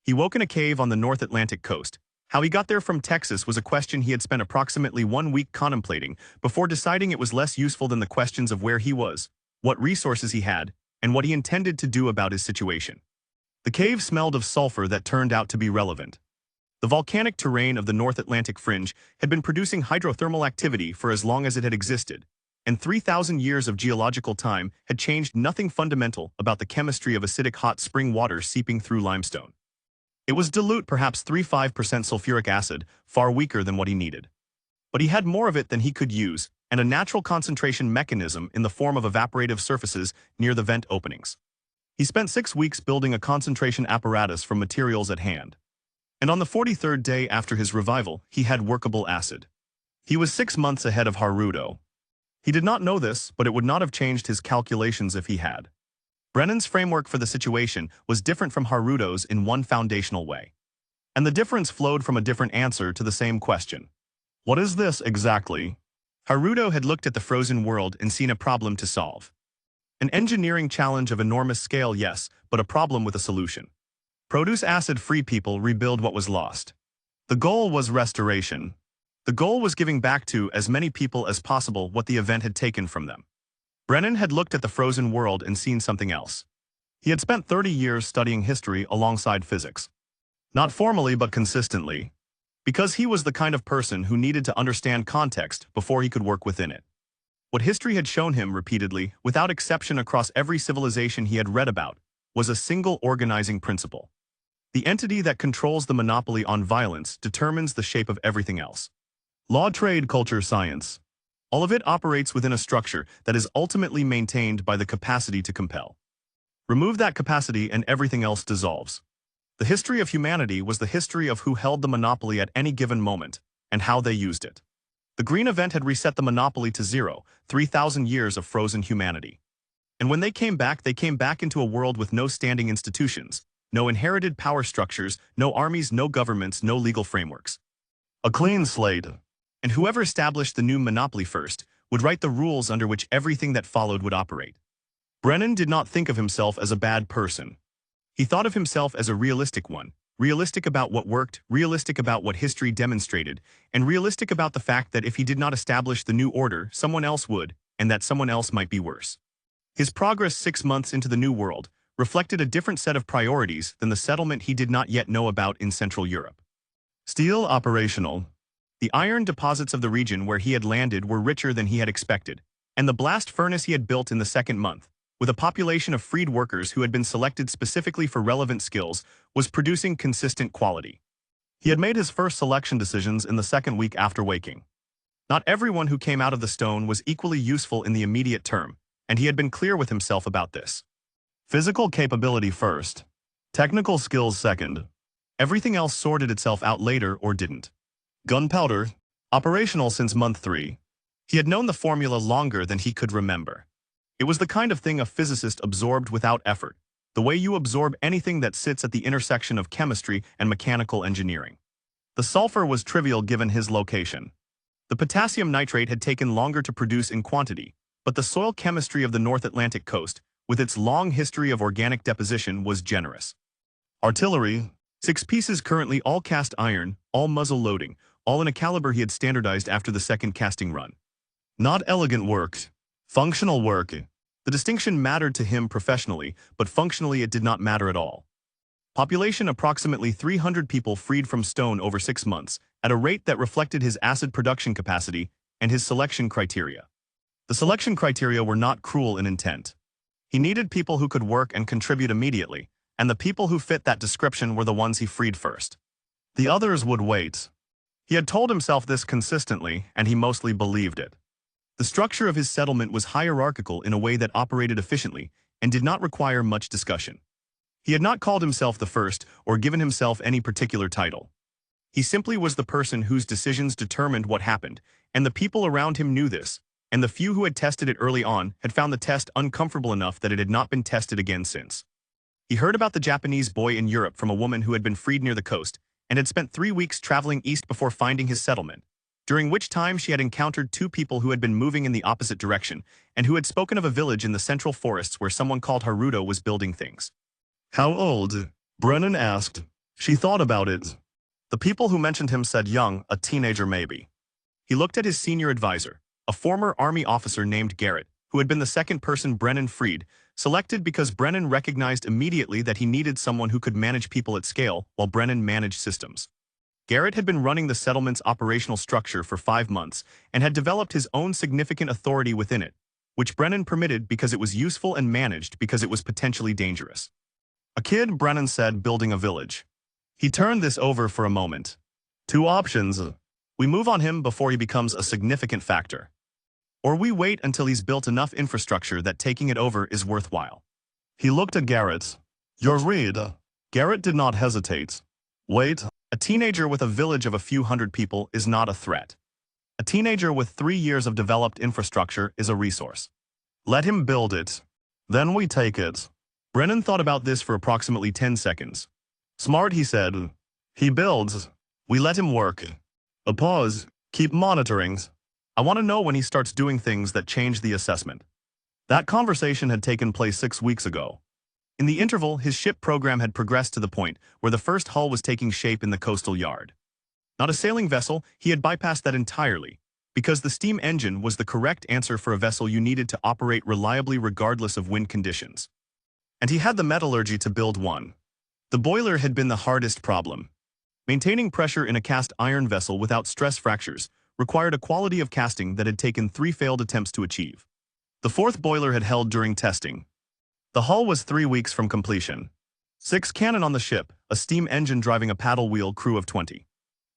He woke in a cave on the North Atlantic coast. How he got there from Texas was a question he had spent approximately 1 week contemplating before deciding it was less useful than the questions of where he was, what resources he had, and what he intended to do about his situation. The cave smelled of sulfur that turned out to be relevant. The volcanic terrain of the North Atlantic fringe had been producing hydrothermal activity for as long as it had existed, and 3,000 years of geological time had changed nothing fundamental about the chemistry of acidic hot spring water seeping through limestone. It was dilute, perhaps 3–5% sulfuric acid, far weaker than what he needed. But he had more of it than he could use, and a natural concentration mechanism in the form of evaporative surfaces near the vent openings. He spent 6 weeks building a concentration apparatus from materials at hand. And on the 43rd day after his revival, he had workable acid. He was 6 months ahead of Haruto. He did not know this, but it would not have changed his calculations if he had. Brennan's framework for the situation was different from Haruto's in one foundational way. And the difference flowed from a different answer to the same question. What is this exactly? Haruto had looked at the frozen world and seen a problem to solve. An engineering challenge of enormous scale, yes, but a problem with a solution. Produce acid-free people rebuild what was lost. The goal was restoration. The goal was giving back to as many people as possible what the event had taken from them. Brennan had looked at the frozen world and seen something else. He had spent 30 years studying history alongside physics. Not formally but consistently. Because he was the kind of person who needed to understand context before he could work within it. What history had shown him repeatedly, without exception across every civilization he had read about, was a single organizing principle. The entity that controls the monopoly on violence determines the shape of everything else. Law, trade, culture, science. All of it operates within a structure that is ultimately maintained by the capacity to compel. Remove that capacity and everything else dissolves. The history of humanity was the history of who held the monopoly at any given moment, and how they used it. The green event had reset the monopoly to 0, 3,000 years of frozen humanity. And when they came back into a world with no standing institutions, no inherited power structures, no armies, no governments, no legal frameworks. A clean slate. And whoever established the new monopoly first would write the rules under which everything that followed would operate. Brennan did not think of himself as a bad person. He thought of himself as a realistic one, realistic about what worked, realistic about what history demonstrated, and realistic about the fact that if he did not establish the new order, someone else would, and that someone else might be worse. His progress 6 months into the new world reflected a different set of priorities than the settlement he did not yet know about in Central Europe. Steel operational. The iron deposits of the region where he had landed were richer than he had expected, and the blast furnace he had built in the 2nd month, with a population of freed workers who had been selected specifically for relevant skills, was producing consistent quality. He had made his first selection decisions in the 2nd week after waking. Not everyone who came out of the stone was equally useful in the immediate term, and he had been clear with himself about this. Physical capability first. Technical skills second. Everything else sorted itself out later or didn't. Gunpowder. Operational since month 3. He had known the formula longer than he could remember. It was the kind of thing a physicist absorbed without effort, the way you absorb anything that sits at the intersection of chemistry and mechanical engineering. The sulfur was trivial given his location. The potassium nitrate had taken longer to produce in quantity, but the soil chemistry of the North Atlantic coast, with its long history of organic deposition, was generous. Artillery. 6 pieces currently all cast iron, all muzzle loading, all in a caliber he had standardized after the 2nd casting run. Not elegant work. Functional work. The distinction mattered to him professionally, but functionally it did not matter at all. Population approximately 300 people freed from stone over 6 months, at a rate that reflected his acid production capacity and his selection criteria. The selection criteria were not cruel in intent. He needed people who could work and contribute immediately, and the people who fit that description were the ones he freed first. The others would wait. He had told himself this consistently, and he mostly believed it. The structure of his settlement was hierarchical in a way that operated efficiently and did not require much discussion. He had not called himself the first or given himself any particular title. He simply was the person whose decisions determined what happened, and the people around him knew this, and the few who had tested it early on had found the test uncomfortable enough that it had not been tested again since. He heard about the Japanese boy in Europe from a woman who had been freed near the coast and had spent 3 weeks traveling east before finding his settlement, during which time she had encountered 2 people who had been moving in the opposite direction and who had spoken of a village in the central forests where someone called Haruto was building things. How old? Brennan asked. She thought about it. The people who mentioned him said young, a teenager maybe. He looked at his senior advisor, a former army officer named Garrett, who had been the second person Brennan freed, selected because Brennan recognized immediately that he needed someone who could manage people at scale while Brennan managed systems. Garrett had been running the settlement's operational structure for 5 months and had developed his own significant authority within it, which Brennan permitted because it was useful and managed because it was potentially dangerous. A kid, Brennan said, building a village. He turned this over for a moment. 2 options. We move on him before he becomes a significant factor. Or we wait until he's built enough infrastructure that taking it over is worthwhile. He looked at Garrett. You're Reed. Garrett did not hesitate. Wait. A teenager with a village of a few hundred people is not a threat. A teenager with 3 years of developed infrastructure is a resource. Let him build it. Then we take it. Brennan thought about this for approximately 10 seconds. Smart, he said. He builds. We let him work. A pause. Keep monitoring. I want to know when he starts doing things that change the assessment. That conversation had taken place 6 weeks ago. In the interval, his ship program had progressed to the point where the first hull was taking shape in the coastal yard. Not a sailing vessel, he had bypassed that entirely, because the steam engine was the correct answer for a vessel you needed to operate reliably regardless of wind conditions. And he had the metallurgy to build one. The boiler had been the hardest problem. Maintaining pressure in a cast iron vessel without stress fractures required a quality of casting that had taken 3 failed attempts to achieve. The 4th boiler had held during testing. The hull was 3 weeks from completion. 6 cannon on the ship, a steam engine driving a paddle wheel crew of 20.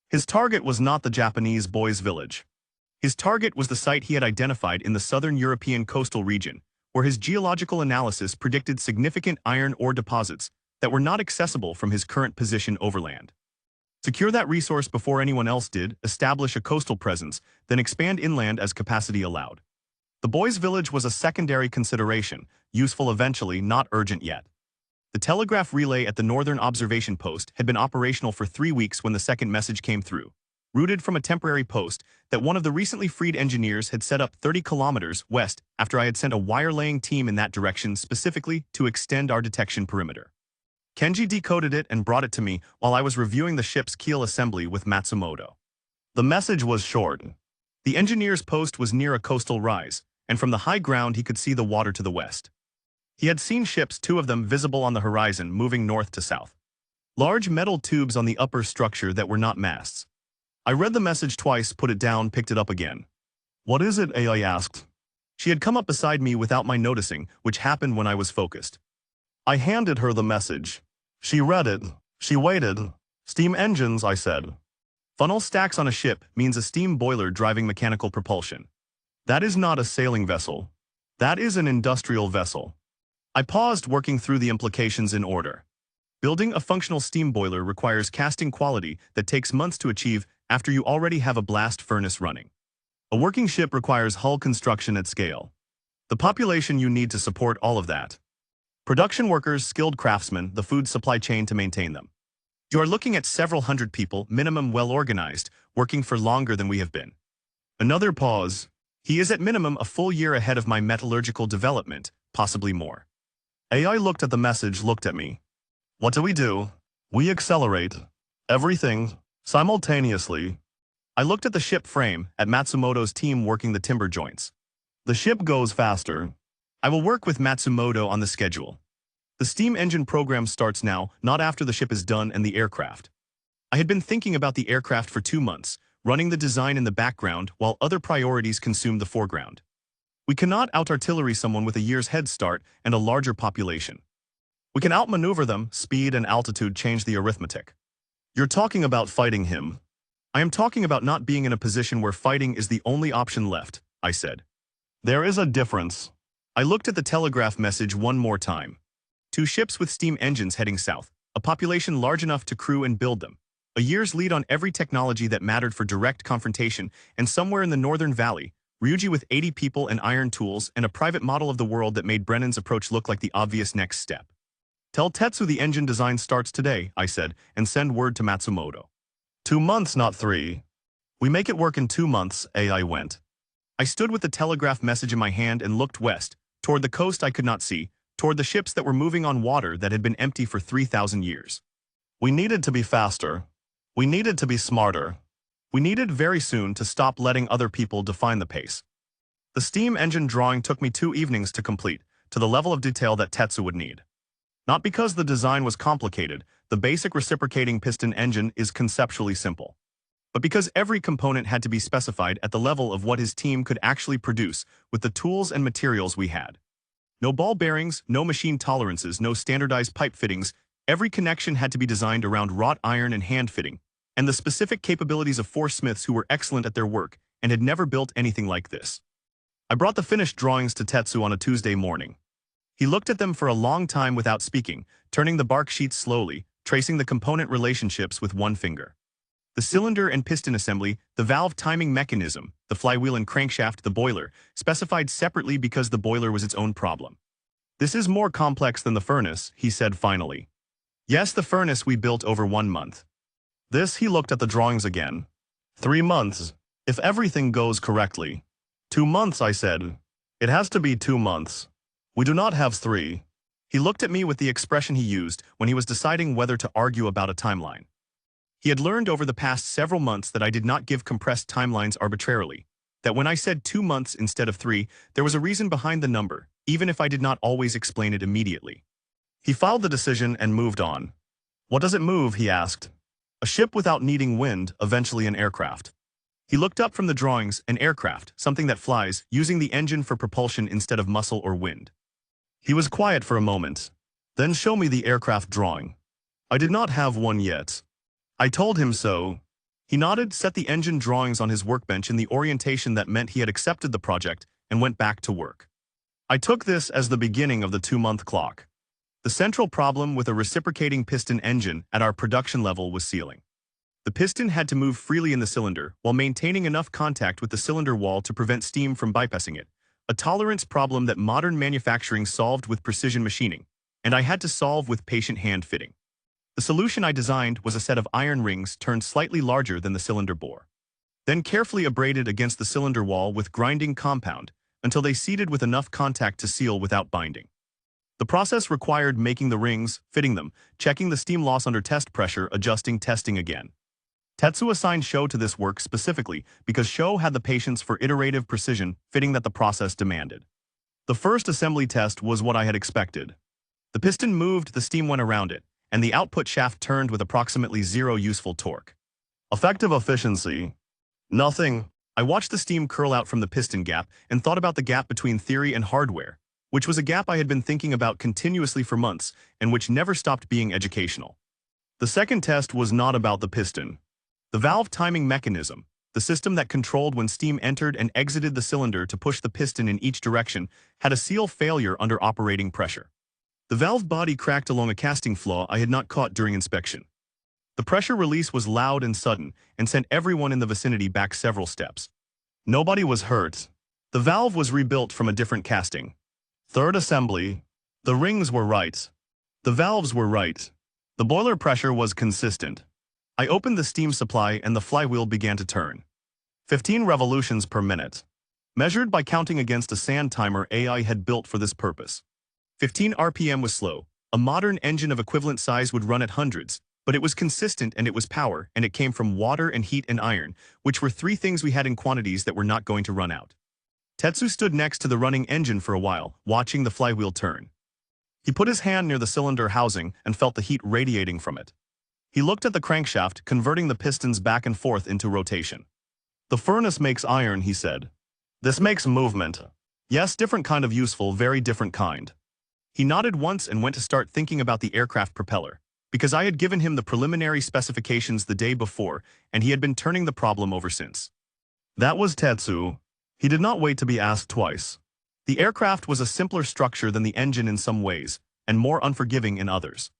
His target was not the Japanese boy's village. His target was the site he had identified in the southern European coastal region, where his geological analysis predicted significant iron ore deposits that were not accessible from his current position overland. Secure that resource before anyone else did, establish a coastal presence, then expand inland as capacity allowed. The boy's village was a secondary consideration, useful eventually, not urgent yet. The telegraph relay at the northern observation post had been operational for 3 weeks when the second message came through, routed from a temporary post that one of the recently freed engineers had set up 30 kilometers west after I had sent a wire-laying team in that direction specifically to extend our detection perimeter. Kenji decoded it and brought it to me while I was reviewing the ship's keel assembly with Matsumoto. The message was short. The engineer's post was near a coastal rise, and from the high ground he could see the water to the west. He had seen ships, 2 of them visible on the horizon, moving north to south. Large metal tubes on the upper structure that were not masts. I read the message twice, put it down, picked it up again. What is it? I asked. She had come up beside me without my noticing, which happened when I was focused. I handed her the message. She read it. She waited. Steam engines, I said. Funnel stacks on a ship means a steam boiler driving mechanical propulsion. That is not a sailing vessel. That is an industrial vessel. I paused, working through the implications in order. Building a functional steam boiler requires casting quality that takes months to achieve after you already have a blast furnace running. A working ship requires hull construction at scale. The population you need to support all of that. Production workers, skilled craftsmen, the food supply chain to maintain them. You are looking at several hundred people, minimum well-organized, working for longer than we have been. Another pause. He is at minimum a full year ahead of my metallurgical development, possibly more. AI looked at the message, looked at me. What do? We accelerate. Everything. Simultaneously. I looked at the ship frame, at Matsumoto's team working the timber joints. The ship goes faster. I will work with Matsumoto on the schedule. The steam engine program starts now, not after the ship is done and the aircraft. I had been thinking about the aircraft for 2 months, running the design in the background while other priorities consumed the foreground. We cannot out-artillery someone with a year's head start and a larger population. We can outmaneuver them, speed and altitude change the arithmetic. You're talking about fighting him. I am talking about not being in a position where fighting is the only option left, I said. There is a difference. I looked at the telegraph message one more time. 2 ships with steam engines heading south, a population large enough to crew and build them, a year's lead on every technology that mattered for direct confrontation, and somewhere in the northern valley, Ryuji with 80 people and iron tools and a private model of the world that made Brennan's approach look like the obvious next step. Tell Tetsu the engine design starts today, I said, and send word to Matsumoto. 2 months, not 3. We make it work in 2 months, I went. I stood with the telegraph message in my hand and looked west, toward the coast I could not see, toward the ships that were moving on water that had been empty for 3,000 years. We needed to be faster. We needed to be smarter. We needed very soon to stop letting other people define the pace. The steam engine drawing took me 2 evenings to complete, to the level of detail that Tetsu would need. Not because the design was complicated, the basic reciprocating piston engine is conceptually simple, but because every component had to be specified at the level of what his team could actually produce with the tools and materials we had. No ball bearings, no machine tolerances, no standardized pipe fittings. Every connection had to be designed around wrought iron and hand fitting, and the specific capabilities of 4 smiths who were excellent at their work and had never built anything like this. I brought the finished drawings to Tetsu on a Tuesday morning. He looked at them for a long time without speaking, turning the bark sheets slowly, tracing the component relationships with one finger. The cylinder and piston assembly, the valve timing mechanism, the flywheel and crankshaft, the boiler, specified separately because the boiler was its own problem. This is more complex than the furnace, he said finally. Yes, the furnace we built over 1 month. This, he looked at the drawings again. 3 months, if everything goes correctly. 2 months, I said. It has to be 2 months. We do not have 3. He looked at me with the expression he used when he was deciding whether to argue about a timeline. He had learned over the past several months that I did not give compressed timelines arbitrarily, that when I said 2 months instead of 3, there was a reason behind the number, even if I did not always explain it immediately. He filed the decision and moved on. What does it move, he asked. A ship without needing wind, eventually an aircraft. He looked up from the drawings, an aircraft, something that flies, using the engine for propulsion instead of muscle or wind. He was quiet for a moment. Then show me the aircraft drawing. I did not have one yet. I told him so. He nodded, set the engine drawings on his workbench in the orientation that meant he had accepted the project, and went back to work. I took this as the beginning of the 2-month clock. The central problem with a reciprocating piston engine at our production level was sealing. The piston had to move freely in the cylinder while maintaining enough contact with the cylinder wall to prevent steam from bypassing it, a tolerance problem that modern manufacturing solved with precision machining, and I had to solve with patient hand fitting. The solution I designed was a set of iron rings turned slightly larger than the cylinder bore, then carefully abraded against the cylinder wall with grinding compound until they seated with enough contact to seal without binding. The process required making the rings, fitting them, checking the steam loss under test pressure, adjusting, testing again. Tetsu assigned Sho to this work specifically because Sho had the patience for iterative precision fitting that the process demanded. The first assembly test was what I had expected. The piston moved, the steam went around it, and the output shaft turned with approximately 0 useful torque. Effective efficiency? Nothing. I watched the steam curl out from the piston gap and thought about the gap between theory and hardware, which was a gap I had been thinking about continuously for months and which never stopped being educational. The second test was not about the piston. The valve timing mechanism, the system that controlled when steam entered and exited the cylinder to push the piston in each direction, had a seal failure under operating pressure. The valve body cracked along a casting flaw I had not caught during inspection. The pressure release was loud and sudden and sent everyone in the vicinity back several steps. Nobody was hurt. The valve was rebuilt from a different casting. Third assembly. The rings were right. The valves were right. The boiler pressure was consistent. I opened the steam supply and the flywheel began to turn. 15 revolutions per minute. Measured by counting against a sand timer AI had built for this purpose. 15 RPM was slow. A modern engine of equivalent size would run at hundreds, but it was consistent and it was power, and it came from water and heat and iron, which were 3 things we had in quantities that were not going to run out. Tetsu stood next to the running engine for a while, watching the flywheel turn. He put his hand near the cylinder housing and felt the heat radiating from it. He looked at the crankshaft, converting the pistons back and forth into rotation. The furnace makes iron, he said. This makes movement. Yes, different kind of useful, very different kind. He nodded once and went to start thinking about the aircraft propeller, because I had given him the preliminary specifications the day before, and he had been turning the problem over since. That was Tetsu. He did not wait to be asked twice. The aircraft was a simpler structure than the engine in some ways, and more unforgiving in others.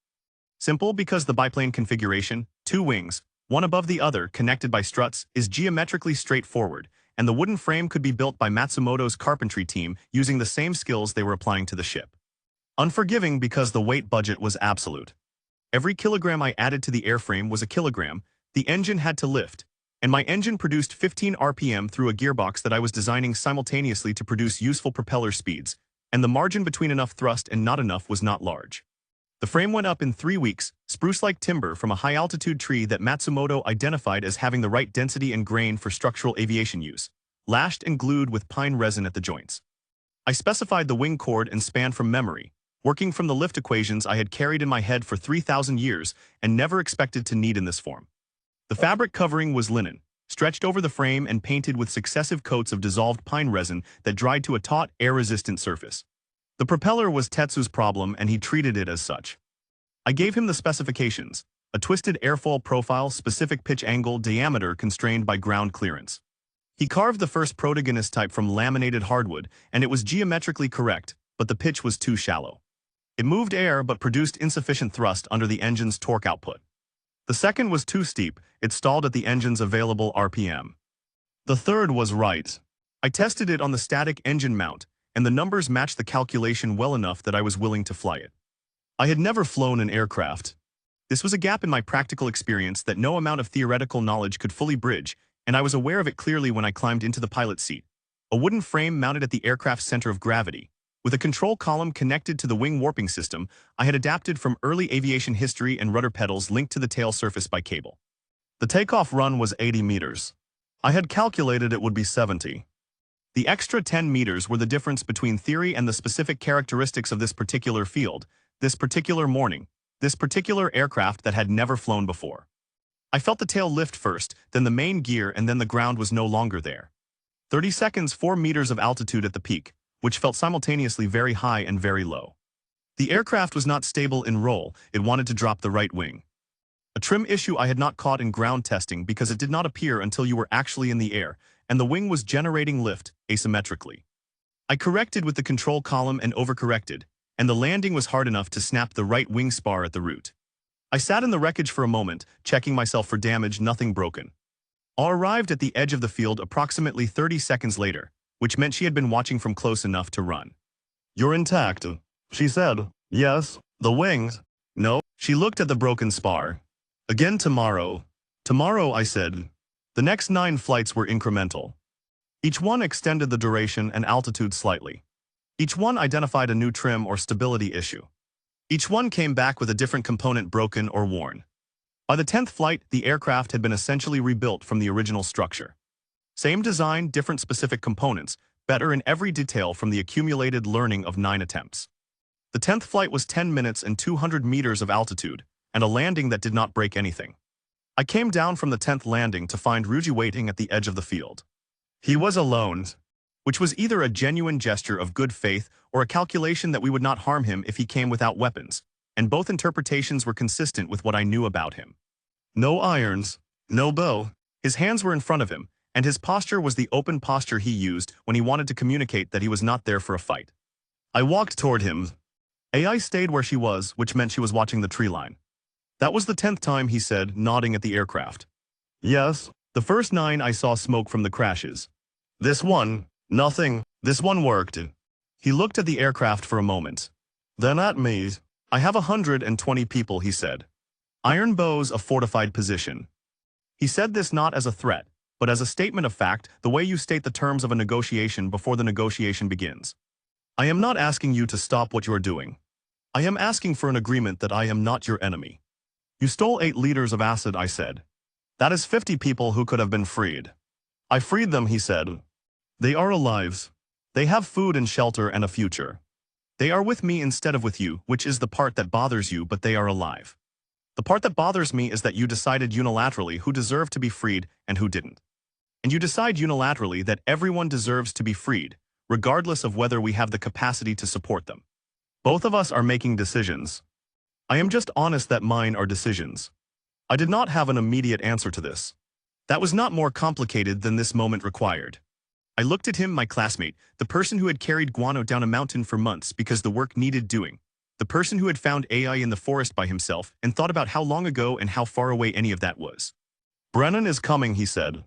Simple because the biplane configuration, two wings, one above the other, connected by struts, is geometrically straightforward, and the wooden frame could be built by Matsumoto's carpentry team using the same skills they were applying to the ship. Unforgiving because the weight budget was absolute. Every kilogram I added to the airframe was a kilogram the engine had to lift, and my engine produced 15 RPM through a gearbox that I was designing simultaneously to produce useful propeller speeds, and the margin between enough thrust and not enough was not large. The frame went up in 3 weeks, spruce-like timber from a high-altitude tree that Matsumoto identified as having the right density and grain for structural aviation use, lashed and glued with pine resin at the joints. I specified the wing chord and span from memory, working from the lift equations I had carried in my head for 3,000 years and never expected to need in this form. The fabric covering was linen, stretched over the frame and painted with successive coats of dissolved pine resin that dried to a taut, air-resistant surface. The propeller was Tetsu's problem and he treated it as such. I gave him the specifications, a twisted airfoil profile, specific pitch angle, diameter constrained by ground clearance. He carved the first Protagonist type from laminated hardwood, and it was geometrically correct, but the pitch was too shallow. It moved air but produced insufficient thrust under the engine's torque output. The second was too steep, it stalled at the engine's available RPM. The third was right. I tested it on the static engine mount, and the numbers matched the calculation well enough that I was willing to fly it. I had never flown an aircraft. This was a gap in my practical experience that no amount of theoretical knowledge could fully bridge, and I was aware of it clearly when I climbed into the pilot's seat. A wooden frame mounted at the aircraft's center of gravity. With a control column connected to the wing warping system, I had adapted from early aviation history and rudder pedals linked to the tail surface by cable. The takeoff run was 80 meters. I had calculated it would be 70. The extra 10 meters were the difference between theory and the specific characteristics of this particular field, this particular morning, this particular aircraft that had never flown before. I felt the tail lift first, then the main gear, and then the ground was no longer there. 30 seconds, 4 meters of altitude at the peak, which felt simultaneously very high and very low. The aircraft was not stable in roll, it wanted to drop the right wing. A trim issue I had not caught in ground testing because it did not appear until you were actually in the air, and the wing was generating lift, asymmetrically. I corrected with the control column and overcorrected, and the landing was hard enough to snap the right wing spar at the root. I sat in the wreckage for a moment, checking myself for damage, nothing broken. I arrived at the edge of the field approximately 30 seconds later, which meant she had been watching from close enough to run. "You're intact," she said. "Yes." "The wings?" "No." She looked at the broken spar. "Again tomorrow." "Tomorrow," I said. The next 9 flights were incremental. Each one extended the duration and altitude slightly. Each one identified a new trim or stability issue. Each one came back with a different component broken or worn. By the 10th flight, the aircraft had been essentially rebuilt from the original structure. Same design, different specific components, better in every detail from the accumulated learning of 9 attempts. The 10th flight was 10 minutes and 200 meters of altitude, and a landing that did not break anything. I came down from the 10th landing to find Ryuji waiting at the edge of the field. He was alone, which was either a genuine gesture of good faith or a calculation that we would not harm him if he came without weapons, and both interpretations were consistent with what I knew about him. No irons, no bow. His hands were in front of him, and his posture was the open posture he used when he wanted to communicate that he was not there for a fight. I walked toward him. AI stayed where she was, which meant she was watching the tree line. "That was the 10th time," he said, nodding at the aircraft. "Yes, the first 9 I saw smoke from the crashes. This one, nothing. This one worked." He looked at the aircraft for a moment. Then at me. "I have 120 people," he said. "Iron bows, a fortified position." He said this not as a threat, but as a statement of fact, the way you state the terms of a negotiation before the negotiation begins. "I am not asking you to stop what you are doing. I am asking for an agreement that I am not your enemy." "You stole 8 liters of acid," I said. "That is 50 people who could have been freed." "I freed them," he said. "They are alive. They have food and shelter and a future. They are with me instead of with you, which is the part that bothers you, but they are alive. The part that bothers me is that you decided unilaterally who deserved to be freed and who didn't. And you decide unilaterally that everyone deserves to be freed, regardless of whether we have the capacity to support them. Both of us are making decisions. I am just honest that mine are decisions. I did not have an immediate answer to this. That was not more complicated than this moment required. I looked at him, my classmate, the person who had carried guano down a mountain for months because the work needed doing, the person who had found AI in the forest by himself and thought about how long ago and how far away any of that was. Brennan is coming, he said.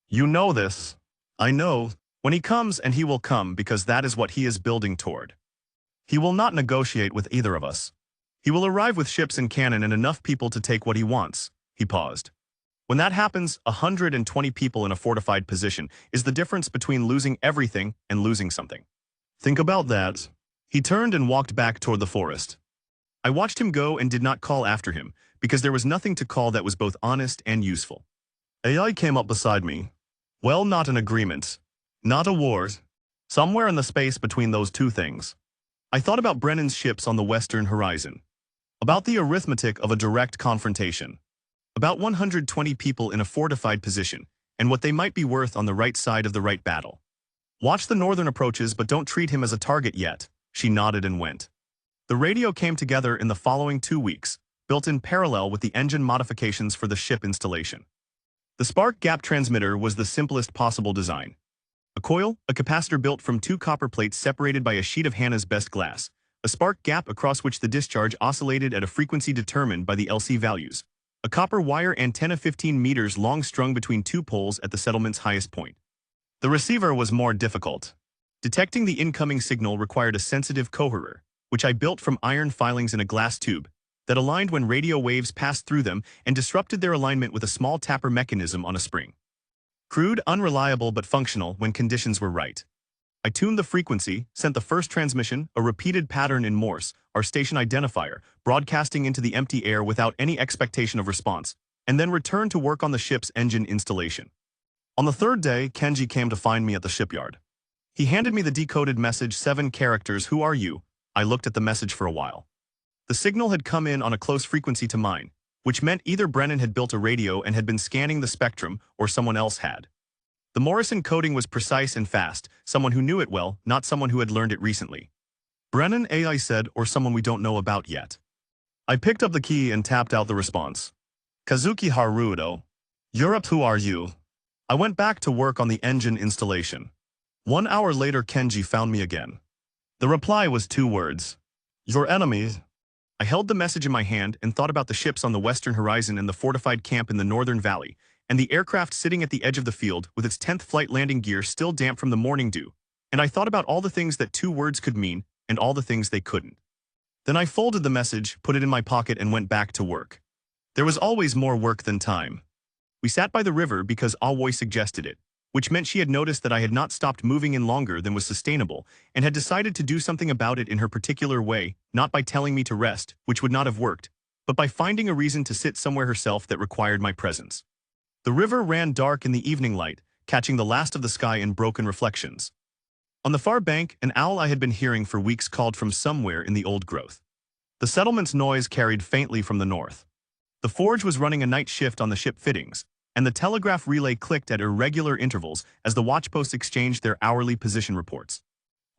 You know this. I know. When he comes, and he will come because that is what he is building toward. He will not negotiate with either of us. He will arrive with ships and cannon and enough people to take what he wants. He paused. When that happens, 120 people in a fortified position is the difference between losing everything and losing something. Think about that. He turned and walked back toward the forest. I watched him go and did not call after him, because there was nothing to call that was both honest and useful. AI came up beside me. Well, not an agreement. Not a war. Somewhere in the space between those two things. I thought about Brennan's ships on the western horizon. About the arithmetic of a direct confrontation. About 120 people in a fortified position, and what they might be worth on the right side of the right battle. Watch the northern approaches, but don't treat him as a target yet. She nodded and went. The radio came together in the following 2 weeks, built in parallel with the engine modifications for the ship installation. The spark gap transmitter was the simplest possible design. A coil, a capacitor built from 2 copper plates separated by a sheet of Hannah's best glass, a spark gap across which the discharge oscillated at a frequency determined by the LC values, a copper wire antenna 15 meters long strung between 2 poles at the settlement's highest point. The receiver was more difficult. Detecting the incoming signal required a sensitive coherer, which I built from iron filings in a glass tube, that aligned when radio waves passed through them and disrupted their alignment with a small tapper mechanism on a spring. Crude, unreliable, but functional when conditions were right. I tuned the frequency, sent the first transmission, a repeated pattern in Morse, our station identifier, broadcasting into the empty air without any expectation of response, and then returned to work on the ship's engine installation. On the 3rd day, Kenji came to find me at the shipyard. He handed me the decoded message, 7 characters, "Who are you?" I looked at the message for a while. The signal had come in on a close frequency to mine, which meant either Brennan had built a radio and had been scanning the spectrum, or someone else had. The Morse encoding was precise and fast, someone who knew it well, not someone who had learned it recently. Brennan, AI said, or someone we don't know about yet. I picked up the key and tapped out the response. Kazuki Haruto. Europe, who are you? I went back to work on the engine installation. 1 hour later, Kenji found me again. The reply was 2 words. Your enemy. I held the message in my hand and thought about the ships on the western horizon and the fortified camp in the northern valley, and the aircraft sitting at the edge of the field with its 10th flight landing gear still damp from the morning dew, and I thought about all the things that 2 words could mean and all the things they couldn't. Then I folded the message, put it in my pocket, and went back to work. There was always more work than time. We sat by the river because Aoi suggested it, which meant she had noticed that I had not stopped moving in longer than was sustainable and had decided to do something about it in her particular way, not by telling me to rest, which would not have worked, but by finding a reason to sit somewhere herself that required my presence. The river ran dark in the evening light, catching the last of the sky in broken reflections. On the far bank, an owl I had been hearing for weeks called from somewhere in the old growth. The settlement's noise carried faintly from the north. The forge was running a night shift on the ship fittings, and the telegraph relay clicked at irregular intervals as the watchposts exchanged their hourly position reports.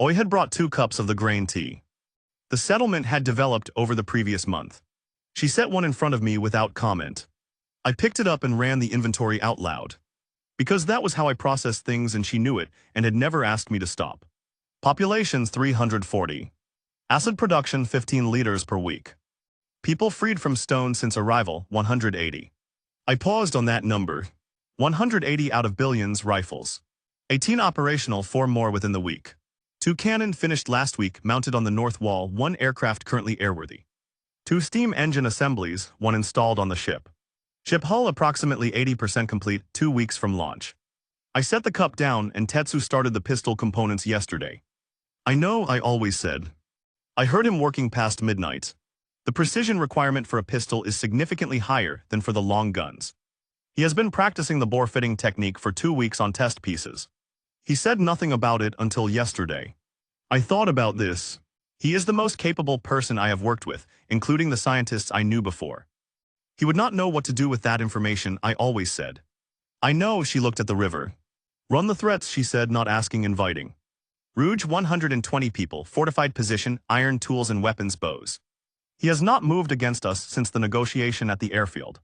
Oi had brought 2 cups of the grain tea. The settlement had developed over the previous month. She set one in front of me without comment. I picked it up and ran the inventory out loud. Because that was how I processed things, and she knew it and had never asked me to stop. Populations 340. Acid production 15 liters per week. People freed from stone since arrival 180. I paused on that number. 180 out of billions rifles. 18 operational, 4 more within the week. 2 cannon finished last week, mounted on the north wall, 1 aircraft currently airworthy. 2 steam engine assemblies, 1 installed on the ship. Ship hull approximately 80% complete, 2 weeks from launch. I set the cup down and Tetsu started the pistol components yesterday. I know, I always said. I heard him working past midnight. The precision requirement for a pistol is significantly higher than for the long guns. He has been practicing the bore fitting technique for 2 weeks on test pieces. He said nothing about it until yesterday. I thought about this. He is the most capable person I have worked with, including the scientists I knew before. He would not know what to do with that information, I always said. I know, she looked at the river. Run the threats, she said, not asking, inviting. Rouge 120 people, fortified position, iron tools and weapons bows. He has not moved against us since the negotiation at the airfield.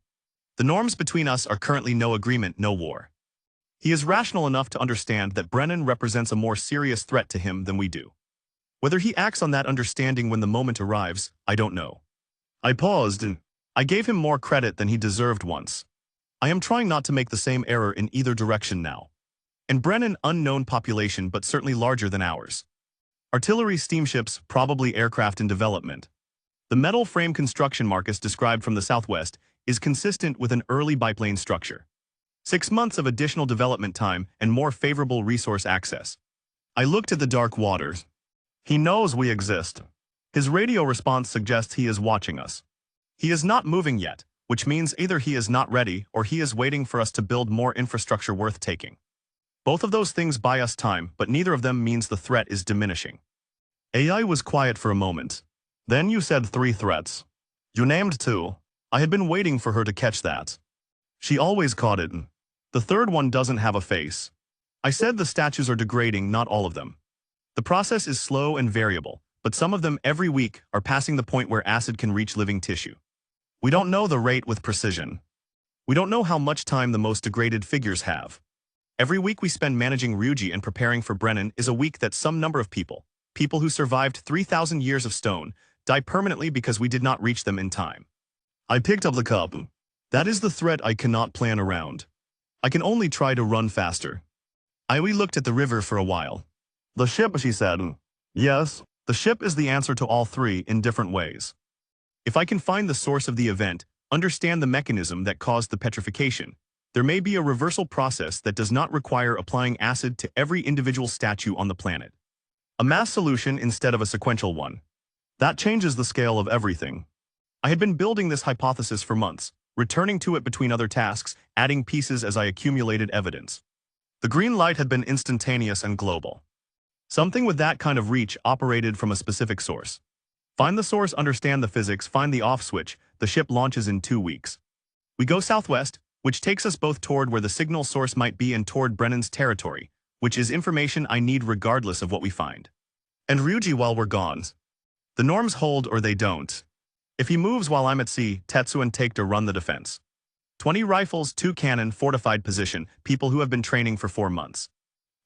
The norms between us are currently no agreement, no war. He is rational enough to understand that Brennan represents a more serious threat to him than we do. Whether he acts on that understanding when the moment arrives, I don't know. I paused and I gave him more credit than he deserved once. I am trying not to make the same error in either direction now. And Brennan, unknown population but certainly larger than ours. Artillery, steamships, probably aircraft in development. The metal frame construction Marcus described from the southwest is consistent with an early biplane structure. 6 months of additional development time and more favorable resource access. I looked at the dark waters. He knows we exist. His radio response suggests he is watching us. He is not moving yet, which means either he is not ready or he is waiting for us to build more infrastructure worth taking. Both of those things buy us time, but neither of them means the threat is diminishing. AI was quiet for a moment. Then you said 3 threats. You named 2. I had been waiting for her to catch that. She always caught it. The third one doesn't have a face. I said the statues are degrading, not all of them. The process is slow and variable, but some of them every week are passing the point where acid can reach living tissue. We don't know the rate with precision. We don't know how much time the most degraded figures have. Every week we spend managing Ryuji and preparing for Brennan is a week that some number of people who survived 3,000 years of stone, die permanently because we did not reach them in time. I picked up the cup. That is the threat I cannot plan around. I can only try to run faster. We looked at the river for a while. The ship, she said. Yes, the ship is the answer to all 3 in different ways. If I can find the source of the event, understand the mechanism that caused the petrification, there may be a reversal process that does not require applying acid to every individual statue on the planet. A mass solution instead of a sequential one. That changes the scale of everything. I had been building this hypothesis for months, returning to it between other tasks, adding pieces as I accumulated evidence. The green light had been instantaneous and global. Something with that kind of reach operated from a specific source. Find the source, understand the physics, find the off switch, the ship launches in 2 weeks. We go southwest, which takes us both toward where the signal source might be and toward Brennan's territory, which is information I need regardless of what we find. And Ryuji while we're gone. The norms hold or they don't. If he moves while I'm at sea, Tetsu and take to run the defense. 20 rifles, 2 cannon, fortified position, people who have been training for 4 months.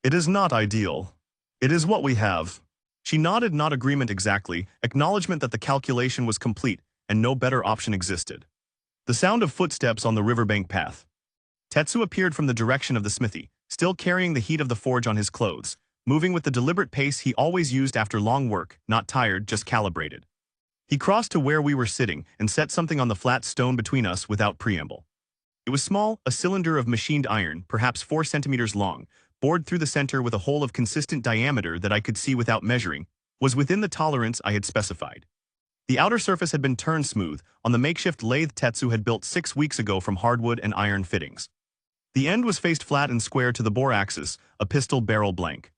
It is not ideal. It is what we have. She nodded, not agreement exactly, acknowledgement that the calculation was complete and no better option existed. The sound of footsteps on the riverbank path. Tetsu appeared from the direction of the smithy, still carrying the heat of the forge on his clothes, moving with the deliberate pace he always used after long work, not tired, just calibrated. He crossed to where we were sitting and set something on the flat stone between us without preamble. It was small, a cylinder of machined iron, perhaps 4 centimeters long, bored through the center with a hole of consistent diameter that I could see without measuring, was within the tolerance I had specified. The outer surface had been turned smooth on the makeshift lathe Tetsu had built 6 weeks ago from hardwood and iron fittings. The end was faced flat and square to the bore axis, a pistol barrel blank.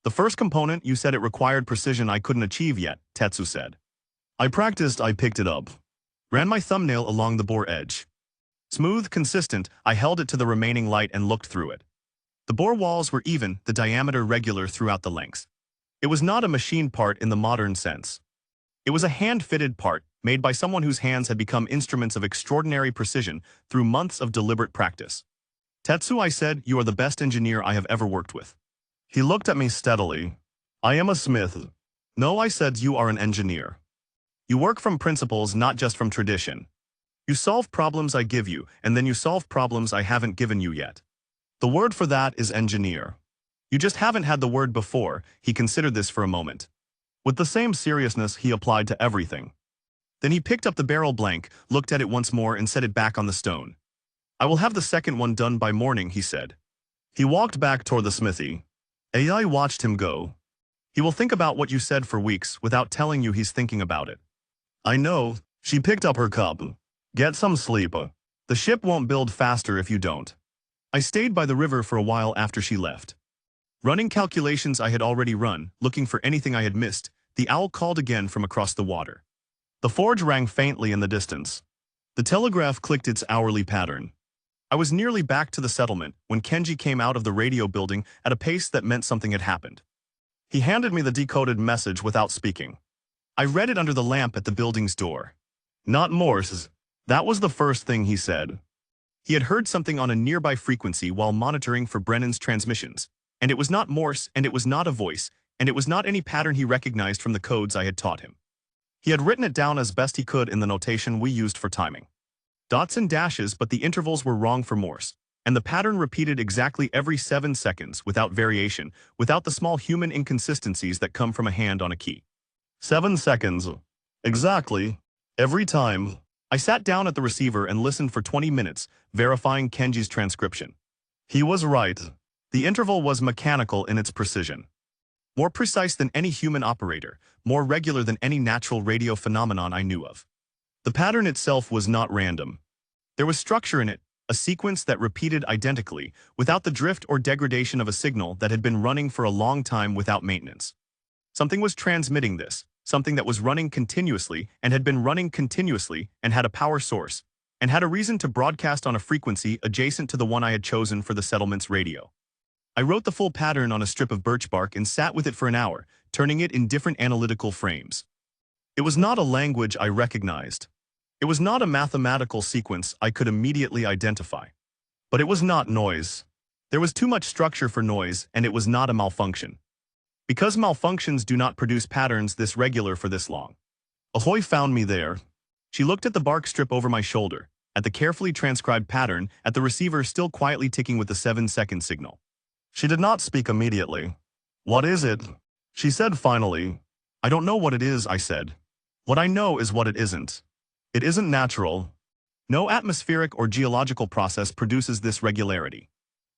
The first component, you said it required precision I couldn't achieve yet, Tetsu said. I practiced, I picked it up. Ran my thumbnail along the bore edge. Smooth, consistent, I held it to the remaining light and looked through it. The bore walls were even, the diameter regular throughout the length. It was not a machine part in the modern sense. It was a hand-fitted part, made by someone whose hands had become instruments of extraordinary precision through months of deliberate practice. Tetsu, I said, you are the best engineer I have ever worked with. He looked at me steadily. I am a smith. No, I said, you are an engineer. You work from principles, not just from tradition. You solve problems I give you, and then you solve problems I haven't given you yet. The word for that is engineer. You just haven't had the word before. He considered this for a moment. With the same seriousness he applied to everything. Then he picked up the barrel blank, looked at it once more and set it back on the stone. I will have the second one done by morning, he said. He walked back toward the smithy. AI watched him go. He will think about what you said for weeks without telling you he's thinking about it. I know. She picked up her cup. Get some sleep. The ship won't build faster if you don't. I stayed by the river for a while after she left. Running calculations I had already run, looking for anything I had missed, the owl called again from across the water. The forge rang faintly in the distance. The telegraph clicked its hourly pattern. I was nearly back to the settlement when Kenji came out of the radio building at a pace that meant something had happened. He handed me the decoded message without speaking. I read it under the lamp at the building's door. Not Morse. That was the first thing he said. He had heard something on a nearby frequency while monitoring for Brennan's transmissions, and it was not Morse, and it was not a voice, and it was not any pattern he recognized from the codes I had taught him. He had written it down as best he could in the notation we used for timing. Dots and dashes, but the intervals were wrong for Morse, and the pattern repeated exactly every 7 seconds without variation, without the small human inconsistencies that come from a hand on a key. 7 seconds. Exactly. Every time. I sat down at the receiver and listened for 20 minutes, verifying Kenji's transcription. He was right. The interval was mechanical in its precision. More precise than any human operator, more regular than any natural radio phenomenon I knew of. The pattern itself was not random. There was structure in it, a sequence that repeated identically, without the drift or degradation of a signal that had been running for a long time without maintenance. Something was transmitting this, something that was running continuously and had been running continuously and had a power source, and had a reason to broadcast on a frequency adjacent to the one I had chosen for the settlement's radio. I wrote the full pattern on a strip of birch bark and sat with it for an hour, turning it in different analytical frames. It was not a language I recognized. It was not a mathematical sequence I could immediately identify. But it was not noise. There was too much structure for noise, and it was not a malfunction. Because malfunctions do not produce patterns this regular for this long. Ahoy found me there. She looked at the bark strip over my shoulder, at the carefully transcribed pattern, at the receiver still quietly ticking with the 7-second signal. She did not speak immediately. What is it? She said finally. I don't know what it is, I said. What I know is what it isn't. It isn't natural. No atmospheric or geological process produces this regularity.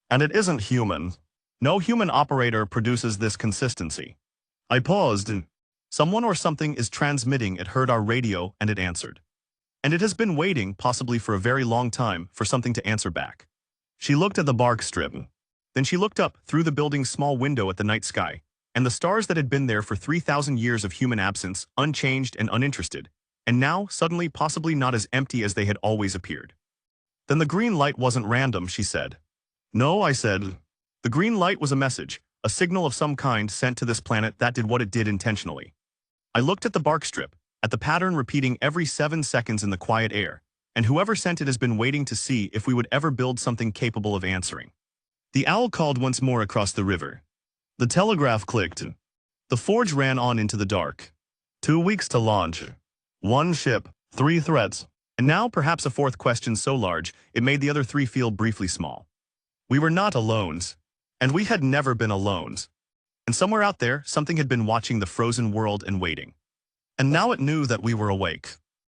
And it isn't human. No human operator produces this consistency. I paused. Someone or something is transmitting. It heard our radio and it answered. And it has been waiting, possibly for a very long time, for something to answer back. She looked at the bark strip. Then she looked up through the building's small window at the night sky, and the stars that had been there for 3,000 years of human absence, unchanged and uninterested, and now, suddenly, possibly not as empty as they had always appeared. Then the green light wasn't random, she said. No, I said. The green light was a message, a signal of some kind sent to this planet that did what it did intentionally. I looked at the bark strip, at the pattern repeating every 7 seconds in the quiet air, and whoever sent it has been waiting to see if we would ever build something capable of answering. The owl called once more across the river. The telegraph clicked. The forge ran on into the dark. 2 weeks to launch. 1 ship, 3 threats, and now perhaps a 4th question so large it made the other 3 feel briefly small. We were not alone, and we had never been alone. And somewhere out there, something had been watching the frozen world and waiting. And now it knew that we were awake.